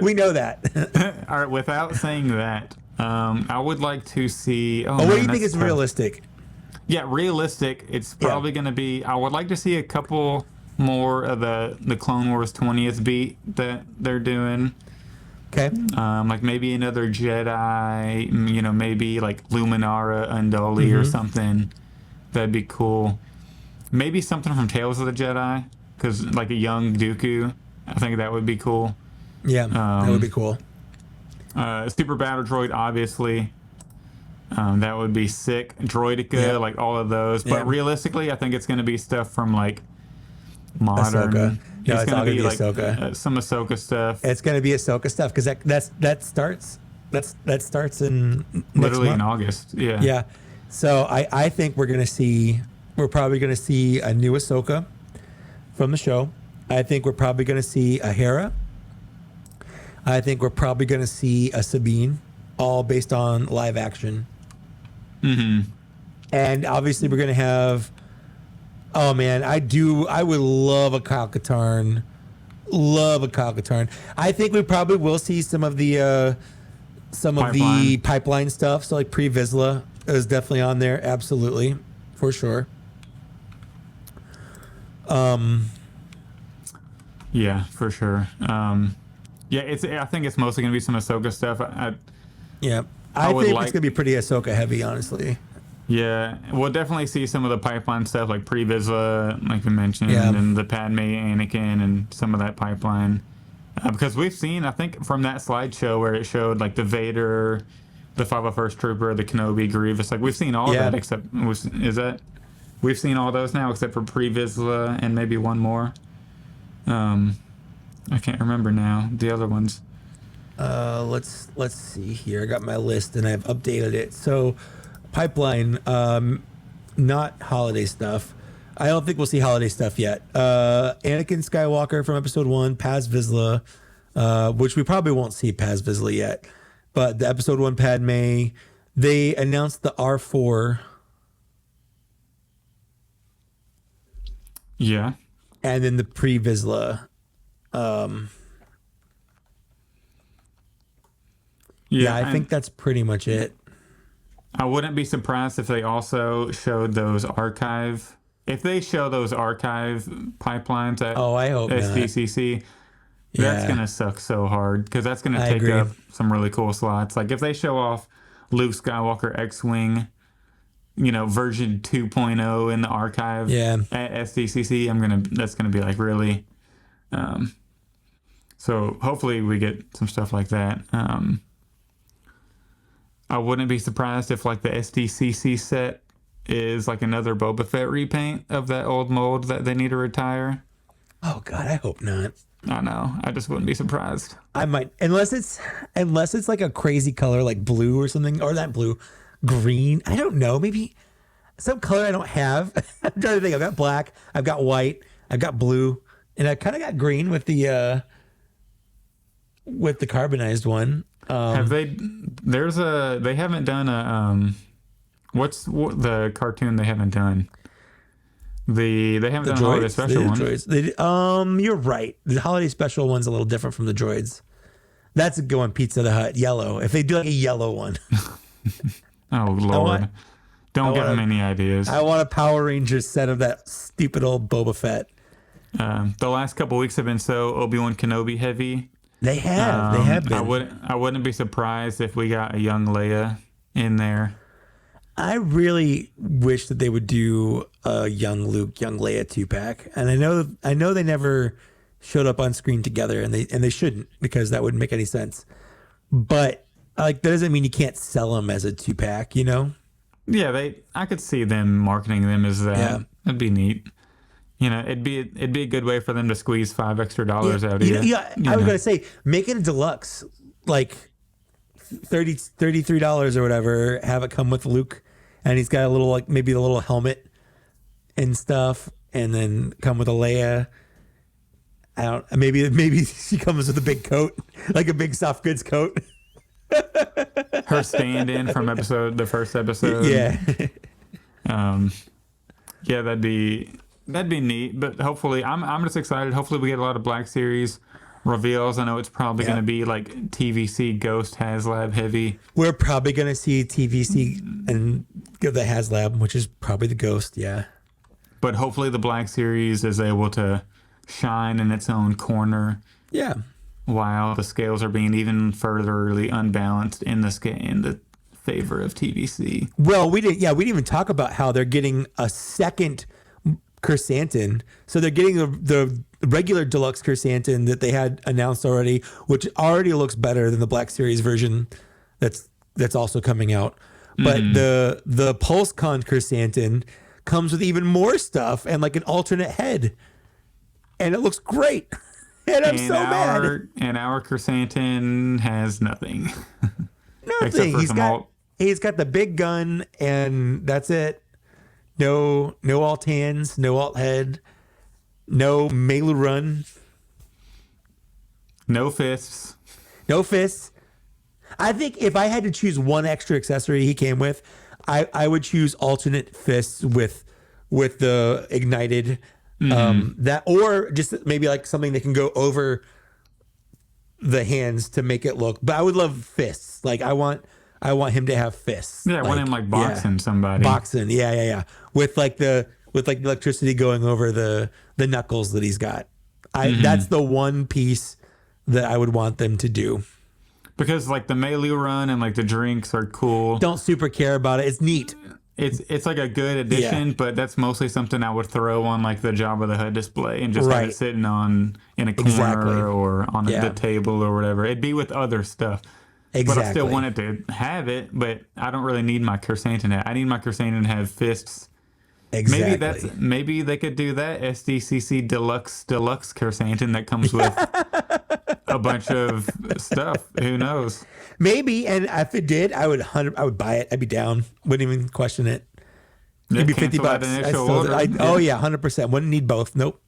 We know that. All right, without saying that, I would like to see. What do you think is realistic? Yeah, realistic. It's probably going to be. I would like to see a couple more of the Clone Wars 20th beat that they're doing. Okay. Like maybe another Jedi. Maybe like Luminara Unduli or something. That'd be cool. Maybe something from Tales of the Jedi, because like a young Dooku. I think that would be cool. Yeah, that would be cool. Super Battle Droid, obviously. That would be sick. Droideka, like all of those. But realistically, I think it's going to be stuff from like modern. Ahsoka. No, it's all going to be like Ahsoka. Some Ahsoka stuff. It's going to be Ahsoka stuff because that starts in literally next in month. August. Yeah. Yeah. So I think we're probably going to see a new Ahsoka from the show. I think we're probably going to see a Hera. I think we're probably going to see a Sabine, all based on live action. Mm-hmm. And obviously we're going to have, oh man, I would love a Kyle Katarn. Love a Kyle Katarn. I think we probably will see some of the pipeline stuff. So like Pre-Vizsla is definitely on there. Absolutely. For sure. Yeah, for sure. I think it's mostly gonna be some Ahsoka stuff. I think it's gonna be pretty Ahsoka heavy, honestly. Yeah, we'll definitely see some of the pipeline stuff, like Pre-Vizsla, like we mentioned, and the Padme, Anakin, and some of that pipeline. Because we've seen, I think, from that slideshow where it showed like the Vader, the 501st Trooper, the Kenobi, Grievous. Like we've seen all that except we've seen all those now except for Pre-Vizsla and maybe one more. I can't remember now the other ones. Let's see here. I got my list and I've updated it. So pipeline, not holiday stuff. I don't think we'll see holiday stuff yet. Anakin Skywalker from episode 1, Paz Vizsla, which we probably won't see Paz Vizsla yet. But the episode 1 Padme, they announced the R4. Yeah. And then the Pre-Vizsla. I think that's pretty much it. I wouldn't be surprised if they also showed those archive. If they show those archive pipelines at I hope SDCC, that's going to suck so hard because that's going to take up some really cool slots. Like if they show off Luke Skywalker X-Wing, version 2.0 in the archive at SDCC, that's going to be like really... So hopefully we get some stuff like that. I wouldn't be surprised if like the SDCC set is like another Boba Fett repaint of that old mold that they need to retire. Oh God, I hope not. I know. I just wouldn't be surprised. I might, unless it's like a crazy color like blue or something, or not blue, green. I don't know. Maybe some color I don't have. I'm trying to think. I've got black. I've got white. I've got blue, and I kind of got green with the carbonized one. Have they? They haven't done a. What's the cartoon they haven't done? They haven't done a holiday special one. Droids. You're right. The holiday special one's a little different from the droids. That's a good one. Pizza the Hut yellow. If they do like a yellow one. Oh Lord! Don't give them any ideas. I want a Power Rangers set of that stupid old Boba Fett. The last couple weeks have been so Obi-Wan Kenobi heavy. They have been. I wouldn't be surprised if we got a young Leia in there. I really wish that they would do a young Luke, young Leia 2-pack. And I know they never showed up on screen together, and they shouldn't, because that wouldn't make any sense. But like that doesn't mean you can't sell them as a 2-pack, Yeah, I could see them marketing them as that. Yeah. That'd be neat. It'd be a good way for them to squeeze $5 extra out of you. Yeah, I was gonna say make it a deluxe, like $33 or whatever. Have it come with Luke, and he's got a little maybe a little helmet and stuff, and then come with a Leia. Maybe she comes with a big coat, like a big soft goods coat. Her stand-in from the first episode. Yeah. Yeah, that'd be neat. But hopefully, I'm just excited. Hopefully, we get a lot of Black Series. reveals. I know it's probably Yeah. going to be like TVC Ghost HasLab heavy. We're probably going to see TVC and give the HasLab, which is probably the Ghost. Yeah. But hopefully the Black Series is able to shine in its own corner. Yeah. While the scales are being even furtherly unbalanced in the favor of TVC. Well, we didn't even talk about how they're getting a second Chrysanthemum. So they're getting the regular deluxe Chrysanthemum that they had announced already, which already looks better than the Black Series version that's also coming out. But the PulseCon Chrysanthemum comes with even more stuff and like an alternate head. And it looks great. And I'm so mad. And our Chrysanthemum has nothing. Nothing. He's got the big gun, and that's it. No alt hands, no alt head, no Melu run, no fists. No fists. I think if I had to choose one extra accessory he came with, I would choose alternate fists with the ignited. That, or just maybe like something that can go over the hands to make it look. But I would love fists. Like I want him to have fists. Yeah, I want him like boxing somebody. Boxing, yeah. With the electricity going over the knuckles that he's got. That's the one piece that I would want them to do. Because like the melee run and like the drinks are cool. Don't super care about it. It's neat. It's like a good addition, but that's mostly something I would throw on like the Jabba the Hutt display and just have it sitting in a corner or on the table or whatever. It'd be with other stuff. Exactly. But I still wanted to have it, but I don't really need my Chrysanthemum. I need my Chrysanthemum to have fists. Exactly. Maybe they could do that SDCC deluxe Chrysanthemum that comes with a bunch of stuff. Who knows? Maybe, and if it did, I would buy it. I'd be down. Wouldn't even question it. It'd be $50. Oh yeah, 100%. Wouldn't need both. Nope.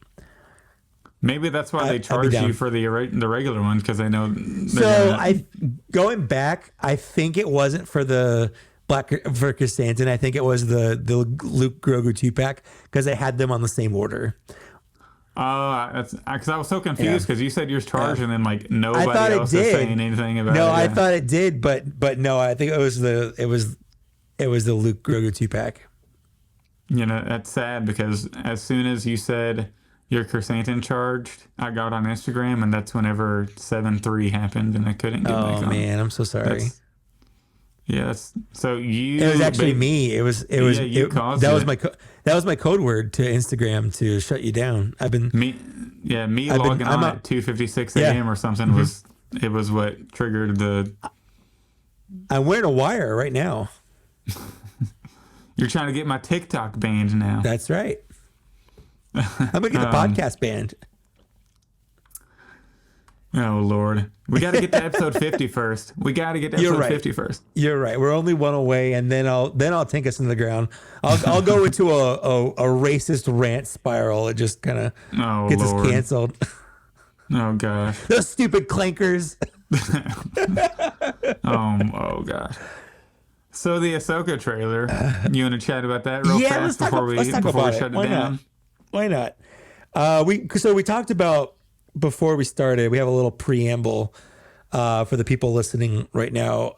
Maybe that's why they charge you for the regular ones, because they know. Going back, I think it wasn't for the for Chrysanthemum. I think it was the Luke Grogu 2-pack, because they had them on the same order. That's because I was so confused, because you said yours charged and then like nobody else is saying anything about it. No, I thought it did, but no, I think it was the Luke Grogu 2-pack. You know, that's sad, because as soon as you said your Chrysanthemum charged, I got on Instagram, and that's whenever 7-3 happened, and I couldn't get back on. Oh man, I'm so sorry. So you. It was actually me. It was. You caused it. That was my code word to Instagram to shut you down. Logging on at 2:56 a.m. or something was what triggered the. I'm wearing a wire right now. You're trying to get my TikTok banned now. That's right. I'm gonna get the podcast banned. Oh Lord, we got to get to episode 50 first. We got to get to episode 50 first. You're right. We're only one away, and then I'll take us in the ground. I'll go into a racist rant spiral. It just kind of gets us canceled. Oh gosh, those stupid clankers. Oh gosh. So the Ahsoka trailer. You want to chat about that real fast before we shut it down? Why not? We talked about. Before we started, we have a little preamble for the people listening right now.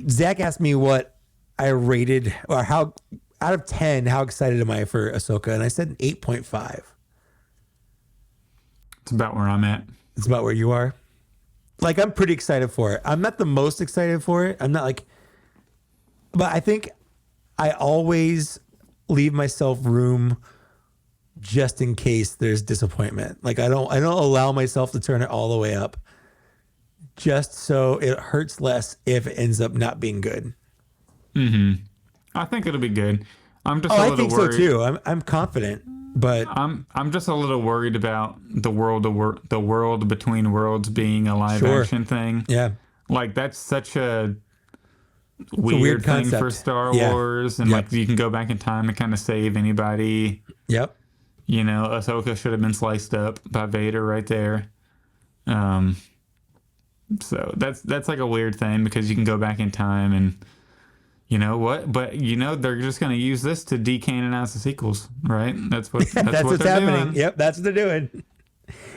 Zach asked me what I rated, or how out of 10, how excited am I for Ahsoka? And I said 8.5. It's about where I'm at. It's about where you are. Like, I'm pretty excited for it. I'm not the most excited for it. I'm not like, but I think I always leave myself room just in case there's disappointment. Like I don't allow myself to turn it all the way up, just so it hurts less if it ends up not being good. I think it'll be good. I'm just I think worried. So too. I'm confident, but I'm just a little worried about the world between worlds being a live action thing. Yeah, like that's such a weird thing concept for Star Wars, and like you can go back in time and kind of save anybody. Yep. You know, Ahsoka should have been sliced up by Vader right there. So that's like a weird thing, because you can go back in time and you know what? But you know they're just going to use this to decanonize the sequels, right? That's what's happening. Doing. Yep, that's what they're doing.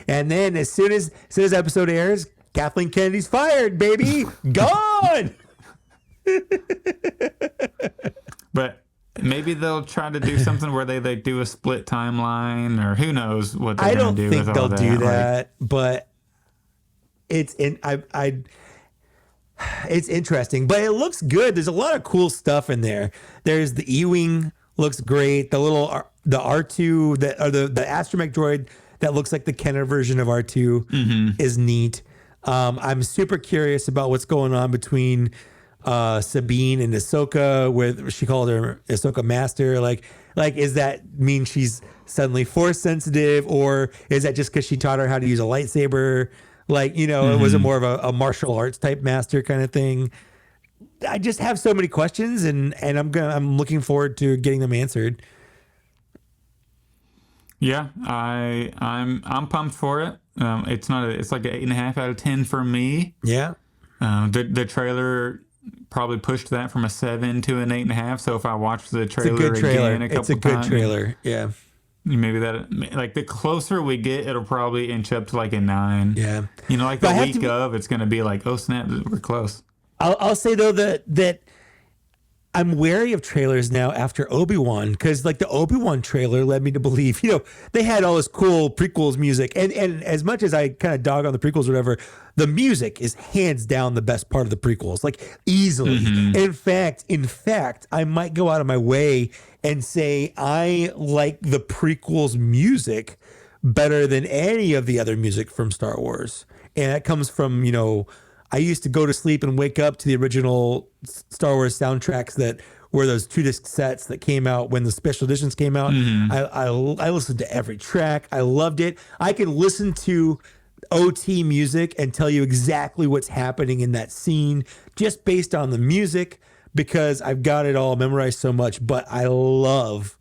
And then as soon as the episode airs, Kathleen Kennedy's fired, baby. Gone. But maybe they'll try to do something where they do a split timeline, or who knows what they're going to do with all that. I don't think they'll do that, but it's it's interesting, but it looks good. There's a lot of cool stuff in there. There's the E-Wing, looks great. The R2 the astromech droid that looks like the Kenner version of R2 is neat. I'm super curious about what's going on between Sabine and Ahsoka, where she called her Ahsoka Master. Like, is that mean she's suddenly force sensitive, or is that just because she taught her how to use a lightsaber? Like, you know, it was more of a martial arts type master kind of thing. I just have so many questions, and I'm looking forward to getting them answered. Yeah, I'm pumped for it. It's like an 8.5 out of 10 for me. Yeah. The trailer probably pushed that from a 7 to an 8.5. So if I watch the trailer again a couple times, it's a good trailer. Yeah. Maybe that, like, the closer we get, it'll probably inch up to like a 9. Yeah. You know, like the week of, it's going to be like, oh snap, we're close. I'll say though that I'm wary of trailers now after Obi-Wan, because like the Obi-Wan trailer led me to believe, you know, they had all this cool prequels music, and as much as I kind of dog on the prequels or whatever, the music is hands down the best part of the prequels, like easily. In fact, I might go out of my way and say I like the prequels music better than any of the other music from Star Wars, and that comes from, you know, I used to go to sleep and wake up to the original Star Wars soundtracks that were those 2-disc sets that came out when the special editions came out. I listened to every track. I loved it. I can listen to OT music and tell you exactly what's happening in that scene just based on the music, because I've got it all memorized so much. But I love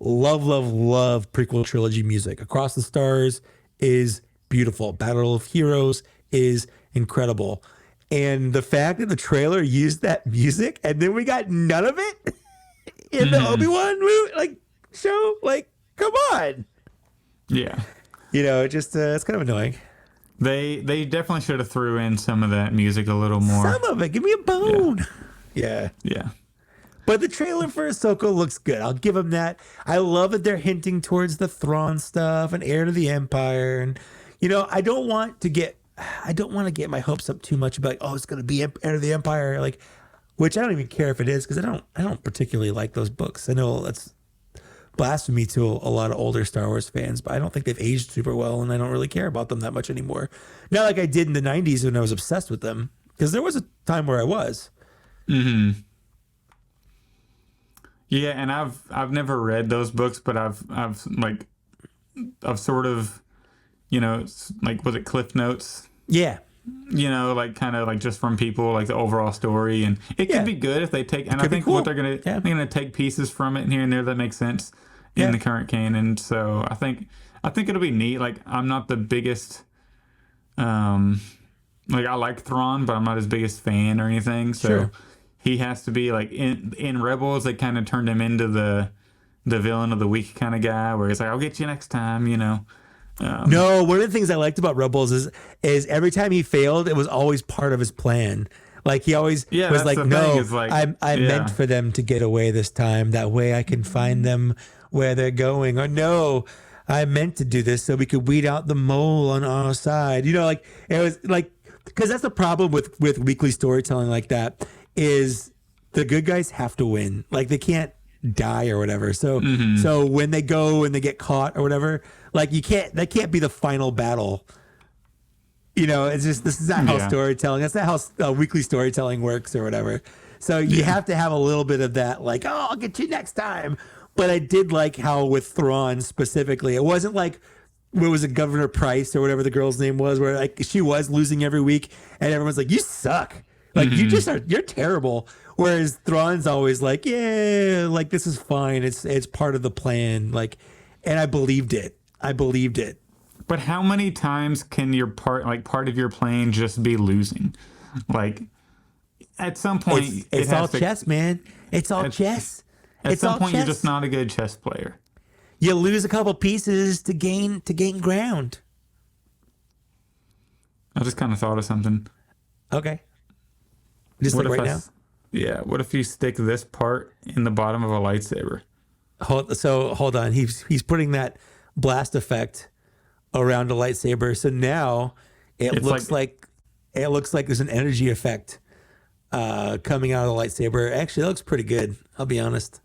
prequel trilogy music. Across the Stars is beautiful. Battle of Heroes is incredible. And the fact that the trailer used that music and then we got none of it in the Obi-Wan movie, like, show, like, come on. Yeah. You know, it just it's kind of annoying. They definitely should have threw in some of that music a little more. Some of it. Give me a bone. Yeah. But the trailer for Ahsoka looks good. I'll give them that. I love that they're hinting towards the Thrawn stuff and Heir to the Empire. And, you know, I don't want to get my hopes up too much about, like, oh, it's going to be Heir to the Empire, like, which I don't even care if it is, because I don't particularly like those books. I know that's blasphemy to a lot of older Star Wars fans, but I don't think they've aged super well, and I don't really care about them that much anymore. Not like I did in the 90s when I was obsessed with them, because there was a time where I was. Yeah, and I've never read those books, but I've sort of, you know, like, was it Cliff Notes? Yeah. You know, like, kind of like just from people, like the overall story, and it could be good if they take, and I think what they're gonna take pieces from it here and there that make sense in the current canon. So I think it'll be neat. Like, I'm not the biggest, like, I like Thrawn, but I'm not his biggest fan or anything. So he has to be like in Rebels. They kind of turned him into the villain of the week kind of guy, where he's like, I'll get you next time, you know. No, one of the things I liked about Rebels is every time he failed, it was always part of his plan. Like, he always was like, no, I meant for them to get away this time. That way I can find them where they're going. Or no, I meant to do this so we could weed out the mole on our side. You know, like, it was like, because that's the problem with weekly storytelling like that, is the good guys have to win. Like, they can't die or whatever. So so when they go and they get caught or whatever, like, that can't be the final battle. You know, it's just, this is not how storytelling, that's not how weekly storytelling works or whatever. So you have to have a little bit of that, like, oh, I'll get you next time. But I did like how with Thrawn specifically, it wasn't like, what was it, Governor Price or whatever the girl's name was, where, like, she was losing every week and everyone's like, you suck. Like, you're terrible. Whereas Thrawn's always like, yeah, like, this is fine. It's part of the plan. Like, and I believed it. But how many times can your part of your plan just be losing? Like, at some point, it's all chess, man. It's all chess. At some point, you're just not a good chess player. You lose a couple pieces to gain ground. I just kind of thought of something. Okay. Just What like if right now? Yeah, what if you stick this part in the bottom of a lightsaber? Hold on. He's putting that blast effect around a lightsaber. So now It's it looks like there's an energy effect coming out of the lightsaber. Actually, that looks pretty good. I'll be honest.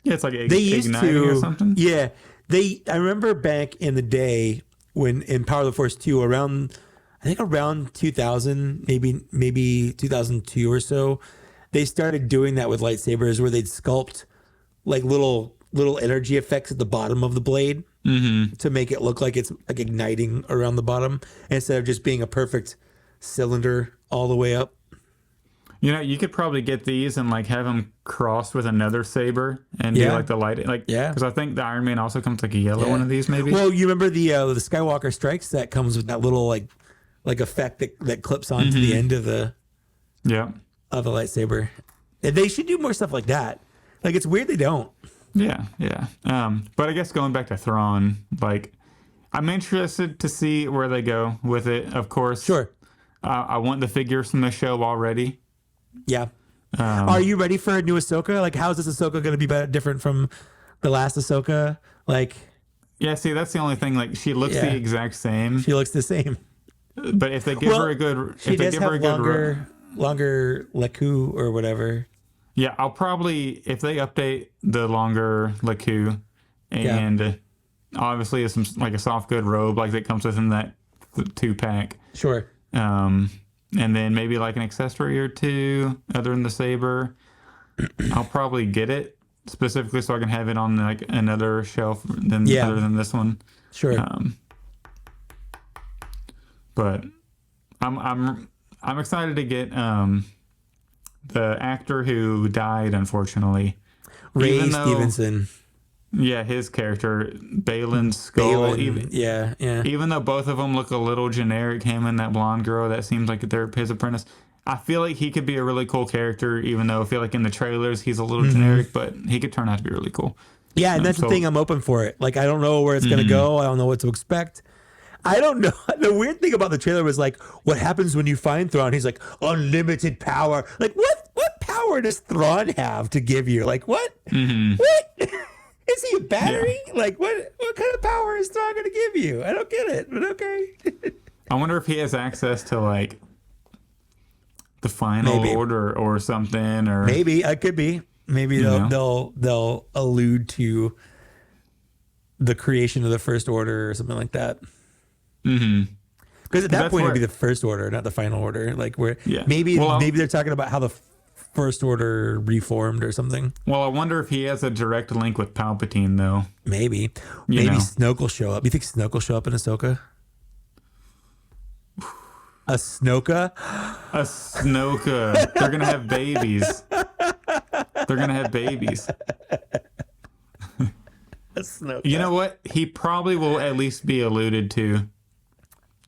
yeah, it's like They used igniting to, or something. yeah. I remember back in the day when in Power of the Force 2, I think around 2000, maybe 2002 or so, they started doing that with lightsabers where they'd sculpt like little energy effects at the bottom of the blade to make it look like it's like igniting around the bottom instead of just being a perfect cylinder all the way up. You know, you could probably get these and like have them crossed with another saber and do Yeah. like the light, like Yeah. because I think the Iron Man also comes like a yellow one of these, maybe. Well, you remember the Skywalker Strikes that comes with that little like effect that clips onto the end of the Yeah, lightsaber. And they should do more stuff like that. Like it's weird they don't. yeah. But I guess going back to Thrawn, like I'm interested to see where they go with it. Of course, Sure. I want the figures from the show already. Yeah. Are you ready for a new Ahsoka? Like, how is this Ahsoka going to be different from the last Ahsoka? Like, Yeah, see, that's the only thing. Like, she looks the exact same. she looks the same. But if they give her a good, She if they does give her have a good, longer Leku or whatever. yeah, I'll probably if they update the longer Leku, and obviously some like a soft good robe like that comes within that 2-pack. Sure. And then maybe like an accessory or two other than the saber. I'll probably get it specifically so I can have it on like another shelf other than this one. Sure. But I'm excited to get the actor who died unfortunately, Ray Stevenson. Yeah, his character Baylan Skull. Even though both of them look a little generic, him and that blonde girl that seems like they're his apprentice. I feel like he could be a really cool character, even though I feel like in the trailers he's a little generic, but he could turn out to be really cool. Yeah, and that's the thing. I'm open for it. Like, I don't know where it's going to go. I don't know what to expect. I don't know. The weird thing about the trailer was like, what happens when you find Thrawn? He's like, unlimited power. Like, what power does Thrawn have to give you? Like, what? What? Is he a battery? Yeah. Like, what kind of power is Thrawn going to give you? I don't get it, but okay. I wonder if he has access to, like, the final order or something, or maybe it could be. Maybe they'll allude to the creation of the First Order or something like that. Because at that point it'd be the First Order, not the Final Order. Like maybe they're talking about how the First Order reformed or something. Well, I wonder if he has a direct link with Palpatine, though. Maybe Snoke will show up. You think Snoke will show up in Ahsoka? A Snoka? A Snoka. They're gonna have babies. They're gonna have babies. A Snoka. You know what? He probably will at least be alluded to.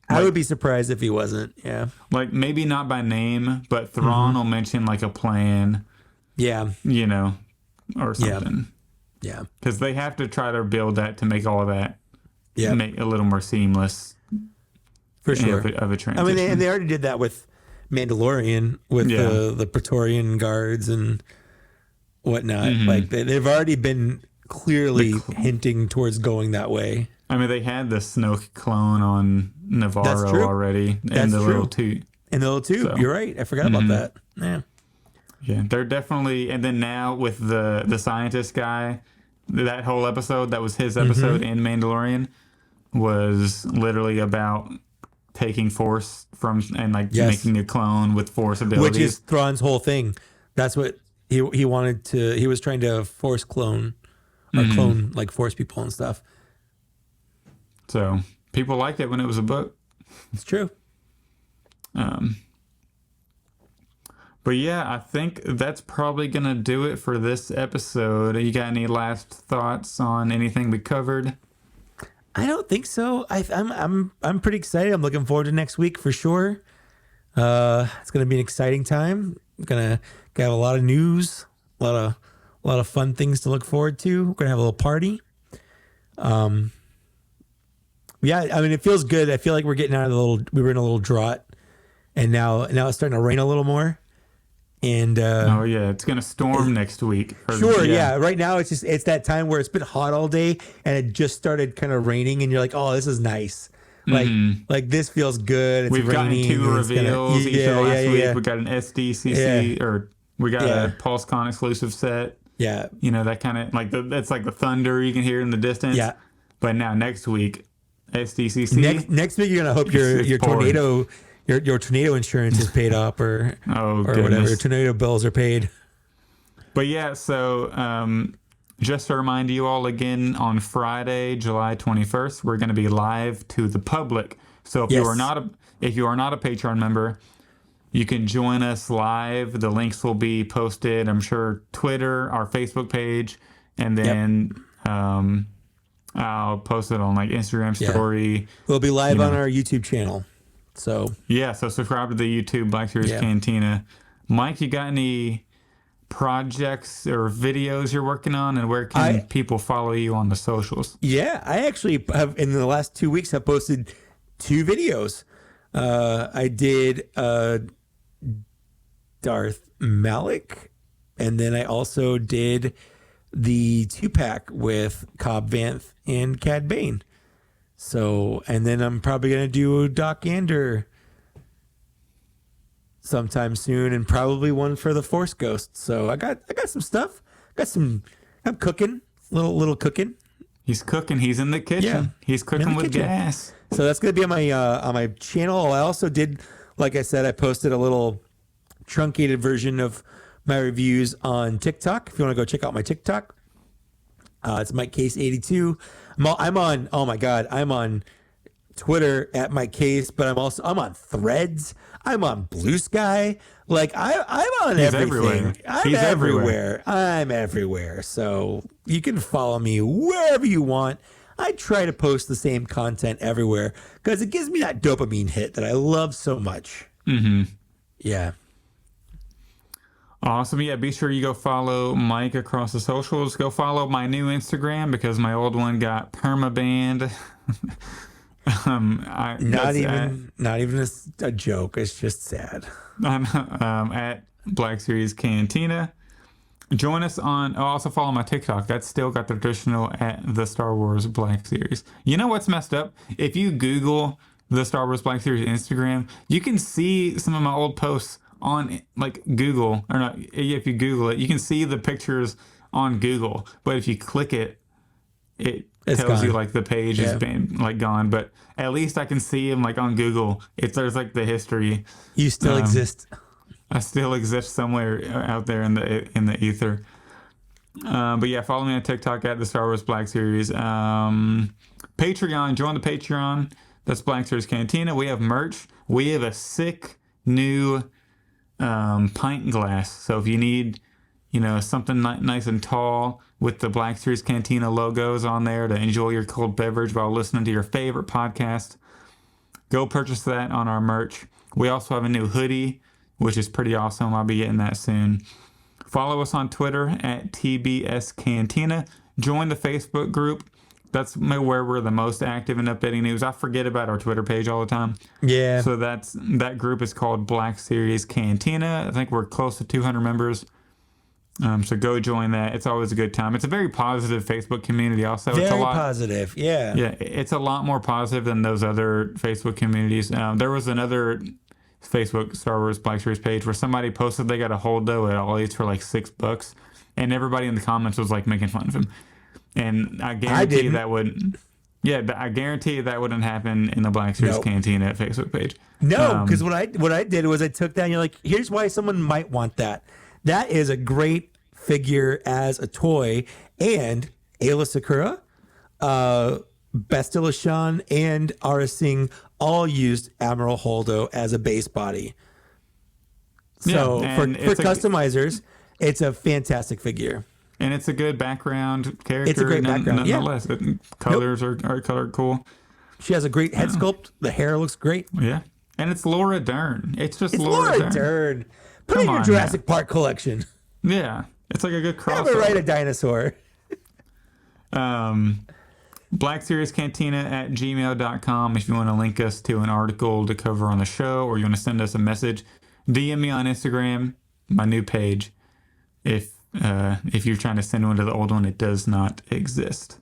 I would be surprised if he wasn't. Yeah. Like maybe not by name, but Thrawn will mention like a plan. Yeah. You know, or something. Yeah. Because they have to try to build that to make all of that make a little more seamless. For sure. Of a transition. I mean, and they already did that with Mandalorian, with the Praetorian guards and whatnot. Like they've already been clearly hinting towards going that way. I mean, they had the Snoke clone on Navarro already. That's the true. little tube. And the little tube. So, you're right. I forgot about that. Yeah. Yeah, they're definitely. And then now with the scientist guy, that whole episode, that was his episode in Mandalorian, was literally about taking force from and like making a clone with force abilities, which is Thrawn's whole thing. That's what he wanted to. He was trying to force clone or clone like force people and stuff. So people liked it when it was a book. It's true. But yeah, I think that's probably gonna do it for this episode. You got any last thoughts on anything we covered? I don't think so. I'm pretty excited. I'm looking forward to next week for sure. It's gonna be an exciting time. We're gonna have a lot of news, a lot of fun things to look forward to. We're gonna have a little party. Yeah, I mean, it feels good. I feel like we're getting out of we were in a little drought, and now it's starting to rain a little more. And oh yeah, it's gonna storm next week. Sure, yeah. Right now it's that time where it's been hot all day, and it just started kind of raining, and you're like, oh, this is nice. Like this feels good. It's We've gotten raining, 2 reveals each of last week. We got an SDCC or we got a PulseCon exclusive set. Yeah, you know, that kind of like that's like the thunder you can hear in the distance. Yeah, but now next week, SDCC. Next week you're gonna hope your tornado. Your tornado insurance is paid up, or whatever. Your tornado bills are paid. But yeah, so just to remind you all again, on Friday, July 21st, we're going to be live to the public. So if you are not a Patreon member, you can join us live. The links will be posted, I'm sure, Twitter, our Facebook page, and then I'll post it on like Instagram story. We'll be live on our YouTube channel. So subscribe to the YouTube Black Series Cantina. Mike, you got any projects or videos you're working on, and where can people follow you on the socials? Yeah, I actually have in the last 2 weeks have posted 2 videos. I did Darth Malik, and then I also did the 2-pack with Cobb Vanth and Cad Bane. So, and then I'm probably going to do Doc Gander sometime soon, and probably one for the Force Ghost. So I got some stuff. I'm cooking, little cooking. He's cooking. He's in the kitchen. Yeah, he's cooking with gas. So that's going to be on my channel. I also did, like I said, I posted a little truncated version of my reviews on TikTok. If you want to go check out my TikTok, it's Mike Case 82. I'm on. Oh my God, I'm on Twitter at Mike Case, but I'm on Threads. I'm on Blue Sky. Like I'm on everything. Everywhere. I'm everywhere. I'm everywhere. So you can follow me wherever you want. I try to post the same content everywhere because it gives me that dopamine hit that I love so much. Mm-hmm. Yeah. Awesome. Yeah, be sure you go follow Mike across the socials. Go follow my new Instagram because my old one got permabanned. Not even a joke. It's just sad. I'm at Black Series Cantina. Join us on. Also follow my TikTok. That's still got the traditional at the Star Wars Black Series. You know what's messed up? If you Google the Star Wars Black Series Instagram, you can see some of my old posts on like Google, or not. If you Google it, you can see the pictures on Google. But if you click it, it tells gone. You like the page has been like gone. But at least I can see them like on Google. If there's like the history, you still exist. I still exist somewhere out there in the ether. But yeah, follow me on TikTok at the Star Wars Black Series. Patreon, join the Patreon. That's Black Series Cantina. We have merch. We have a sick new pint glass. So if you need, something nice and tall with the Black Series Cantina logos on there to enjoy your cold beverage while listening to your favorite podcast, go purchase that on our merch. We also have a new hoodie, which is pretty awesome. I'll be getting that soon. Follow us on Twitter at TBS Cantina. Join the Facebook group. That's where we're the most active in updating news. I forget about our Twitter page all the time. Yeah. So that group is called Black Series Cantina. I think we're close to 200 members. So go join that. It's always a good time. It's a very positive Facebook community also. Very it's a lot positive, yeah. Yeah, it's a lot more positive than those other Facebook communities. There was another Facebook Star Wars Black Series page where somebody posted they got a holdo at Ollie's for like $6, and everybody in the comments was like making fun of him. And I guarantee that wouldn't. Yeah, I guarantee that wouldn't happen in the Black Series Cantina Facebook page. No, because what I did was I took that and you're like, here's why someone might want that. That is a great figure as a toy, and Ayla Sakura, Bastila Shan, and Aura Singh all used Admiral Holdo as a base body. So for customizers, it's a fantastic figure. And it's a good background character. It's a great background, nonetheless. Colors are colored cool. She has a great head sculpt. The hair looks great. Yeah. And it's Laura Dern. It's Laura Dern. Put in your Jurassic Park collection. Yeah. It's like a good crossover. Never ride a dinosaur. But blackseriescantina@gmail.com if you want to link us to an article to cover on the show, or you want to send us a message. DM me on Instagram, my new page. If you're trying to send one to the old one, it does not exist.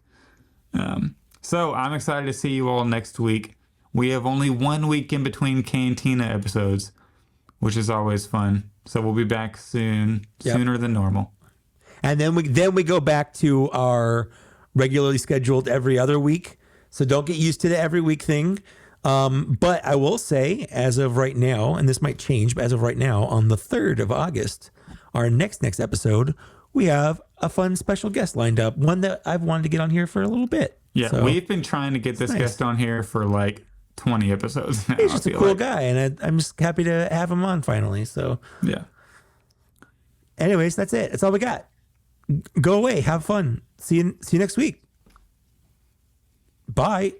So I'm excited to see you all next week. We have only 1 week in between Cantina episodes, which is always fun. So we'll be back soon, sooner than normal. And then we go back to our regularly scheduled every other week. So don't get used to the every week thing. But I will say, as of right now, and this might change, but as of right now, on the 3rd of August, our next episode, we have a fun special guest lined up. One that I've wanted to get on here for a little bit. Yeah, so, we've been trying to get this guest on here for like 20 episodes now. He's just a cool guy, and I'm just happy to have him on finally. So yeah. Anyways, that's it. That's all we got. Go away. Have fun. See you next week. Bye.